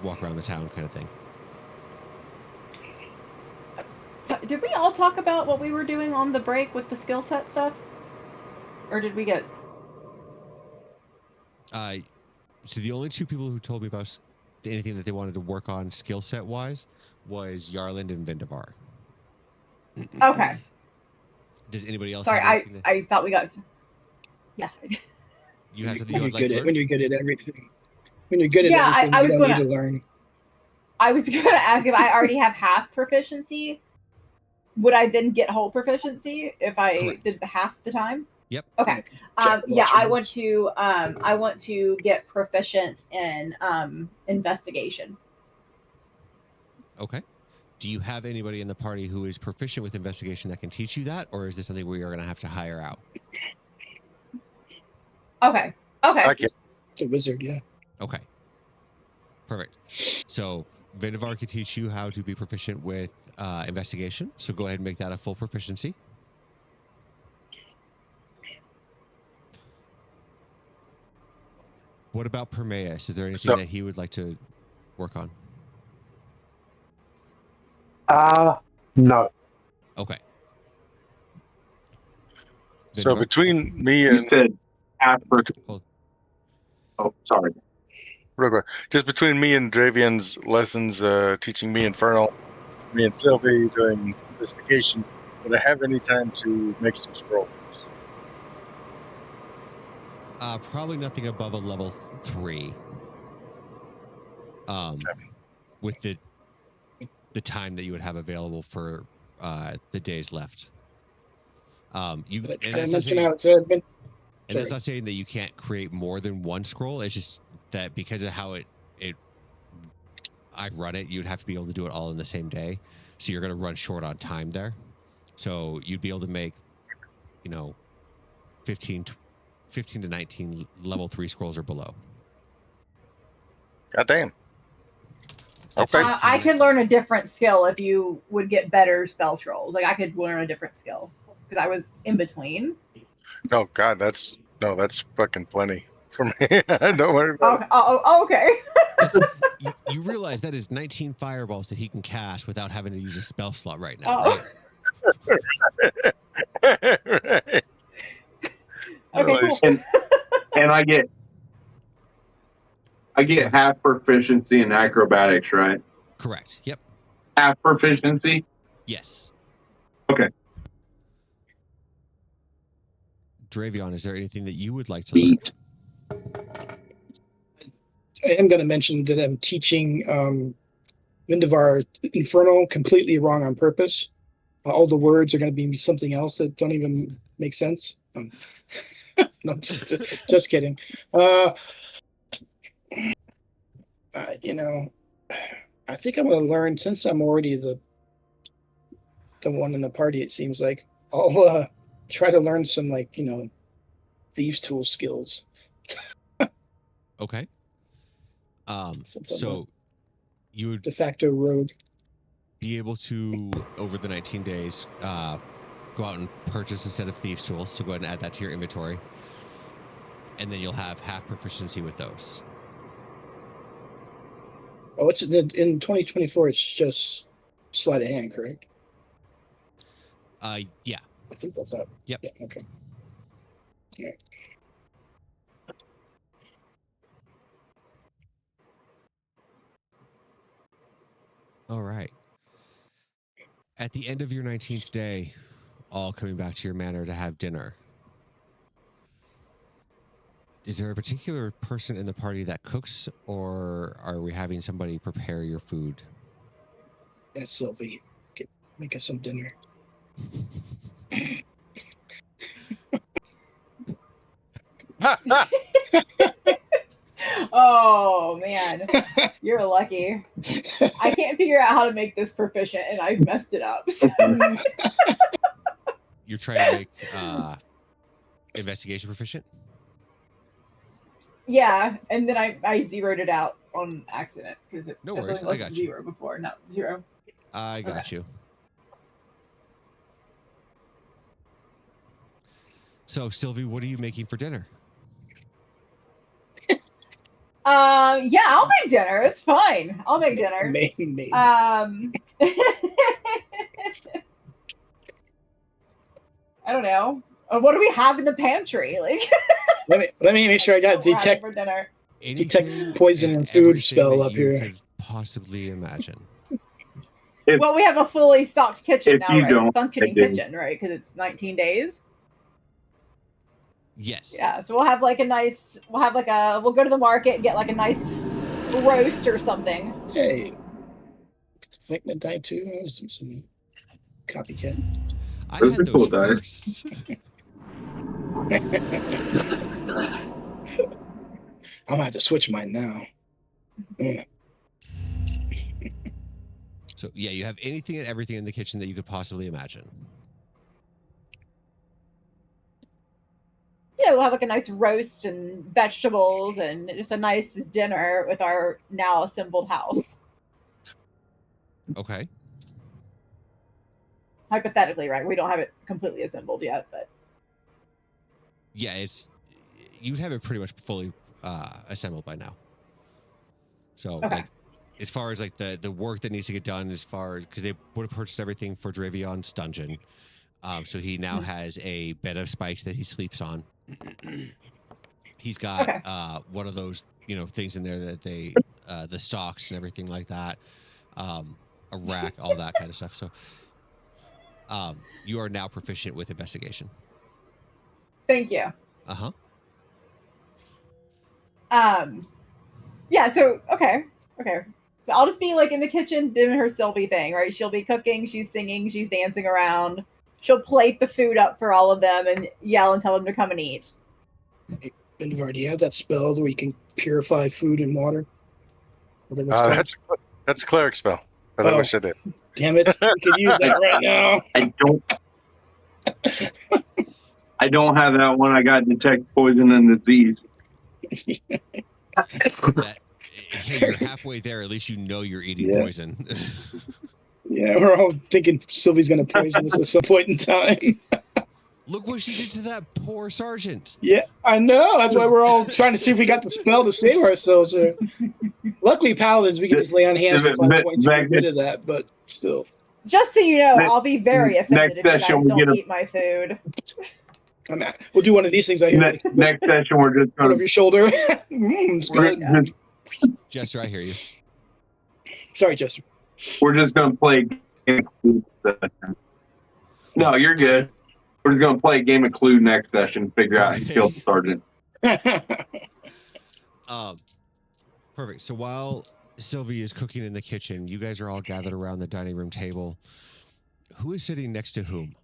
walk around the town kind of thing? So, did we all talk about what we were doing on the break with the skill set stuff? Or did we get... So the only two people who told me about anything that they wanted to work on skill set wise was Yarland and Vendavar. Okay. Does anybody else Sorry, have anything that I thought we got... Yeah. you have something When you you're would like good to at learn? when you're good at everything. When you're good at Yeah, everything, I you was don't gonna- need to learn. I was going to ask if I already have half proficiency. Would I then get whole proficiency if I Correct. did the half the time? Yep. Okay. Jack Yeah, Watch I rules. want to get proficient in investigation. Okay. Do you have anybody in the party who is proficient with investigation that can teach you that, or is this something we are going to have to hire out? Okay. Okay. I can. The wizard, yeah. Okay. Perfect. So Vendavar can teach you how to be proficient with investigation. So go ahead and make that a full proficiency. What about Permeus? Is there anything that he would like to work on? No. Okay. So Vendavar? between me You and said after. Hold. Oh, sorry. real quick, just between me and Dravian's lessons, teaching me Infernal, me and Sylvie doing investigation, would I have any time to make some scrolls? Probably nothing above a level 3. With the time that you would have available for the days left. Did I mention how it's been? And that's not saying that you can't create more than one scroll. It's just that because of how I run it, you'd have to be able to do it all in the same day. So you're going to run short on time there. So you'd be able to make, 15 to 19 level 3 scrolls or below. God damn. That's Okay. I could learn a different skill if you would get better spell scrolls. Like I could learn a different skill because I was in between. No, God, that's fucking plenty for me. Don't worry about it. Okay. You realize that is 19 fireballs that he can cast without having to use a spell slot right now, right? Right. Okay, cool. And I get half proficiency in acrobatics, right? Correct. Yep. Half proficiency? Yes. Okay. Dravion, is there anything that you would like to learn? I am going to mention that I'm teaching Vendavar Infernal completely wrong on purpose. All the words are going to be something else that don't even make sense. No, just kidding. I think I'm going to learn, since I'm already the one in the party, it seems like, I'll try to learn some, thieves' tool skills. Okay. Since I'm So you would de facto rogue. be able to, over the 19 days, go out and purchase a set of thieves' tools. So go ahead and add that to your inventory. And then you'll have half proficiency with those. Oh, it's in 2024. It's just sleight of hand, correct? Yeah. I think that's up. Yep. Yeah. Okay. Yeah. All right. At the end of your 19th day, all coming back to your manor to have dinner. Is there a particular person in the party that cooks, or are we having somebody prepare your food? Yeah, Sylvie, make us some dinner. Oh man, you're lucky. I can't figure out how to make this proficient, and I messed it up. So- You're trying to make investigation proficient? yeah, and then I zeroed it out on accident because it No definitely worries, I wasn't got you. 0 before, not 0. I got you. So, Sylvie, what are you making for dinner? Yeah, I'll make dinner. It's fine. I'll make dinner. Amazing. I don't know. What do we have in the pantry? Like, let me make sure I got what we're having detect for dinner. Anything poison and food everything spell that up you here. could possibly imagine. Well, we have a fully stocked kitchen if now, you right? don't, Functioning I do. kitchen, right? Because it's 19 days. Yes. Yeah, so we'll have like a nice. We'll go to the market and get like a nice roast or something. Hey, Flickman died too. Some copycat. I Those had are those cool dice. first. I'm gonna have to switch mine now. Yeah. So, yeah, you have anything and everything in the kitchen that you could possibly imagine. Yeah, we'll have like a nice roast and vegetables and just a nice dinner with our now assembled house. Okay. Hypothetically, right? We don't have it completely assembled yet, but Yeah, you'd have it pretty much fully assembled by now. So, okay. like, as far as like the work that needs to get done, as far as because they would have purchased everything for Drevion's dungeon, so he now has a bed of spikes that he sleeps on. He's got Okay. one of those things in there that they the stocks and everything like that, a rack, all that kind of stuff. So, you are now proficient with investigation. Thank you. Uh-huh. Yeah, so okay. So I'll just be like in the kitchen doing her Sylvie thing, right? She'll be cooking, she's singing, she's dancing around. She'll plate the food up for all of them and yell and tell them to come and eat. Benvar, do you have that spell where you can purify food and water? Whatever it's called. That's a cleric spell. I wish I did. Damn it! We could use that right now. I don't have that one. I got detect poison and disease. Hey, you're halfway there. At least you know you're eating poison. Yeah, we're all thinking Sylvie's going to poison us at some point in time. Look what she did to that poor sergeant. Yeah, I know. That's why we're all trying to see if we got the spell to save ourselves. Luckily, paladins, we can just lay on hands for 5 points to get rid of that, but still. Just so you know, I'll be very offended if you guys don't eat my food. We'll do one of these things I hear. Next session, we're just going over your shoulder. It's good. Jester, I hear you. Sorry, Jester. We're just going to play Game of Clue session. No, you're good. We're just going to play a game of Clue next session. Figure out who killed the sergeant. Perfect. So while Sylvie is cooking in the kitchen, you guys are all gathered around the dining room table. Who is sitting next to whom?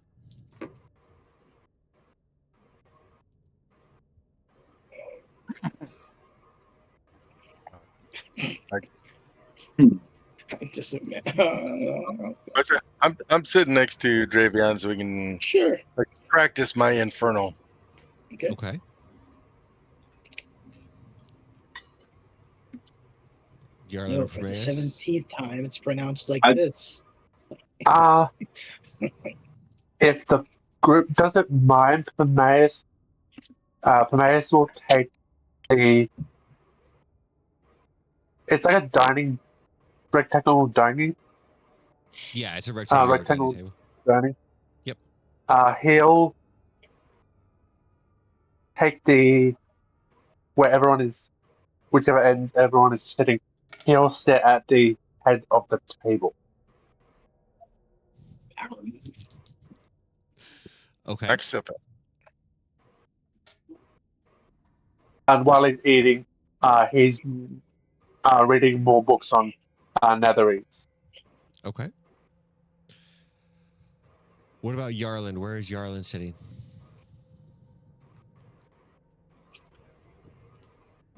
I'm sitting next to Dravion so we can practice my infernal. Okay. No, for the 17th time, it's pronounced like this. If the group doesn't mind, Pemaeus will take the. It's like a rectangle dining. Yeah, it's a rectangle table. Dining. Yep. He'll take whichever end everyone is sitting. He'll sit at the head of the table. Okay. Accept it. And while he's eating, he's reading more books on Netherese. Okay. What about Yarland? Where is Yarland sitting?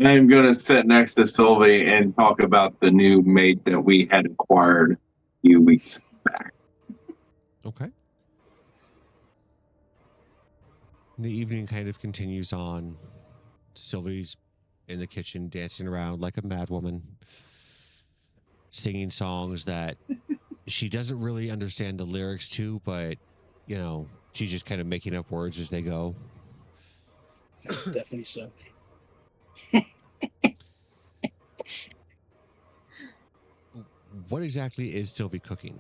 I'm going to sit next to Sylvie and talk about the new maid that we had acquired a few weeks back. Okay. The evening kind of continues on. Sylvie's in the kitchen dancing around like a madwoman, singing songs that she doesn't really understand the lyrics to, but, you know, she's just kind of making up words as they go. That's definitely so. What exactly is Sylvie cooking?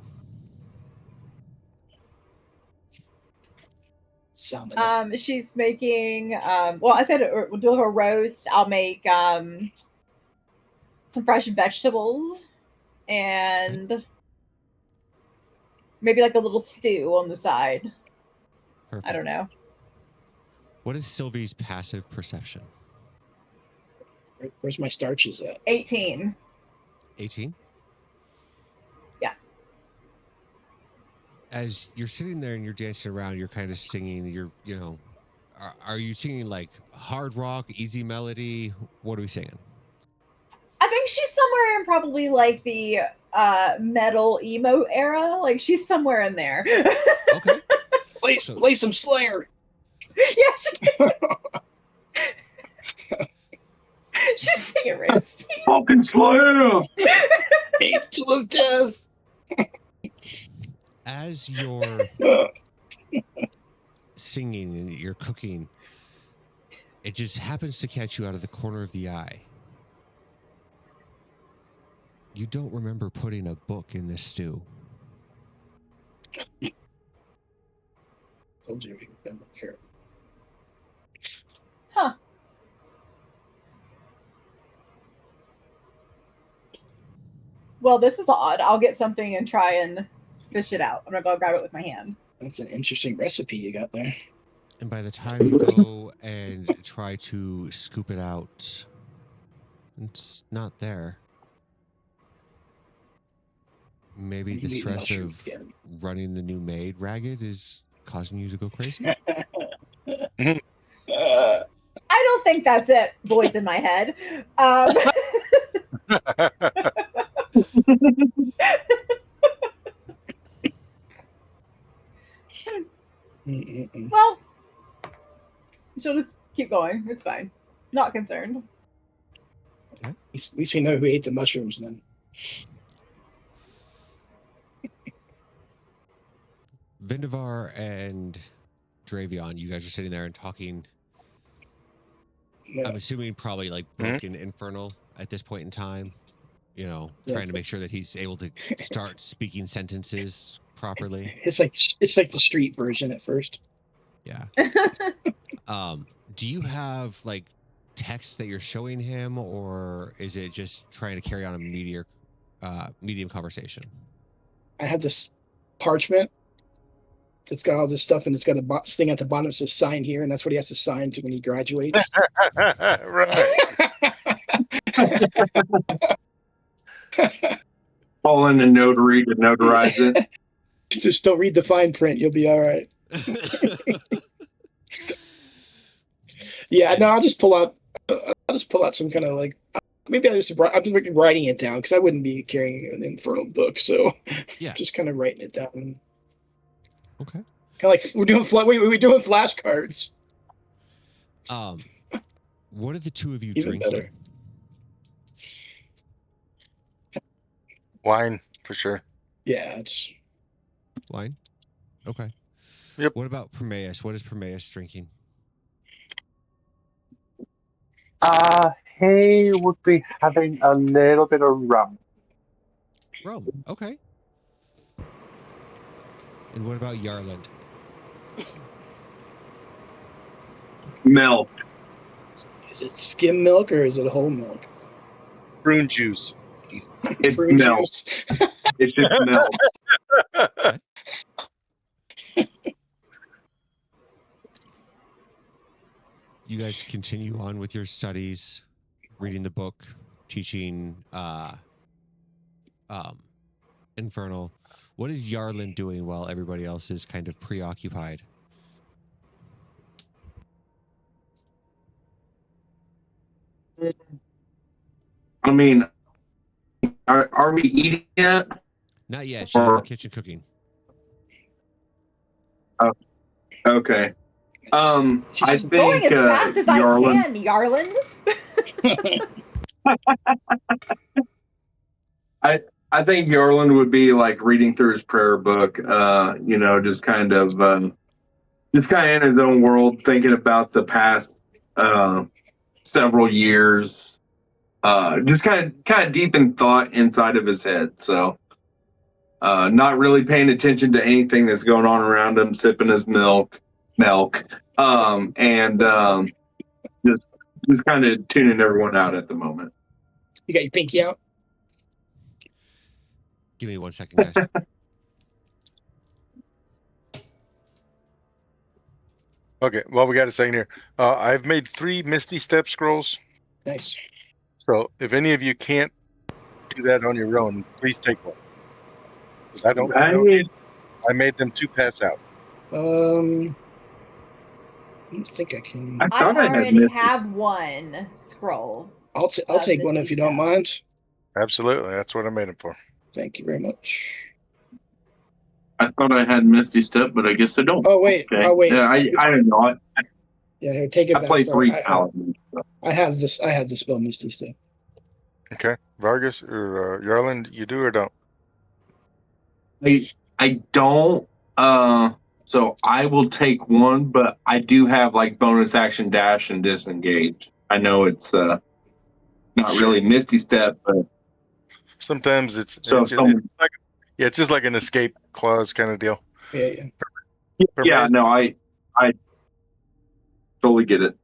She's making well, I said we'll do her roast. I'll make some fresh vegetables and maybe like a little stew on the side. Perfect. I don't know. What is Sylvie's passive perception? Where's my starches at? 18. 18? Yeah. As you're sitting there and you're dancing around, you're kind of singing, are you singing like hard rock, easy melody? What are we singing? I think she's somewhere in probably like the metal emo era. Like she's somewhere in there. Okay. Play some Slayer. Yes. She's singing roast. Fucking Slayer! Angel of Death. As you're singing and you're cooking, it just happens to catch you out of the corner of the eye. You don't remember putting a book in this stew. Told you we remember care. Huh. Well, this is odd. I'll get something and try and fish it out. I'm gonna go grab it with my hand. That's an interesting recipe you got there. And by the time you go and try to scoop it out, it's not there. Maybe the stress of running the new maid ragged is causing you to go crazy? I don't think that's it, voice in my head. Well, she'll just keep going. It's fine. Not concerned. At least we know who ate the mushrooms then. Vindivar and Dravion, you guys are sitting there and talking. Yeah. I'm assuming probably like broken infernal at this point in time. You know, trying to make sure that he's able to start speaking sentences properly. It's like the street version at first. Yeah. Do you have like text that you're showing him, or is it just trying to carry on a medium conversation? I have this parchment that's got all this stuff, and it's got a thing at the bottom that says sign here, and that's what he has to sign to when he graduates. Right. Call in a notary to notarize it. Just don't read the fine print. You'll be all right. Yeah, no, I'll just pull out some kind of like, maybe I'm just writing it down because I wouldn't be carrying an infernal book, so yeah, just kind of writing it down. Okay. Kind of like we're doing flashcards. What are the two of you drinking? Better. Wine, for sure. Yeah, it's wine. Okay. Yep. What about Prometheus? What is Prometheus drinking? He would be having a little bit of rum. Rum. Okay. And what about Yarland? Milk. Is it skim milk or is it whole milk? Prune juice. It's Prune milk. juice. It's just milk. Okay. You guys continue on with your studies, reading the book, teaching Infernal, what is Yarlin doing while everybody else is kind of preoccupied? I mean, are we eating yet? Not yet. She's in the Or kitchen cooking. okay. I She's Going think as fast as I Yarlin. can, Yarland. I think Yarland would be like reading through his prayer book, just kind of in his own world, thinking about the past several years, just kind of deep in thought inside of his head. So, not really paying attention to anything that's going on around him, sipping his milk, and just kind of tuning everyone out at the moment. You got your pinky out? Give me 1 second, guys. Okay, well, we got a second here. I've made 3 Misty Step scrolls. Nice. So if any of you can't do that on your own, please take one. 'Cause I don't need. I made them to pass out. I don't think I can. I I thought I had already missed it. have one scroll. I'll take one if you don't mind. Absolutely, that's what I made them for. Thank you very much. I thought I had Misty Step, but I guess I don't. Oh wait. Okay. Oh wait. Yeah, I don't know. Yeah, here, take it I back. played Sorry. 3 paladins. So. I have this. I have the spell Misty Step. Okay, Vargas or Yarland, you do or don't? I don't. So I will take one, but I do have like bonus action dash and disengage. I know it's not really Misty Step, but Sometimes it's so it's, someone, it's like it's just like an escape clause kind of deal. Yeah. yeah, no, I totally get it.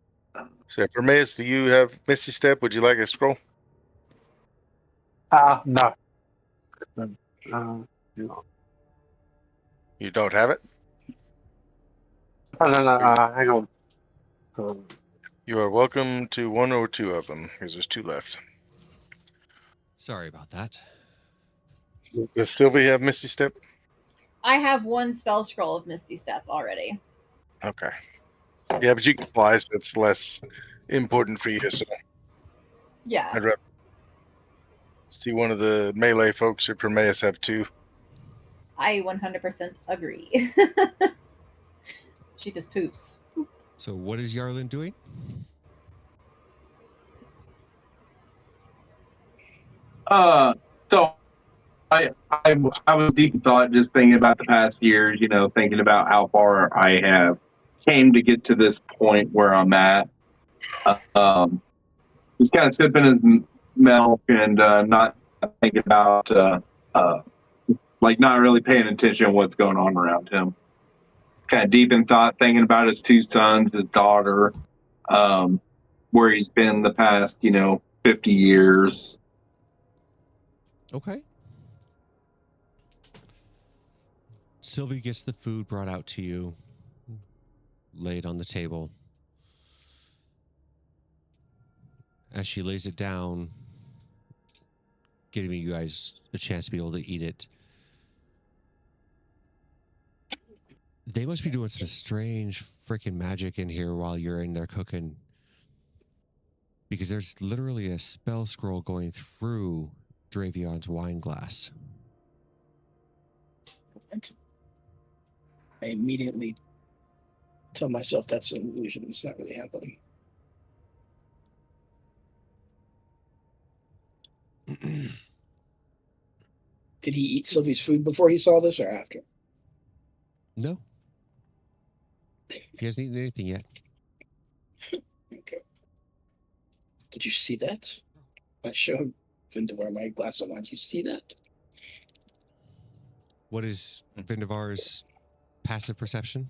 So, Permeus, do you have Misty Step? Would you like a scroll? No. No. You don't have it? Oh, no, hang on. You are welcome to 1 or 2 of them, because there's 2 left. Sorry about that. Does Sylvie have Misty Step? I have 1 spell scroll of Misty Step already. Okay. Yeah, but you can apply, so it's less important for you. So Yeah. I'd rather see one of the melee folks or Permeus have 2. I 100% agree. She just poofs. So what is Yarlin doing? So I was deep in thought, just thinking about the past years. Thinking about how far I have came to get to this point where I'm at. He's kind of sipping his milk and not thinking about, like not really paying attention to what's going on around him. Kind of deep in thought, thinking about his 2 sons, his daughter, where he's been the past, 50 years. Okay. Sylvie gets the food brought out to you, laid on the table. As she lays it down, giving you guys a chance to be able to eat it. They must be doing some strange freaking magic in here while you're in there cooking. Because there's literally a spell scroll going through Dravion's wine glass. I immediately tell myself that's an illusion. It's not really happening. Did he eat Sylvie's food before he saw this or after? No. He hasn't eaten anything yet. Okay. Did you see that? I showed Vindevar my glass of wine. Did you see that? What is Vindevar's passive perception?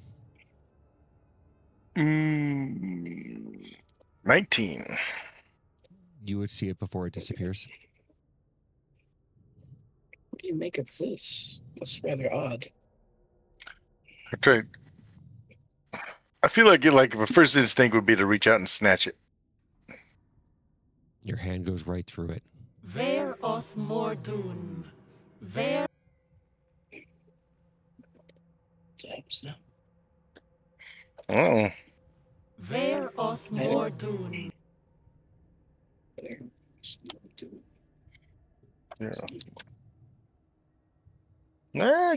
19. You would see it before it disappears. What do you make of this? That's rather odd. I feel like the first instinct would be to reach out and snatch it. Your hand goes right through it. Ver oth mordun. Ver Thanks. Oh, Ver oth Mordun. yeah.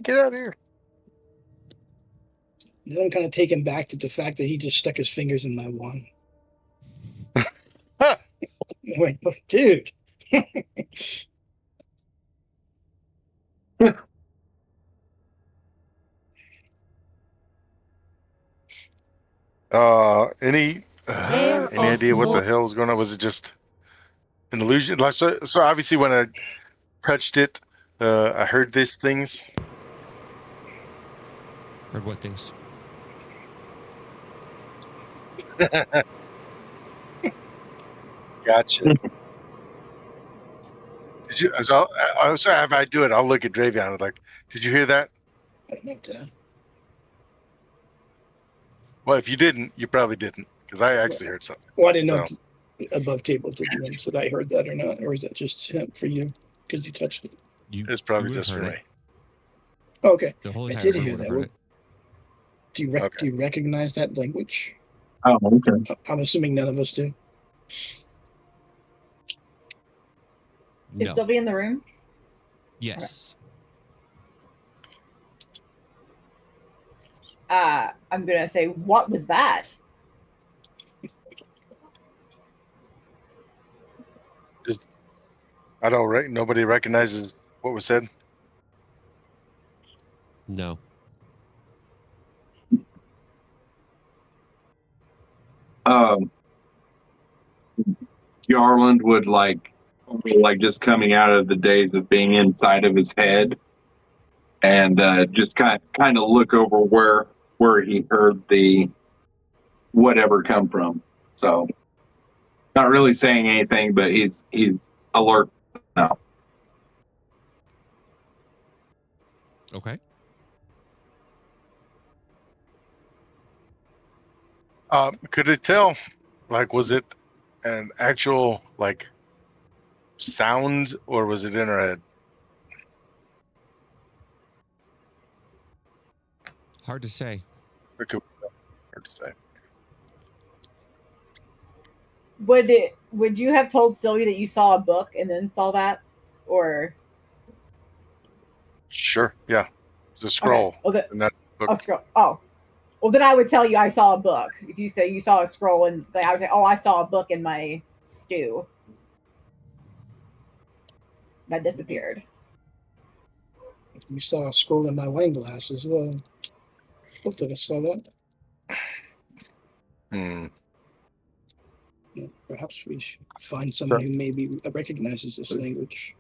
Get out of here. Then I'm kind of taken back to the fact that he just stuck his fingers in my wand. Huh. I'm like, oh, dude. Any idea what the hell was going on? Was it just an illusion? Like, so obviously when I touched it, I heard these things. Heard what things? Gotcha. Did you? So if I do it, I'll look at Dravion. Like, did you hear that? I don't know, did I? Well, if you didn't, you probably didn't, because I actually heard something. Well, I didn't know So, above table to the names that I heard that or not, or is that just him for you because you touched it? it's probably you would've just for heard me. it. Oh, okay. The whole I entire did room hear would've that. heard it. Do you Okay. do you recognize that language? Oh, okay. I'm assuming none of us do. Is No. Sylvie in the room? Yes. I'm gonna say, what was that? I don't. Nobody recognizes what was said. No. Yarland would like just coming out of the days of being inside of his head, and just kind of look over where he heard the whatever come from. So, not really saying anything, but he's alert now. Okay. Could it tell? Like, was it an actual like sound, or was it in her head? Hard to say. Hard to say. Would you have told Sylvie that you saw a book and then saw that, or Sure. Yeah. It's a scroll. Okay. Oh, in that book. a scroll? Oh, well, then I would tell you I saw a book. If you say you saw a scroll, and I would say, oh, I saw a book in my stew that disappeared. You saw a scroll in my wine glass as well. Both of us saw that. Hmm. Yeah, perhaps we should find someone who maybe recognizes this language.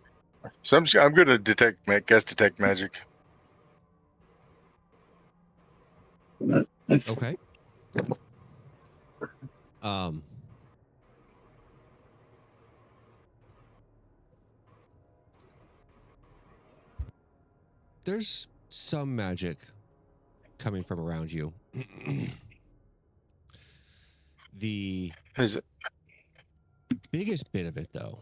So I'm going to detect magic. Okay. There's some magic coming from around you. The Is it? biggest bit of it, though,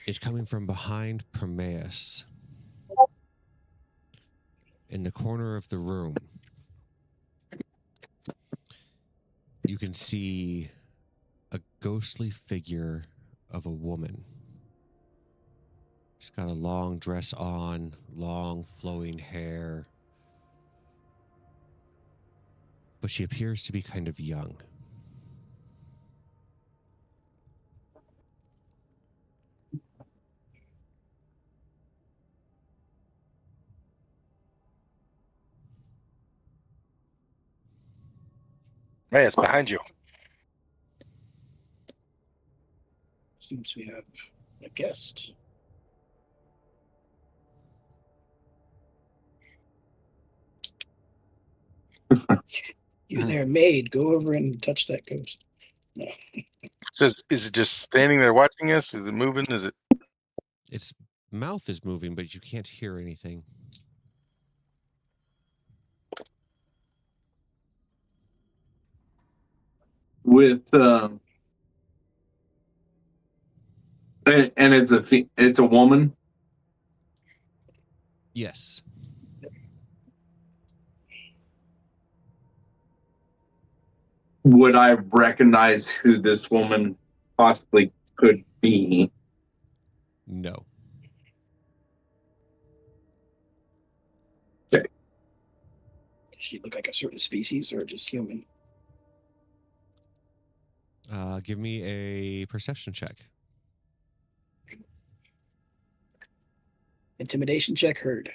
is coming from behind Prometheus in the corner of the room. You can see a ghostly figure of a woman. She's got a long dress on, long flowing hair, but she appears to be kind of young. Hey, it's behind you. Seems we have a guest. You there, maid. Go over and touch that ghost. No. So is it just standing there watching us? Is it moving? Is it? Its mouth is moving, but you can't hear anything. With and it's a woman. Yes. Would I recognize who this woman possibly could be? No. Does she look like a certain species or just human? Give me a perception check. Intimidation check heard.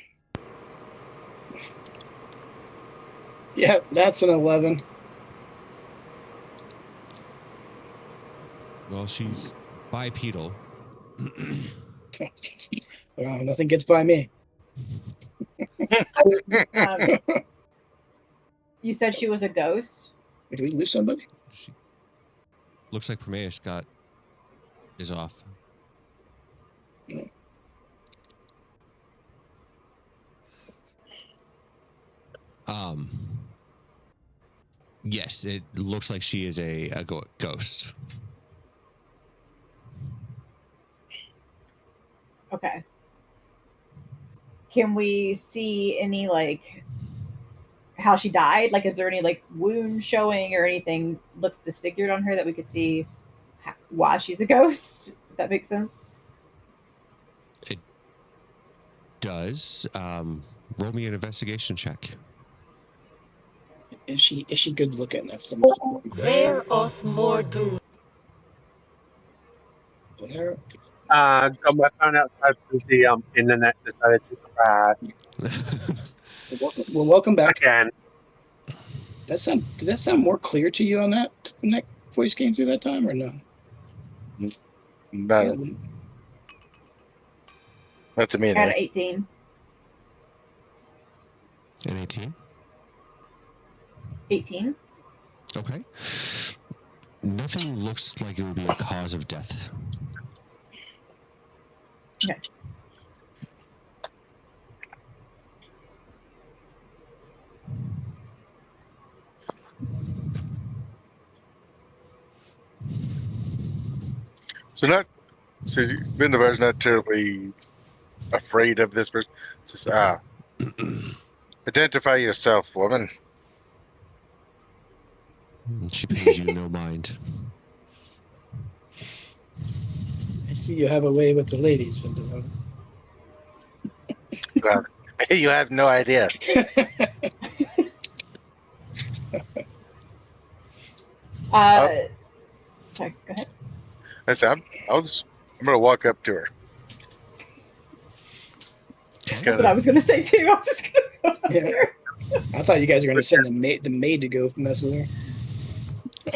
Yeah, that's an 11. Well, she's bipedal. Well, nothing gets by me. You said she was a ghost? Did we lose somebody? She looks like Prometheus is off. No. Yes, it looks like she is a ghost. Okay. Can we see any, like, how she died? Like, is there any, like, wound showing or anything looks disfigured on her that we could see why she's a ghost? If that makes sense. It does. Roll me an investigation check. Is she good looking? That's the most important question. Where of Mordu? Where? Got my phone outside because the internet decided to crash Well, welcome back. again. Did that sound more clear to you on that when that voice came through that time or no? No, not to me. I got an No. 18. An 18? 18. Okay. Nothing looks like it would be a cause of death. Okay. So Vindivar's not terribly afraid of this person. It's just identify yourself, woman. She pays you no mind. I see you have a way with the ladies, Vindivar. You have no idea. Sorry, go ahead. I said, I'm gonna walk up to her. That's what I was going to say too. I was just going to go up Yeah. there. I thought you guys were going to send the maid to go mess with her.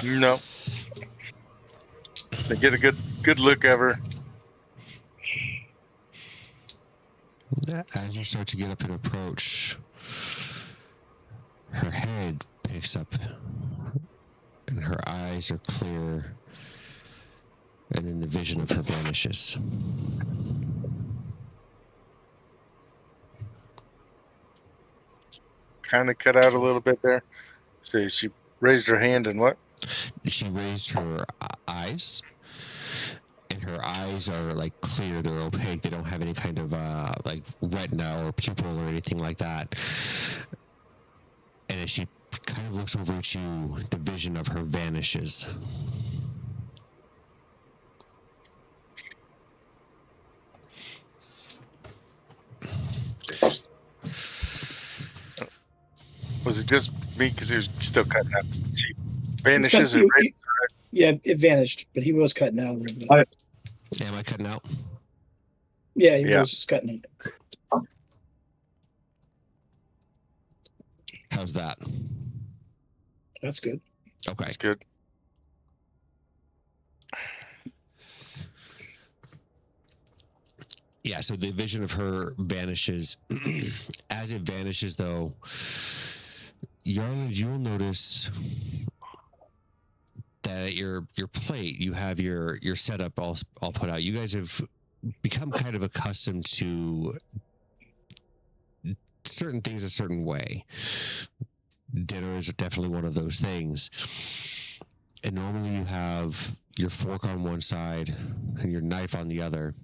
No. So get a good look of her. As you start to get up and approach, her head picks up and her eyes are clear, and then the vision of her vanishes. Kind of cut out a little bit there. So she raised her hand and what? She raised her eyes, and her eyes are like clear, they're opaque, they don't have any kind of like retina or pupil or anything like that. And as she kind of looks over at you, the vision of her vanishes. Was it just me? Because he was still cutting out. She vanishes and Yeah, it vanished, but he was cutting out a little bit. Am I cutting out? Yeah, he was just cutting out. How's that? That's good. Okay. That's good. Yeah, so the vision of her vanishes. As it vanishes, though, you'll notice that at your plate, you have your setup all put out. You guys have become kind of accustomed to certain things a certain way. Dinner is definitely one of those things. And normally you have your fork on one side and your knife on the other.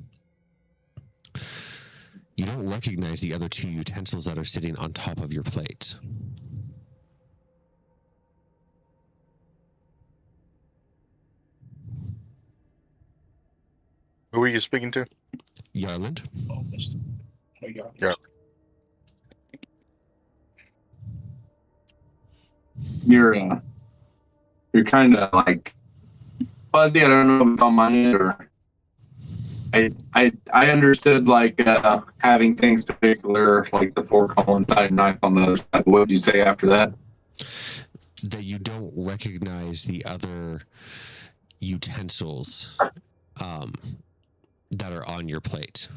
You don't recognize the other 2 utensils that are sitting on top of your plate. Who were you speaking to? Yarland? Yeah. You're kind of like fuzzy. I don't know if it's on my end or I understood like having things particular like the fork on one side, knife on the other side. What did you say after that? That you don't recognize the other utensils that are on your plate.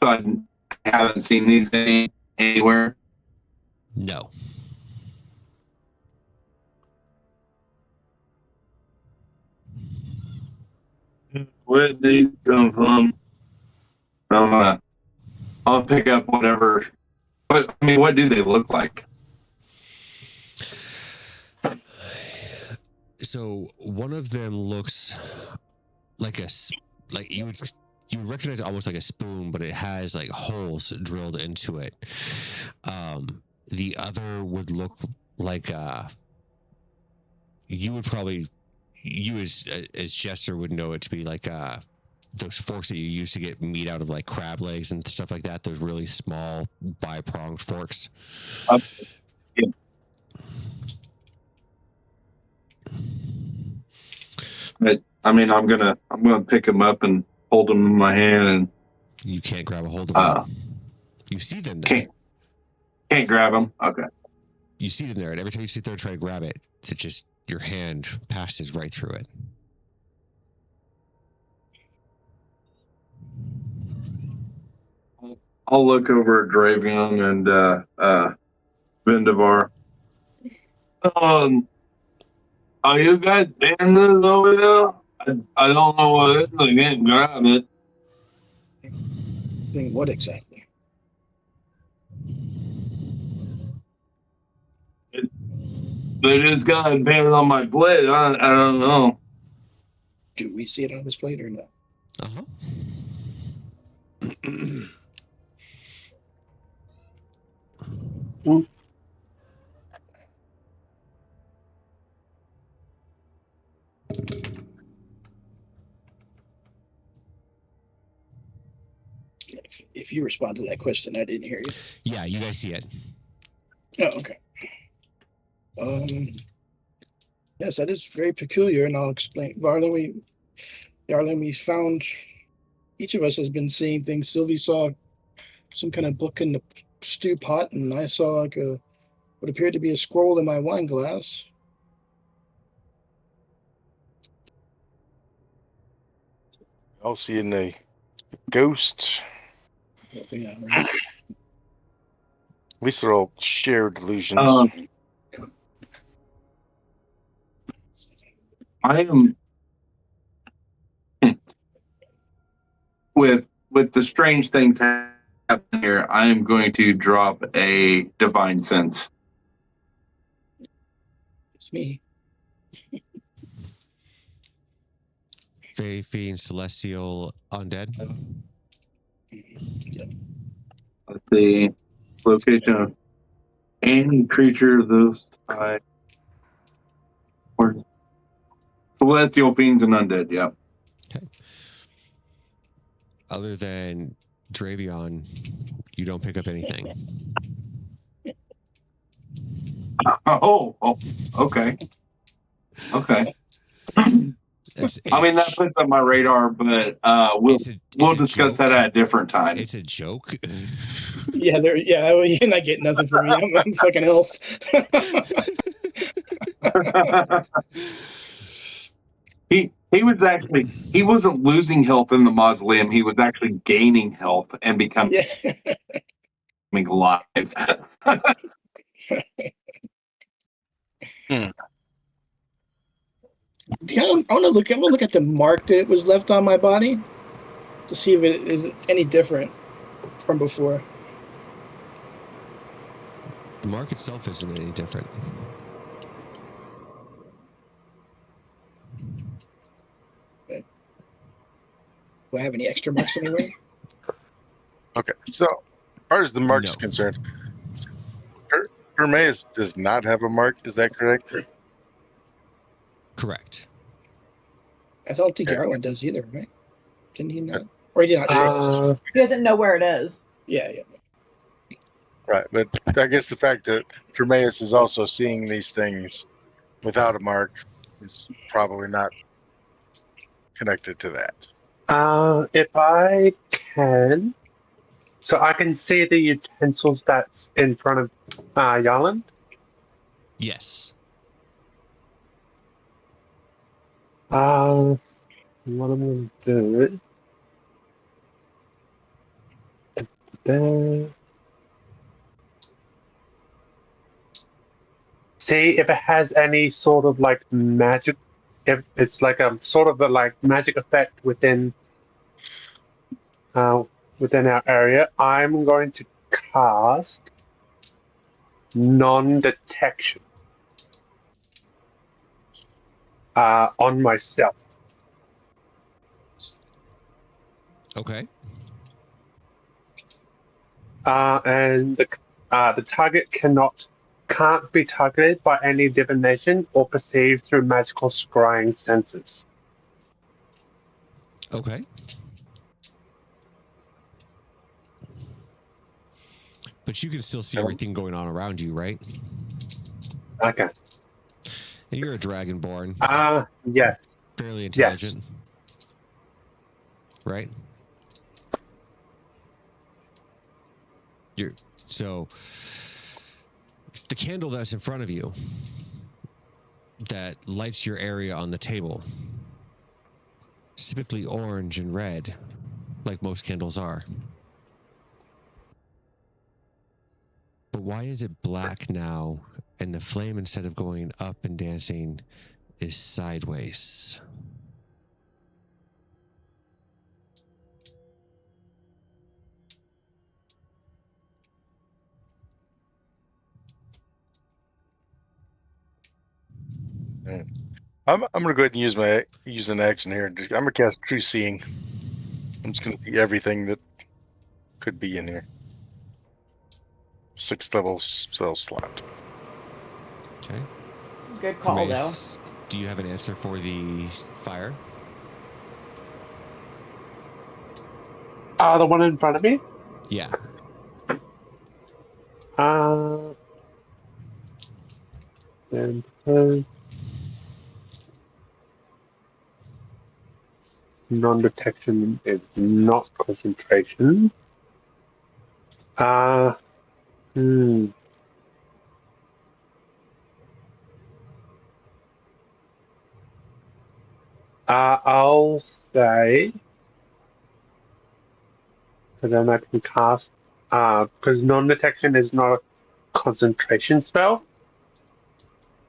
So I haven't seen these anywhere. No. Where did these come from? I'll pick up whatever. But I mean, what do they look like? So one of them looks like you would recognize it almost like a spoon, but it has like holes drilled into it. The other would look like you as Jester would know it to be like those forks that you use to get meat out of like crab legs and stuff like that. Those really small bi-pronged forks. Yeah. I mean, I'm gonna pick them up and hold them in my hand, and you can't grab a hold of them. You see them there. Can't grab them. Okay. You see them there, and every time you sit there and try to grab it, your hand passes right through it. I'll look over at Dravion and Vendavar. Are you guys bandits over there? I don't know what it is. I can't grab it. Doing what exactly? They just got it painted on my plate. I don't know. Do we see it on this plate or no? Uh-huh. If you respond to that question, I didn't hear you. Yeah, you guys see it. Oh, okay. Yes, that is very peculiar, and I'll explain. Yarland, we found each of us has been seeing things. Sylvie saw some kind of book in the stew pot, and I saw like what appeared to be a scroll in my wine glass. I'll see in a ghost. Yeah. At least they're all shared illusions. I am with the strange things happening here. I am going to drop a divine sense. It's me. Fey, fiend, celestial, undead. Yep. Let's see. Location of any creature of this type. Or celestial fiends and undead, yeah. Okay. Other than Dravion, you don't pick up anything. Oh, okay. Okay. I mean, that puts on my radar, but we'll discuss that at a different time. It's a joke. Yeah, you're not getting nothing from me. I'm fucking elf. He wasn't losing health in the mausoleum. He was actually gaining health and becoming alive. I'm gonna look at the mark that was left on my body to see if it is any different from before. The mark itself isn't any different. Do I have any extra marks anywhere? Okay, so as far as the mark is No. concerned, Hermes does not have a mark. Is that correct? Correct. I don't think Okay. Yarlin does either, right? Didn't he not? Or he did not show us? He doesn't know where it is. Yeah. Right, but I guess the fact that Hermes is also seeing these things without a mark is probably not connected to that. If I can, so I can see the utensils that's in front of Yarlin. Yes. What I'm going to do. See if it has any sort of like magic. If it's like a sort of a like magic effect within our area, I'm going to cast non-detection on myself. Okay. And the target can't be targeted by any divination or perceived through magical scrying senses. Okay. But you can still see everything going on around you, right? Okay. And you're a dragonborn. Yes. Fairly intelligent. Right? So the candle that's in front of you that lights your area on the table is typically orange and red, like most candles are. But why is it black now, and the flame, instead of going up and dancing, is sideways? I'm gonna go ahead and use an action here. I'm gonna cast True Seeing. I'm just gonna see everything that could be in here. 6th level spell slot. Okay. Good call, Hermes, do you have an answer for the fire? The one in front of me? Yeah. And non-detection is not concentration. I'll say, so then I can cast, because non-detection is not a concentration spell.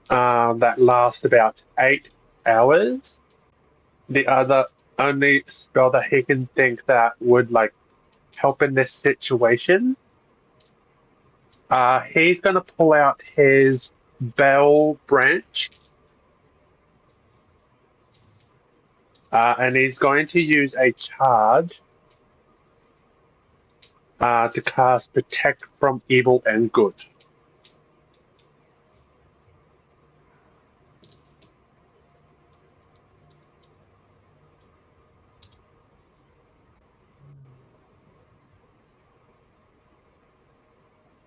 That lasts about 8 hours. The other only spell that he can think that would like help in this situation. He's gonna pull out his bell branch. And he's going to use a charge to cast Protect from Evil and Good.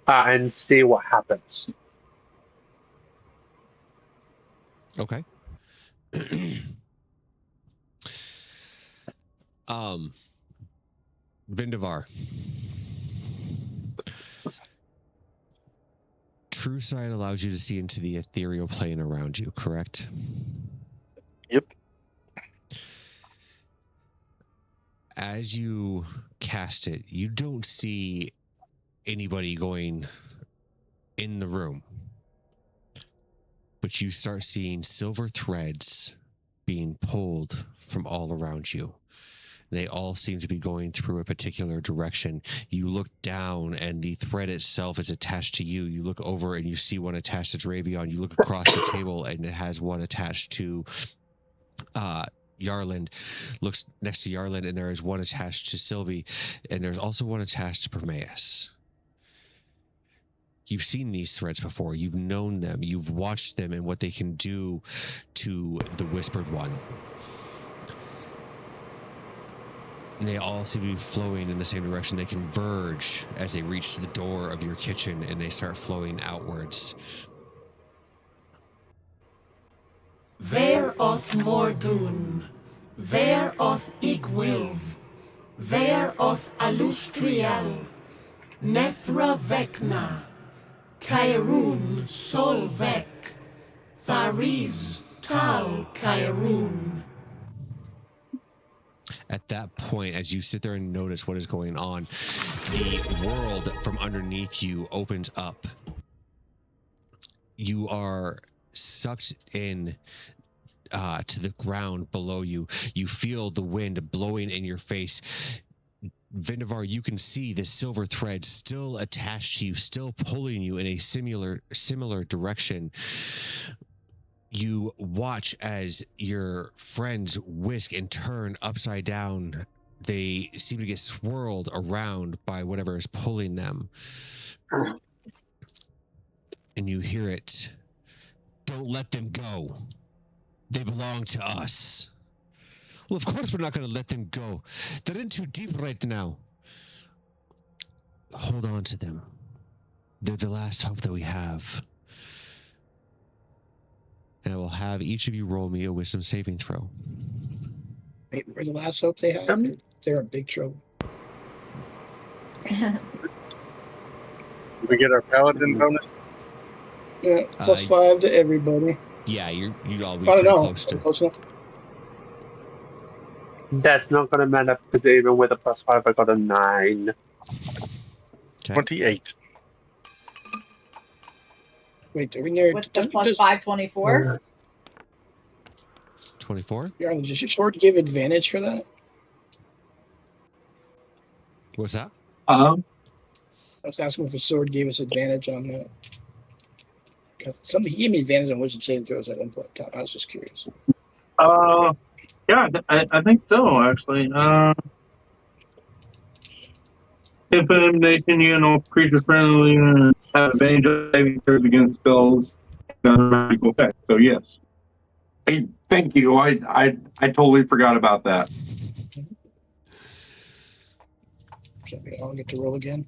And see what happens. Okay. Vindivar. True Sight allows you to see into the ethereal plane around you, correct? Yep. As you cast it, you don't see anybody going in the room, but you start seeing silver threads being pulled from all around you. They all seem to be going through a particular direction. You look down and the thread itself is attached to you. You look over and you see one attached to Dravion. You look across the table and it has one attached to Yarland. Looks next to Yarland and there is one attached to Sylvie. And there's also one attached to Prometheus. You've seen these threads before. You've known them. You've watched them and what they can do to the Whispered One. And they all seem to be flowing in the same direction. They converge as they reach to the door of your kitchen and they start flowing outwards. Ver oth Mordun, ver oth Igwilv, ver oth Alustriel, Nethra Vecna, Kairun Solvek, Thariz Tal Kairun. At that point, as you sit there and notice what is going on, the world from underneath you opens up. You are sucked in to the ground below you. You feel the wind blowing in your face. Vendavar, you can see the silver thread still attached to you, still pulling you in a similar direction. You watch as your friends whisk and turn upside down. They seem to get swirled around by whatever is pulling them. And you hear it. Don't let them go. They belong to us. Well, of course we're not going to let them go. They're in too deep right now. Hold on to them. They're the last hope that we have. And I will have each of you roll me a wisdom saving throw. Wait, we're the last hope they have? They're in big trouble. We get our paladin bonus? Yeah, +5 to everybody. Yeah, you'd all be I don't pretty know. close to. Close enough. That's not going to matter because even with a +5, I got a 9. Okay. 28. Wait, are we near? With the +5, 24. 24? Yarn, does your sword give advantage for that? What's that? I was asking if a sword gave us advantage on that. Because somebody gave me advantage on wisdom saving throws at one point in time. I was just curious. Yeah, I think so, actually. If an elimination, creature friendly, have advantage of saving throws against spells, magical effect. So, yes. Hey, thank you. I totally forgot about that. So we all get to roll again?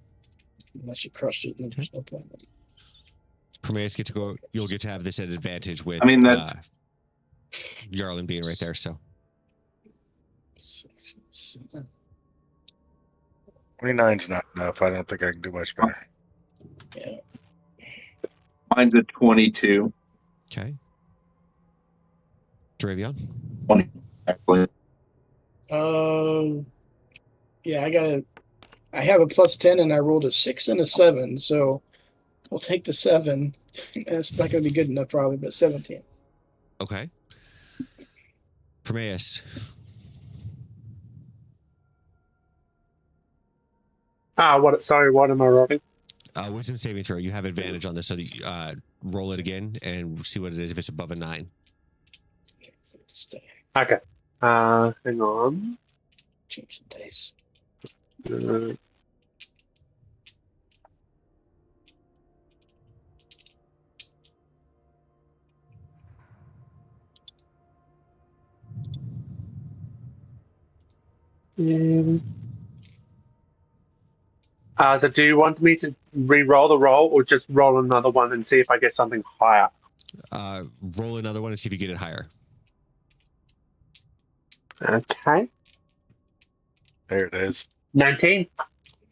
Unless you crushed it, then there's no point. Prometheus get to go. You'll get to have this at advantage with. I mean, that's Yarlin being right there. So 29's not enough. I don't think I can do much better. Yeah. Mine's a 22. Okay. Dravion? 20, actually. Yeah, I have a +10 and I rolled a 6 and a 7, so we'll take the 7. It's not going to be good enough probably, but 17. Okay. Prometheus. Sorry, what am I rolling? Wisdom saving throw. You have advantage on this, so that you, roll it again and see what it is if it's above a 9. Okay. Hang on. Change the dice. So do you want me to re-roll the roll or just roll another one and see if I get something higher? Roll another one and see if you get it higher. Okay. There it is. 19.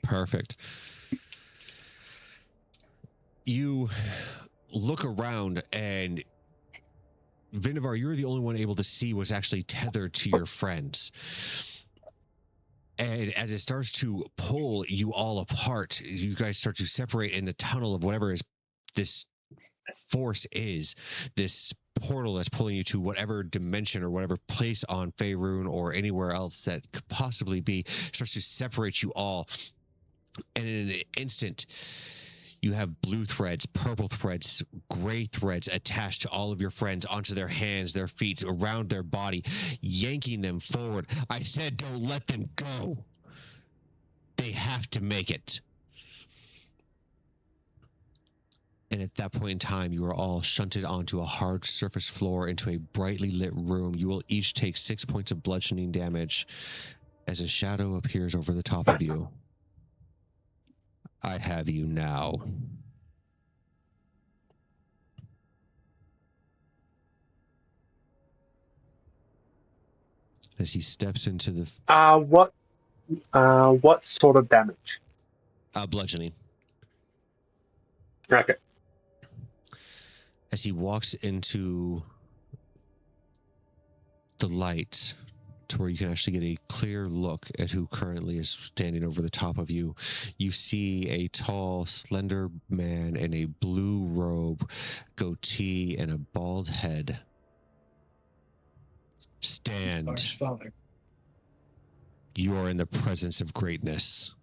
Perfect. You look around and Vendavar, you're the only one able to see what's actually tethered to your friends. And as it starts to pull you all apart, you guys start to separate in the tunnel of whatever is this force is, this portal that's pulling you to whatever dimension or whatever place on Faerun or anywhere else that could possibly be starts to separate you all. And in an instant, you have blue threads, purple threads, gray threads attached to all of your friends onto their hands, their feet, around their body, yanking them forward. I said, don't let them go. They have to make it. And at that point in time, you are all shunted onto a hard surface floor into a brightly lit room. You will each take 6 points of bludgeoning damage as a shadow appears over the top of you. I have you now. As he steps into the What sort of damage? bludgeoning. Okay. As he walks into the light to where you can actually get a clear look at who currently is standing over the top of you, you see a tall, slender man in a blue robe, goatee, and a bald head. Stand. Our father. You are in the presence of greatness.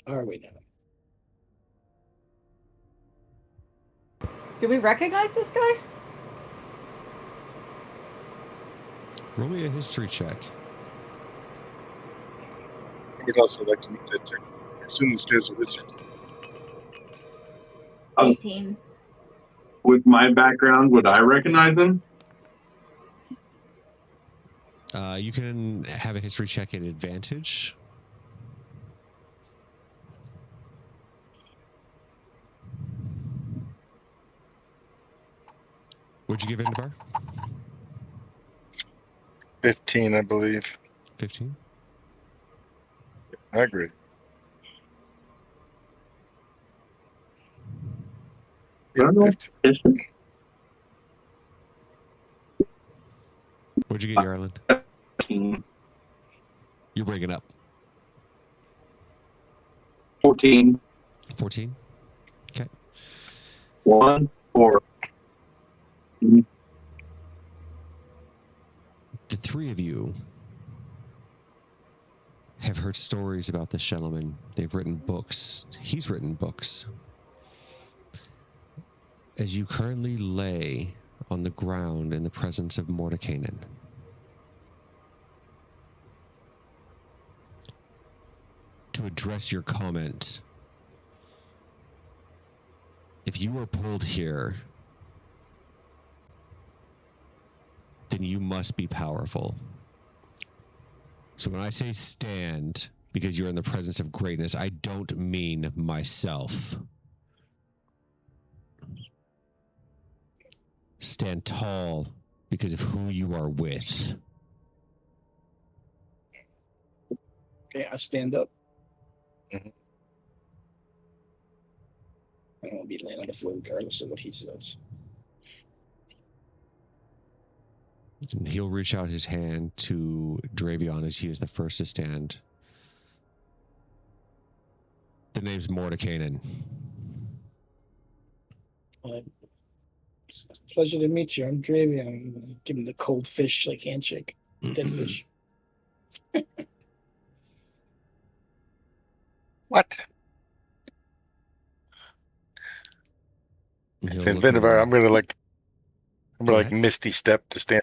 Are we now? Do we recognize this guy? Roll me a history check. I would also like to make that check. I assume this guy's a wizard. 18. With my background, would I recognize him? You can have a history check at advantage. What'd you give Indavar? 15, I believe. 15? I agree. I don't know. 15. What'd you get, Yarland? 14. You're breaking up. 14. 14? Okay. 1, 4. The three of you have heard stories about this gentleman. They've written books. He's written books. As you currently lay on the ground in the presence of Mordenkainen, to address your comment, if you were pulled here, then you must be powerful. So when I say stand, because you're in the presence of greatness, I don't mean myself. Stand tall because of who you are with. Okay, I stand up. Mhm. I don't want to be laying on the floor regardless of what he says. And he'll reach out his hand to Dravion as he is the first to stand. The name's Mordenkainen. It's a pleasure to meet you. I'm Dravion. I'm gonna give him the cold fish like handshake. Dead fish. What? And he'll Say, look Vendivar, over. I'm gonna like Go ahead. misty step to stand.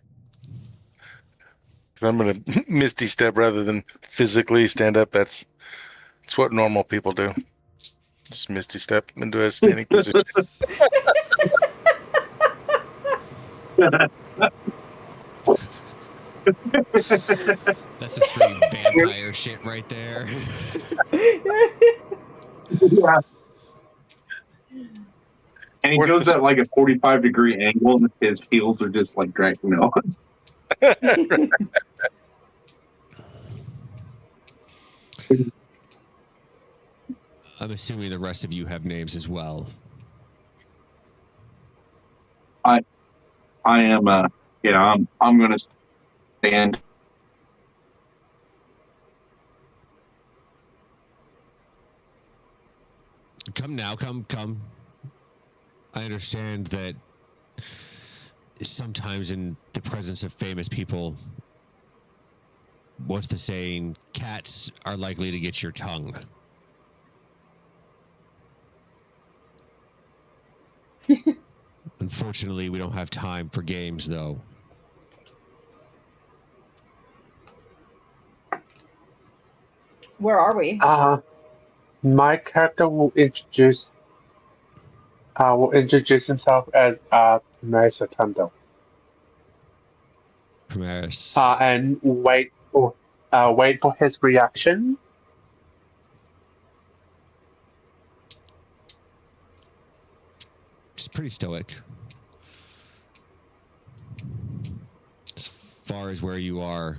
'Cause I'm gonna misty step rather than physically stand up. That's what normal people do. Just misty step into a standing position. That's a straight vampire shit right there. Yeah. And he Worth goes the- at like a 45-degree angle, and his heels are just like dragging on. I'm assuming the rest of you have names as well. I am, I'm gonna stand. Come now, come. I understand that sometimes in the presence of famous people, what's the saying? Cats are likely to get your tongue. Unfortunately, we don't have time for games, though. Where are we? My character will introduce himself as Primaris Rotundo. Primaris. And wait for his reaction. It's pretty stoic. As far as where you are,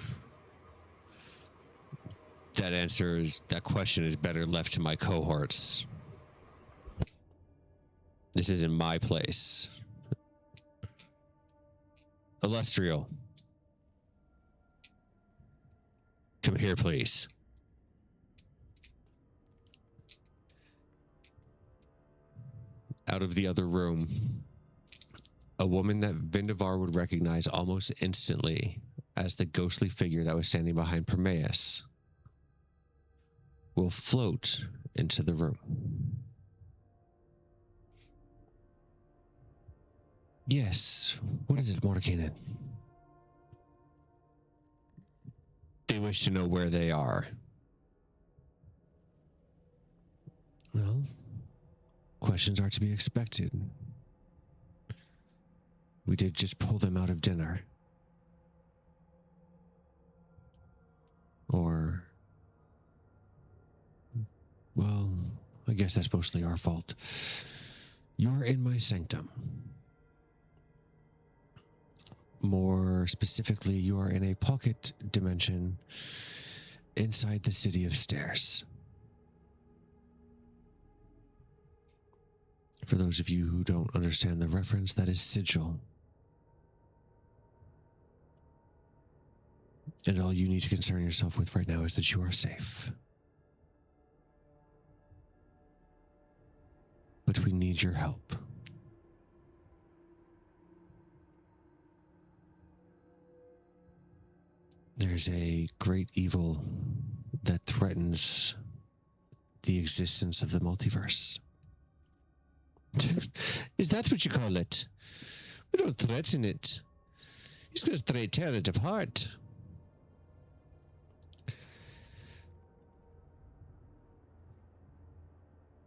that question is better left to my cohorts. This isn't my place. Illustrial. Come here, please. Out of the other room, a woman that Vindivar would recognize almost instantly as the ghostly figure that was standing behind Primaeus will float into the room. Yes, what is it, Mordekainen? They wish to know where they are. Well, questions are to be expected. We did just pull them out of dinner. Or, well, I guess that's mostly our fault. You're in my sanctum. More specifically, you are in a pocket dimension inside the city of stairs. For those of you who don't understand the reference, that is Sigil. And all you need to concern yourself with right now is that you are safe. But we need your help. There's a great evil that threatens the existence of the multiverse. Is that what you call it? We don't threaten it. He's going to tear it apart.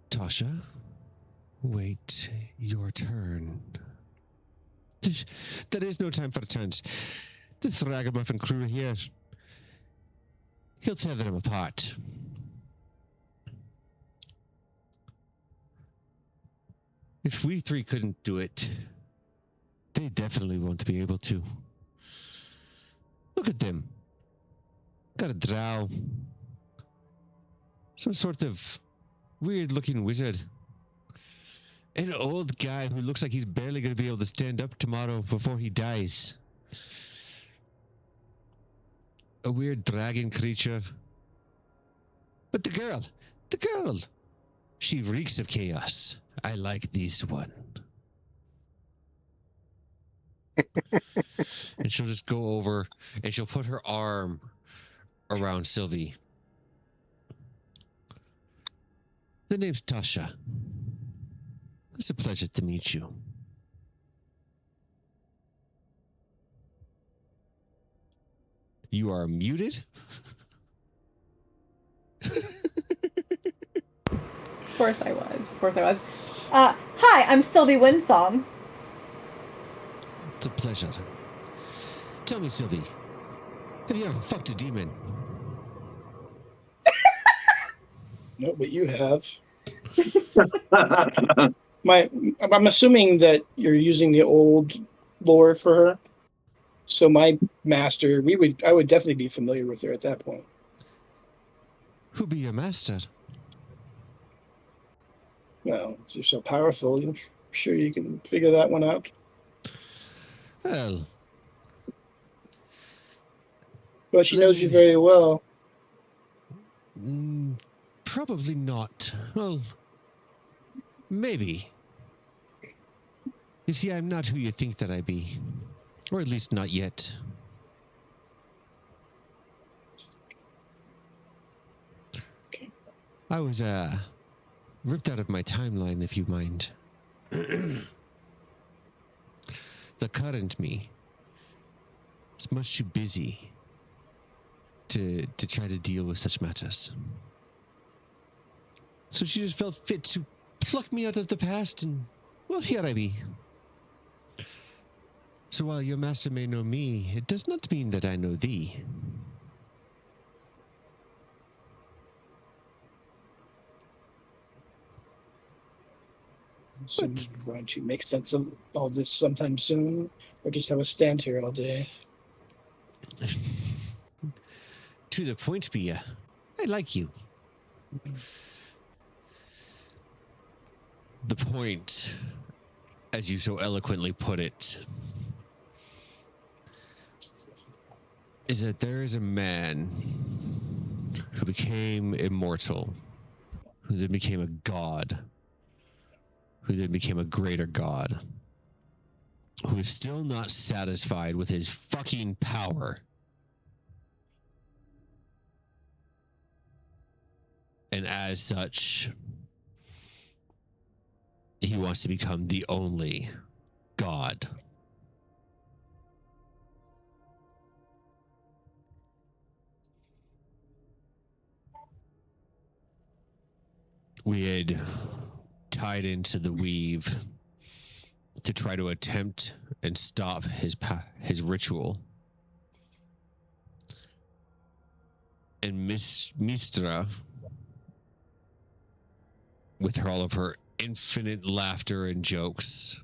Tasha, wait your turn. There is no time for turns. This ragamuffin crew here, he'll tear them apart. If we three couldn't do it, they definitely won't be able to. Look at them. Got a drow. Some sort of weird-looking wizard. An old guy who looks like he's barely going to be able to stand up tomorrow before he dies. A weird dragon creature. But the girl, she reeks of chaos. I like this one. And she'll just go over and she'll put her arm around Sylvie. The name's Tasha. It's a pleasure to meet you. You are muted. Of course I was. Hi, I'm Sylvie Windsong. It's a pleasure. Tell me, Sylvie, have you ever fucked a demon? No, but you have. I'm assuming that you're using the old lore for her. So my master, I would definitely be familiar with her at that point. Who be your master? Well, you're so powerful, I'm sure you can figure that one out. Well, But she knows you very well. probably not. Well, Maybe. You see, I'm not who you think that I be. Or at least not yet. I was, ripped out of my timeline, if you mind. The current me is much too busy to try to deal with such matters. So she just felt fit to pluck me out of the past, and, well, here I be. So while your master may know me, it does not mean that I know thee. So you're going to make sense of all this sometime soon, or just have a stand here all day? To the point, Bia. I like you. The point, as you so eloquently put it, is that there is a man who became immortal, who then became a god, who then became a greater god, who is still not satisfied with his fucking power. And as such, he wants to become the only god. We had tied into the weave to try to attempt and stop his ritual. And Miss Mistra, with all of her infinite laughter and jokes,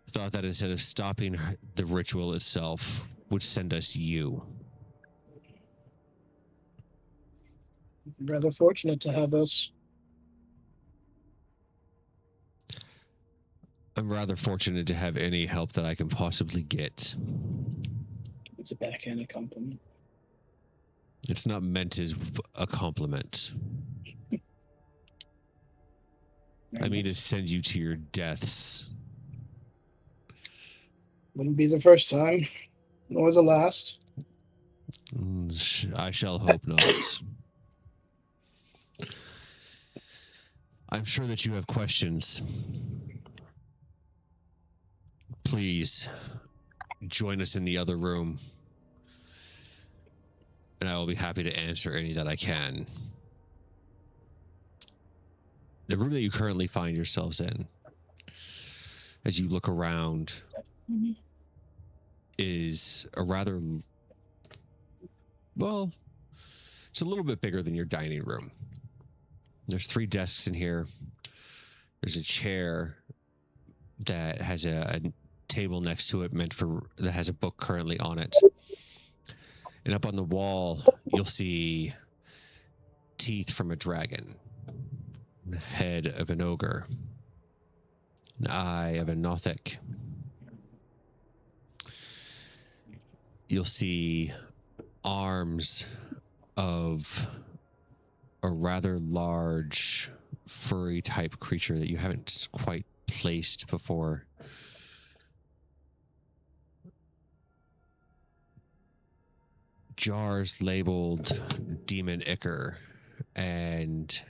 thought that instead of stopping the ritual itself, would send us you. Rather fortunate to have us. I'm rather fortunate to have any help that I can possibly get. It's a backhanded compliment. It's not meant as a compliment. I mean to send you to your deaths. Wouldn't be the first time, nor the last. I shall hope not. I'm sure that you have questions. Please join us in the other room, and I will be happy to answer any that I can. The room that you currently find yourselves in, as you look around, is a rather, well, it's a little bit bigger than your dining room. There's 3 desks in here. There's a chair that has a table next to it that has a book currently on it. And up on the wall, you'll see teeth from a dragon, head of an ogre, an eye of a Nothic. You'll see arms of a rather large furry type creature that you haven't quite placed before. Jars labeled Demon Ichor, and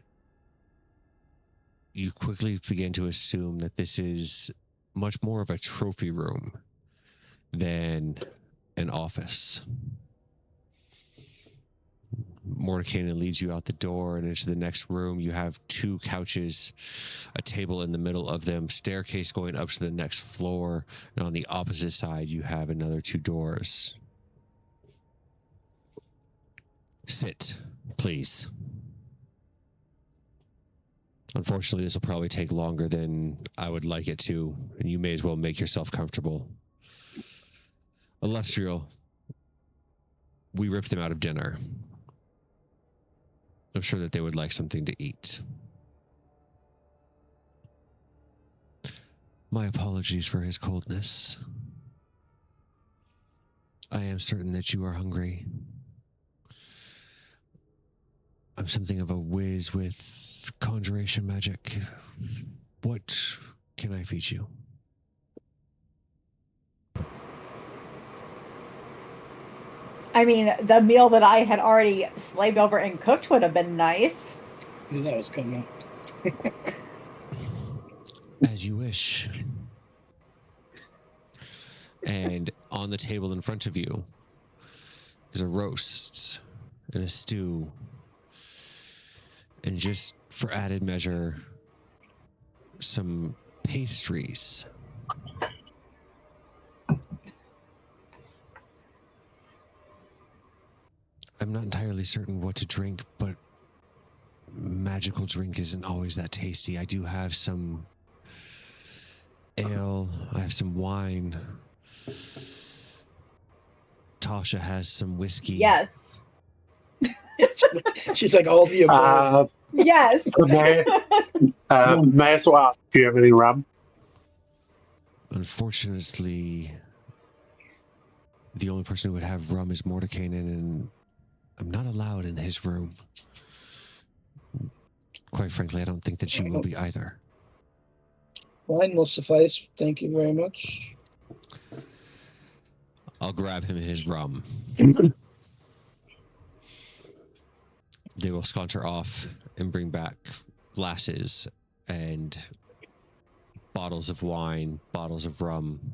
you quickly begin to assume that this is much more of a trophy room than an office. Mordekainen leads you out the door and into the next room. You have 2 couches, a table in the middle of them, staircase going up to the next floor, and on the opposite side you have another 2 doors. Sit, please. Unfortunately, this will probably take longer than I would like it to, and you may as well make yourself comfortable. Illustrial, we ripped them out of dinner. I'm sure that they would like something to eat. My apologies for his coldness. I am certain that you are hungry. I'm something of a whiz with conjuration magic. What can I feed you? I mean, the meal that I had already slaved over and cooked would have been nice. Knew that was coming. As you wish. And on the table in front of you is a roast and a stew. And just for added measure, some pastries. I'm not entirely certain what to drink, but magical drink isn't always that tasty. I do have some ale, I have some wine. Tasha has some whiskey. Yes. She's like all the above. Yes. May I also ask, do you have any rum? Unfortunately, the only person who would have rum is Mordekainen, and I'm not allowed in his room. Quite frankly, I don't think that she will be either. Wine will suffice. Thank you very much. I'll grab him his rum. They will saunter off and bring back glasses and bottles of wine, bottles of rum,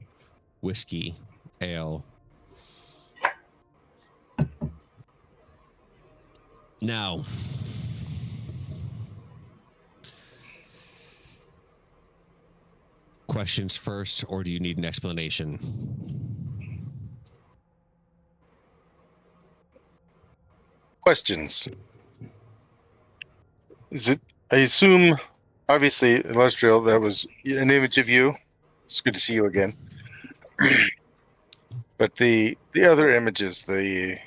whiskey, ale. Now, questions first, or do you need an explanation? Questions. Is it? I assume, obviously, Illustrial, that was an image of you. It's good to see you again. But the other images, the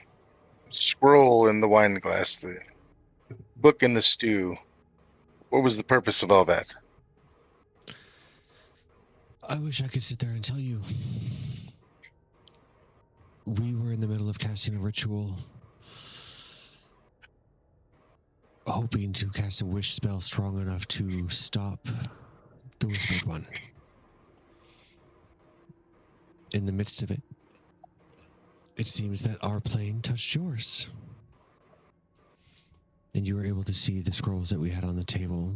scroll in the wine glass, the book in the stew, what was the purpose of all that? I wish I could sit there and tell you. We were in the middle of casting a ritual, hoping to cast a wish spell strong enough to stop the Whispered One. In the midst of it, it seems that our plane touched yours. And you were able to see the scrolls that we had on the table.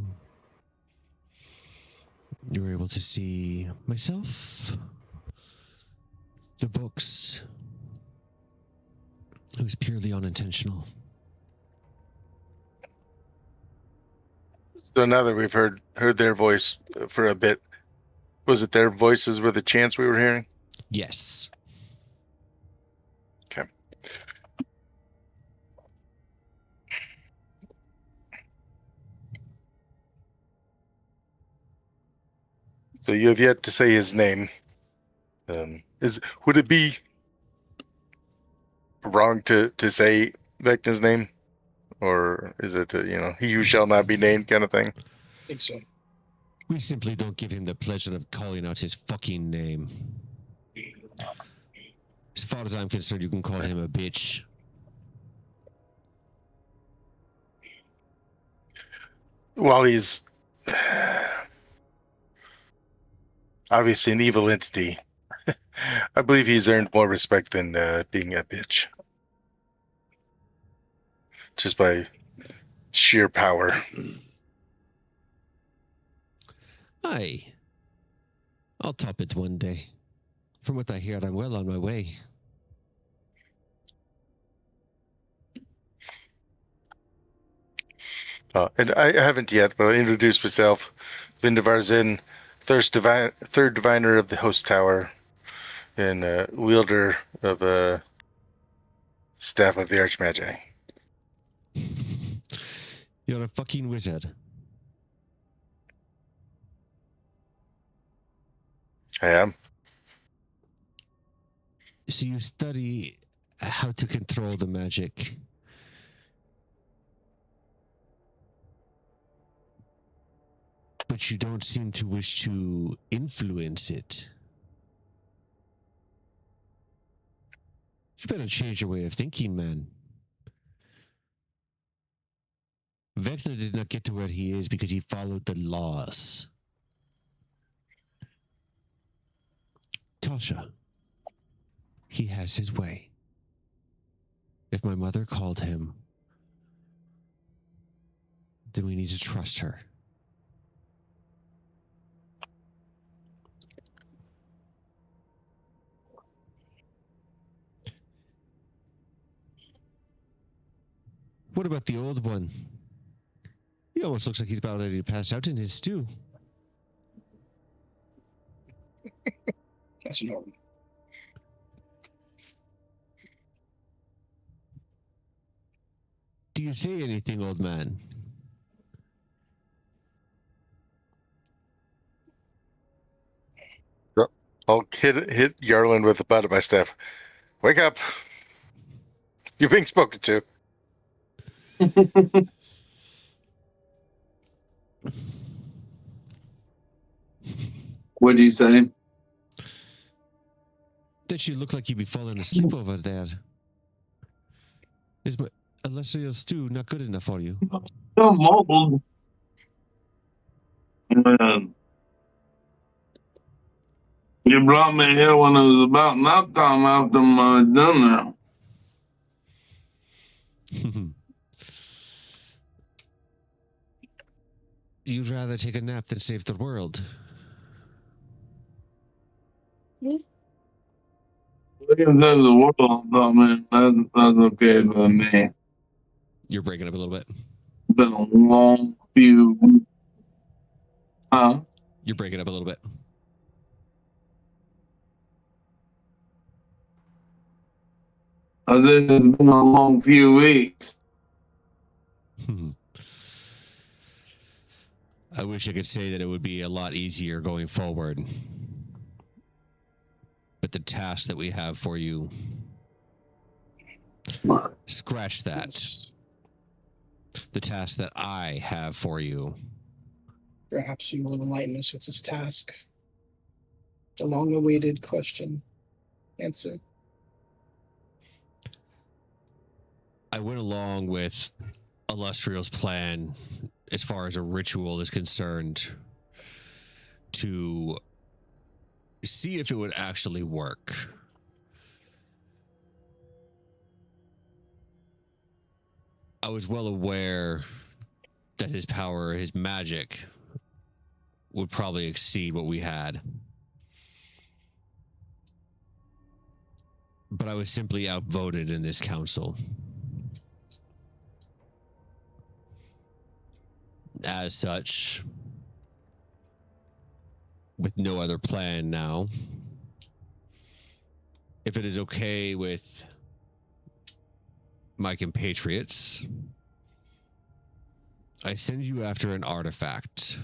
You were able to see myself, the books. It was purely unintentional. So now that we've heard their voice for a bit, was it their voices were the chants we were hearing? Yes. Okay. So you have yet to say his name. Would it be wrong to say Vecna's name? Or is it, he who shall not be named kind of thing? I think so. We simply don't give him the pleasure of calling out his fucking name. As far as I'm concerned, you can call him a bitch. While he's obviously an evil entity, I believe he's earned more respect than being a bitch. Just by sheer power. Aye. I'll top it one day. From what I hear, I'm well on my way. And I haven't yet, but I'll introduce myself. Vindavar Zin, third diviner of the host tower, and wielder of staff of the Archmagi. You're a fucking wizard. I am. So you study how to control the magic. But you don't seem to wish to influence it. You better change your way of thinking, man. Vecna did not get to where he is because he followed the laws. Tasha, he has his way. If my mother called him, then we need to trust her. What about the old one? He almost looks like he's about ready to pass out in his stew. That's normal. Do you say anything, old man? I'll hit Yarlin with the butt of my staff. Wake up! You're being spoken to. What do you say? That you look like you'd be falling asleep over there. Is my Alessio stew not good enough for you? I'm old. You brought me here when it was about nap time after my dinner. You'd rather take a nap than save the world. Look at the world, I mean, that's okay with me. You're breaking up a little bit. Been a long few. Huh? You're breaking up a little bit. I said it's been a long few weeks. I wish I could say that it would be a lot easier going forward. But the task that we have for you, scratch that. The task that I have for you. Perhaps you will enlighten us with this task. The long-awaited question. Answer. I went along with Illustrial's plan as far as a ritual is concerned to see if it would actually work. I was well aware that his power, his magic, would probably exceed what we had. But I was simply outvoted in this council. As such, with no other plan now, if it is okay with my compatriots, I send you after an artifact.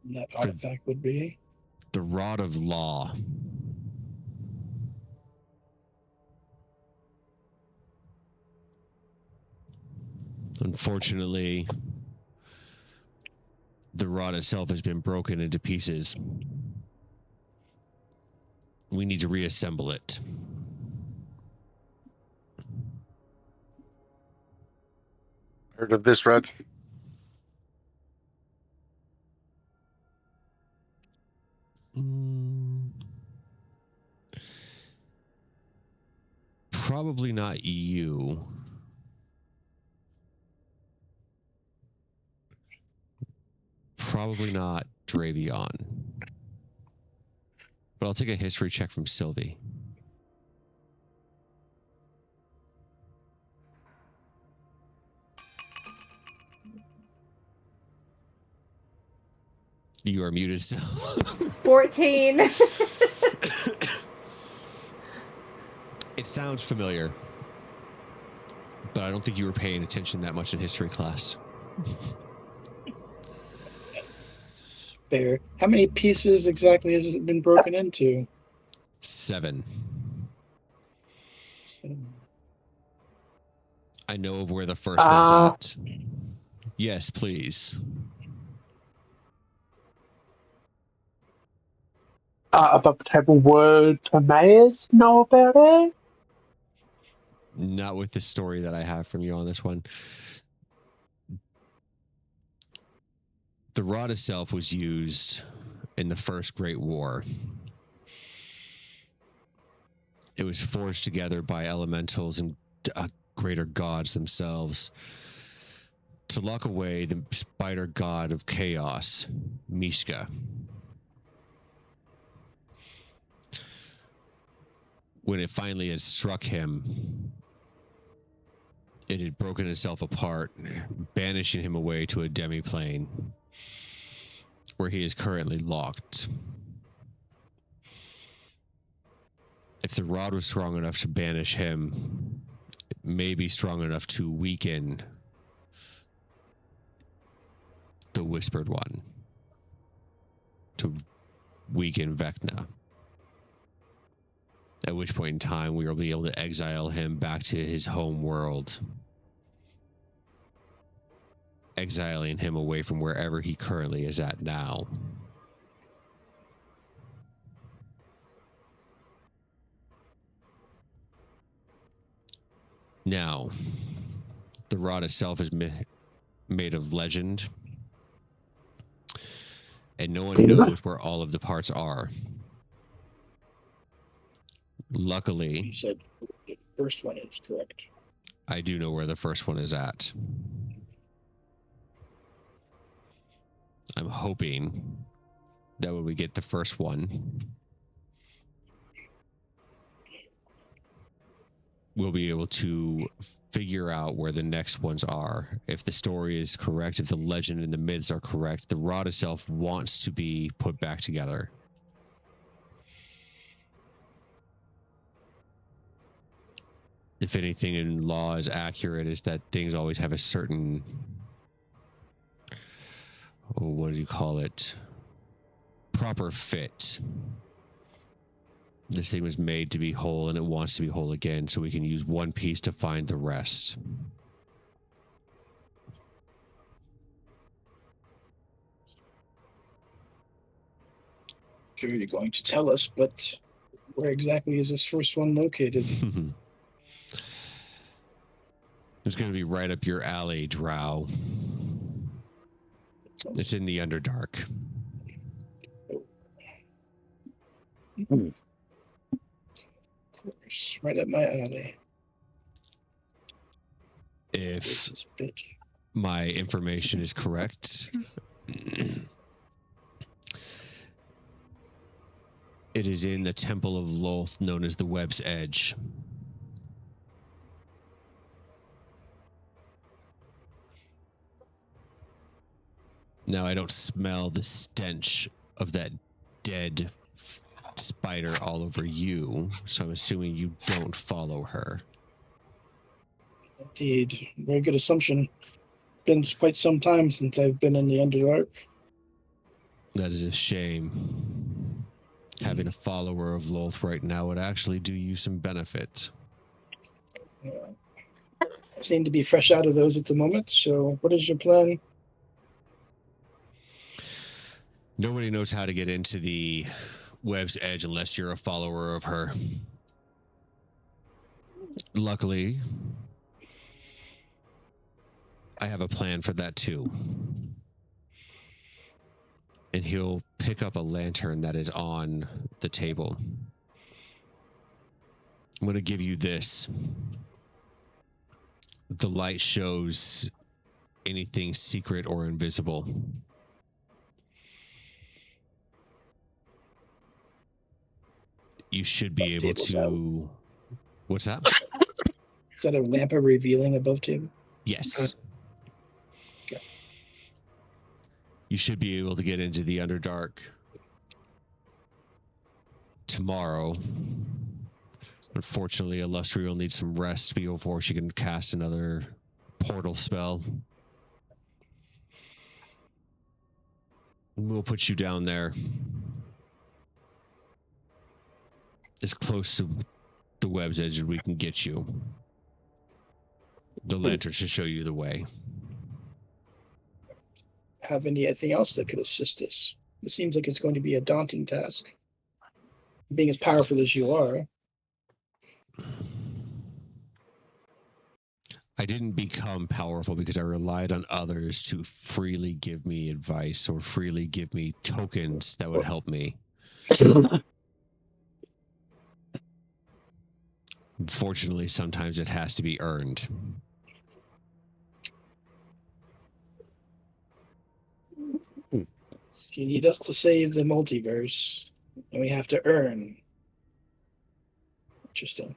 That artifact would be the Rod of Law. Unfortunately, the rod itself has been broken into pieces. We need to reassemble it. Heard of this, Rod? Probably not you. Probably not Dravion. But I'll take a history check from Sylvie. You are muted, so 14. It sounds familiar, but I don't think you were paying attention that much in history class. fair. How many pieces exactly has it been broken into? 7. I know of where the first one's at. Yes, please. Above the table, would Timaeus know about it? Not with the story that I have from you on this one. The rod itself was used in the First Great War. It was forged together by elementals and greater gods themselves to lock away the spider god of chaos, Mishka. When it finally had struck him, it had broken itself apart, banishing him away to a demiplane, where he is currently locked. If the rod was strong enough to banish him, it may be strong enough to weaken the Whispered One, to weaken Vecna. At which point in time, we will be able to exile him back to his home world, exiling him away from wherever he currently is at now. Now, the rod itself is made of legend, and no one knows where all of the parts are. Luckily, You said the first one is correct. I do know where the first one is at. I'm hoping that when we get the first one, we'll be able to figure out where the next ones are. If the story is correct, if the legend and the myths are correct, the rod itself wants to be put back together. If anything in law is accurate, is that things always have a certain, what do you call it? Proper fit. This thing was made to be whole and it wants to be whole again, so we can use one piece to find the rest. Sure, you're going to tell us, but where exactly is this first one located? It's going to be right up your alley, Drow. It's in the Underdark. Of course, right up my alley. If This is bitch. my information is correct, it is in the Temple of Lolth, known as the Web's Edge. Now, I don't smell the stench of that dead spider all over you, so I'm assuming you don't follow her. Indeed, very good assumption. Been quite some time since I've been in the Underdark. That is a shame. Having a follower of Lolth right now would actually do you some benefit. Seem to be fresh out of those at the moment, so what is your plan? Nobody knows how to get into the Web's Edge unless you're a follower of her. Luckily, I have a plan for that too. And he'll pick up a lantern that is on the table. I'm going to give you this. The light shows anything secret or invisible. You should be able to... What's that? Is that a lamp revealing above table? Yes. Okay. You should be able to get into the Underdark tomorrow. Unfortunately, Illustri will need some rest before she can cast another portal spell. We'll put you down there, as close to the Web's Edge as we can get you. The lantern should show you the way. Have anything else that could assist us? It seems like it's going to be a daunting task. being as powerful as you are. I didn't become powerful because I relied on others to freely give me advice or freely give me tokens that would help me. Unfortunately, sometimes it has to be earned. You need us to save the multiverse, and we have to earn. Interesting.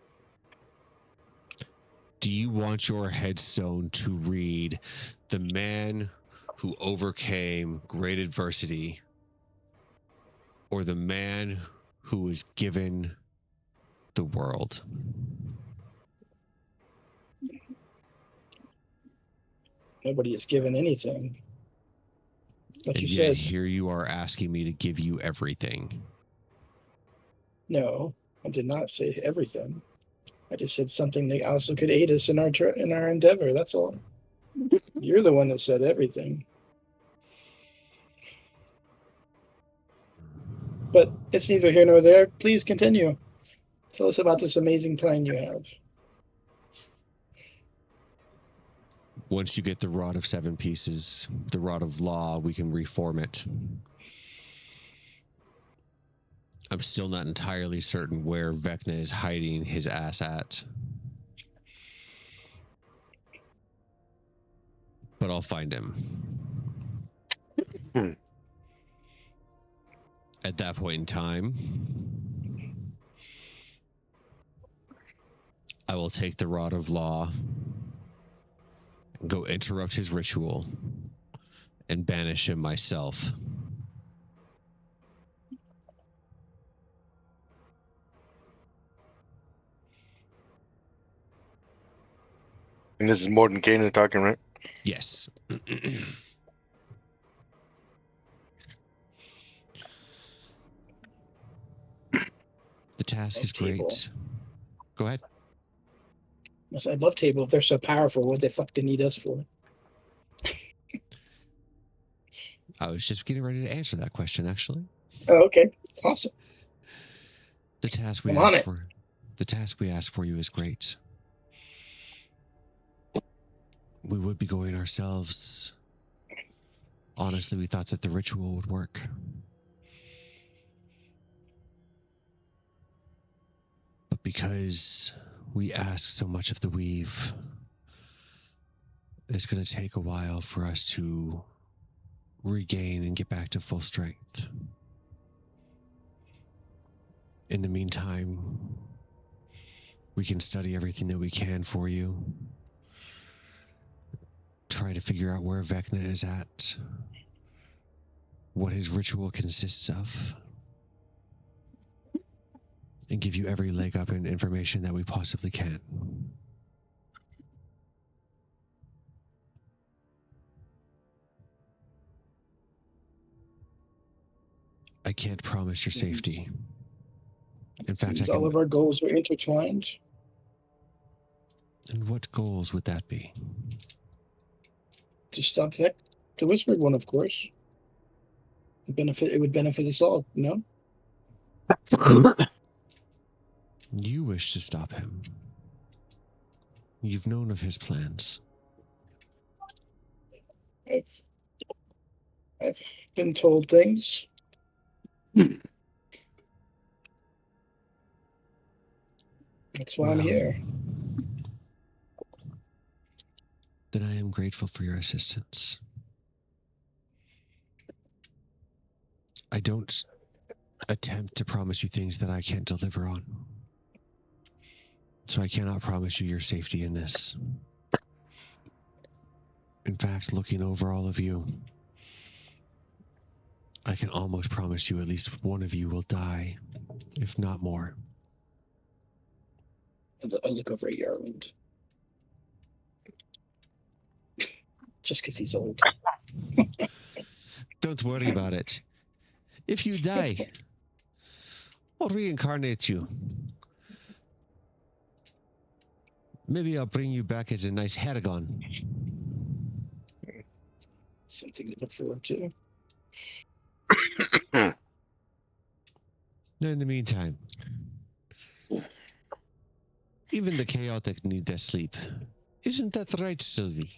Do you want your headstone to read, "The man who overcame great adversity," or "The man who was given the world"? Nobody is given anything. Like And you yet said, here you are asking me to give you everything. no, I did not say everything. I just said something that also could aid us in our endeavor. That's all. You're the one that said everything. But it's neither here nor there. Please continue. Tell us about this amazing plan you have. Once you get the Rod of 7 pieces, the Rod of Law, we can reform it. I'm still not entirely certain where Vecna is hiding his ass at. But I'll find him. At that point in time, I will take the Rod of Law, go interrupt his ritual, and banish him myself. And this is Morton Kanan talking, right? Yes. The task is great. Go ahead. I love Table. If they're so powerful, what the fuck do they need us for? I was just getting ready to answer that question, actually. Oh, okay. Awesome. The task we ask for you is great. We would be going ourselves. Honestly, we thought that the ritual would work. But because we ask so much of the weave, it's going to take a while for us to regain and get back to full strength. In the meantime, we can study everything that we can for you. Try to figure out where Vecna is at, what his ritual consists of, and give you every leg up in information that we possibly can. I can't promise your safety. In fact, all of our goals are intertwined. And what goals would that be? To stop the Whispered One, of course. It would benefit us all, no? You wish to stop him. You've known of his plans. I've been told things. That's why I'm here. Then I am grateful for your assistance. I don't attempt to promise you things that I can't deliver on. So I cannot promise you your safety in this. In fact, looking over all of you, I can almost promise you at least one of you will die, if not more. I look over at Yarland. Just because he's old. Don't worry about it. If you die, I'll reincarnate you. Maybe I'll bring you back as a nice Haragon. Something to look forward to. In the meantime, even the chaotic need their sleep. Isn't that right, Sylvie?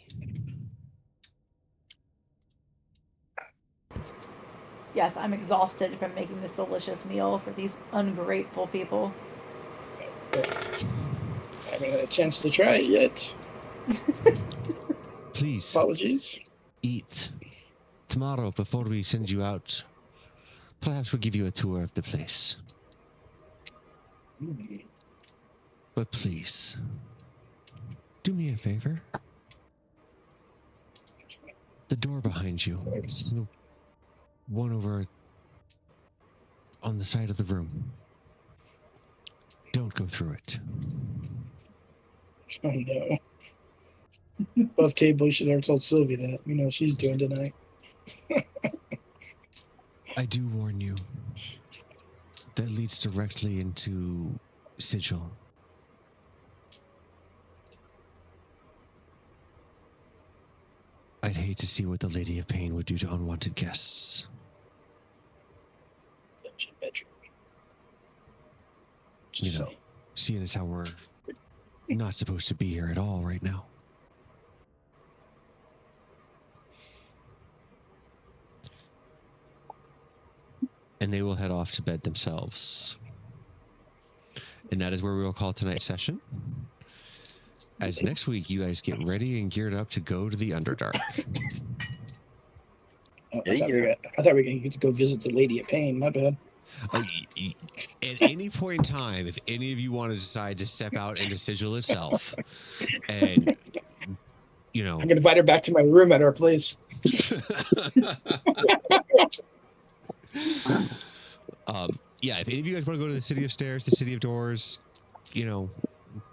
Yes, I'm exhausted from making this delicious meal for these ungrateful people. I haven't had a chance to try it yet. Please Apologies. eat. Tomorrow, before we send you out, perhaps we'll give you a tour of the place. But please, do me a favor. The door behind you, the one over on the side of the room. Don't go through it. Oh no. Above table, you should have told Sylvie that. You know what she's doing tonight. I do warn you. That leads directly into Sigil. I'd hate to see what the Lady of Pain would do to unwanted guests. Bedroom. You know, seeing as how we're not supposed to be here at all right now. And they will head off to bed themselves. And that is where we will call tonight's session. As next week, you guys get ready and geared up to go to the Underdark. I thought we were going to get to go visit the Lady of Pain. My bad. At any point in time, if any of you want to decide to step out into Sigil itself, and you know, I'm going to invite her back to my room at our place. Yeah, if any of you guys want to go to the City of Stairs, the City of Doors, you know,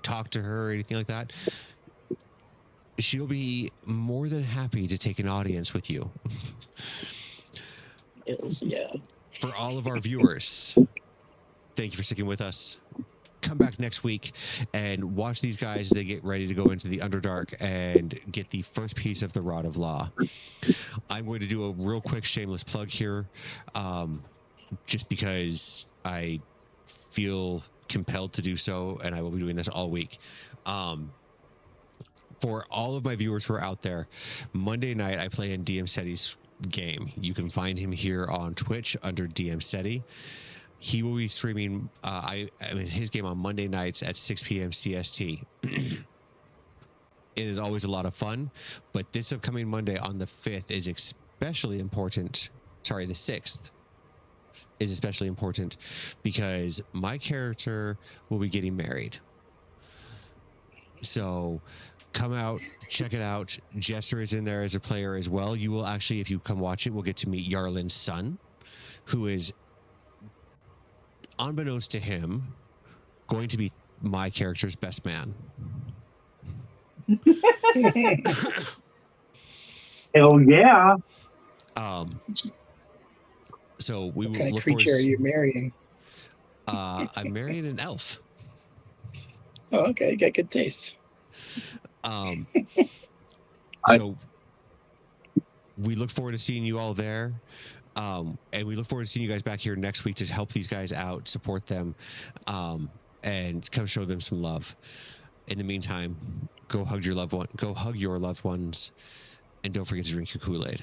talk to her or anything like that, she'll be more than happy to take an audience with you. Yeah. For all of our viewers, thank you for sticking with us. Come back next week and watch these guys as they get ready to go into the Underdark and get the first piece of the Rod of Law. I'm going to do a real quick shameless plug here, just because I feel compelled to do so, and I will be doing this all week. For all of my viewers who are out there, Monday night I play in DM Seti's game. You can find him here on Twitch under DM Seti. He will be streaming his game on Monday nights at 6 p.m. CST. It is always a lot of fun, but this upcoming Monday on the 5th is especially important. Sorry, the 6th is especially important because my character will be getting married. So come out, check it out. Jester is in there as a player as well. You will actually, if you come watch it, we'll get to meet Yarlin's son, who is, unbeknownst to him, going to be my character's best man. Hell yeah. So we will What kind of look creature forward are you marrying? I'm marrying an elf. Oh, okay. You got good taste. So we look forward to seeing you all there. And we look forward to seeing you guys back here next week to help these guys out, support them, and come show them some love. In the meantime, go hug your loved ones, and don't forget to drink your Kool-Aid.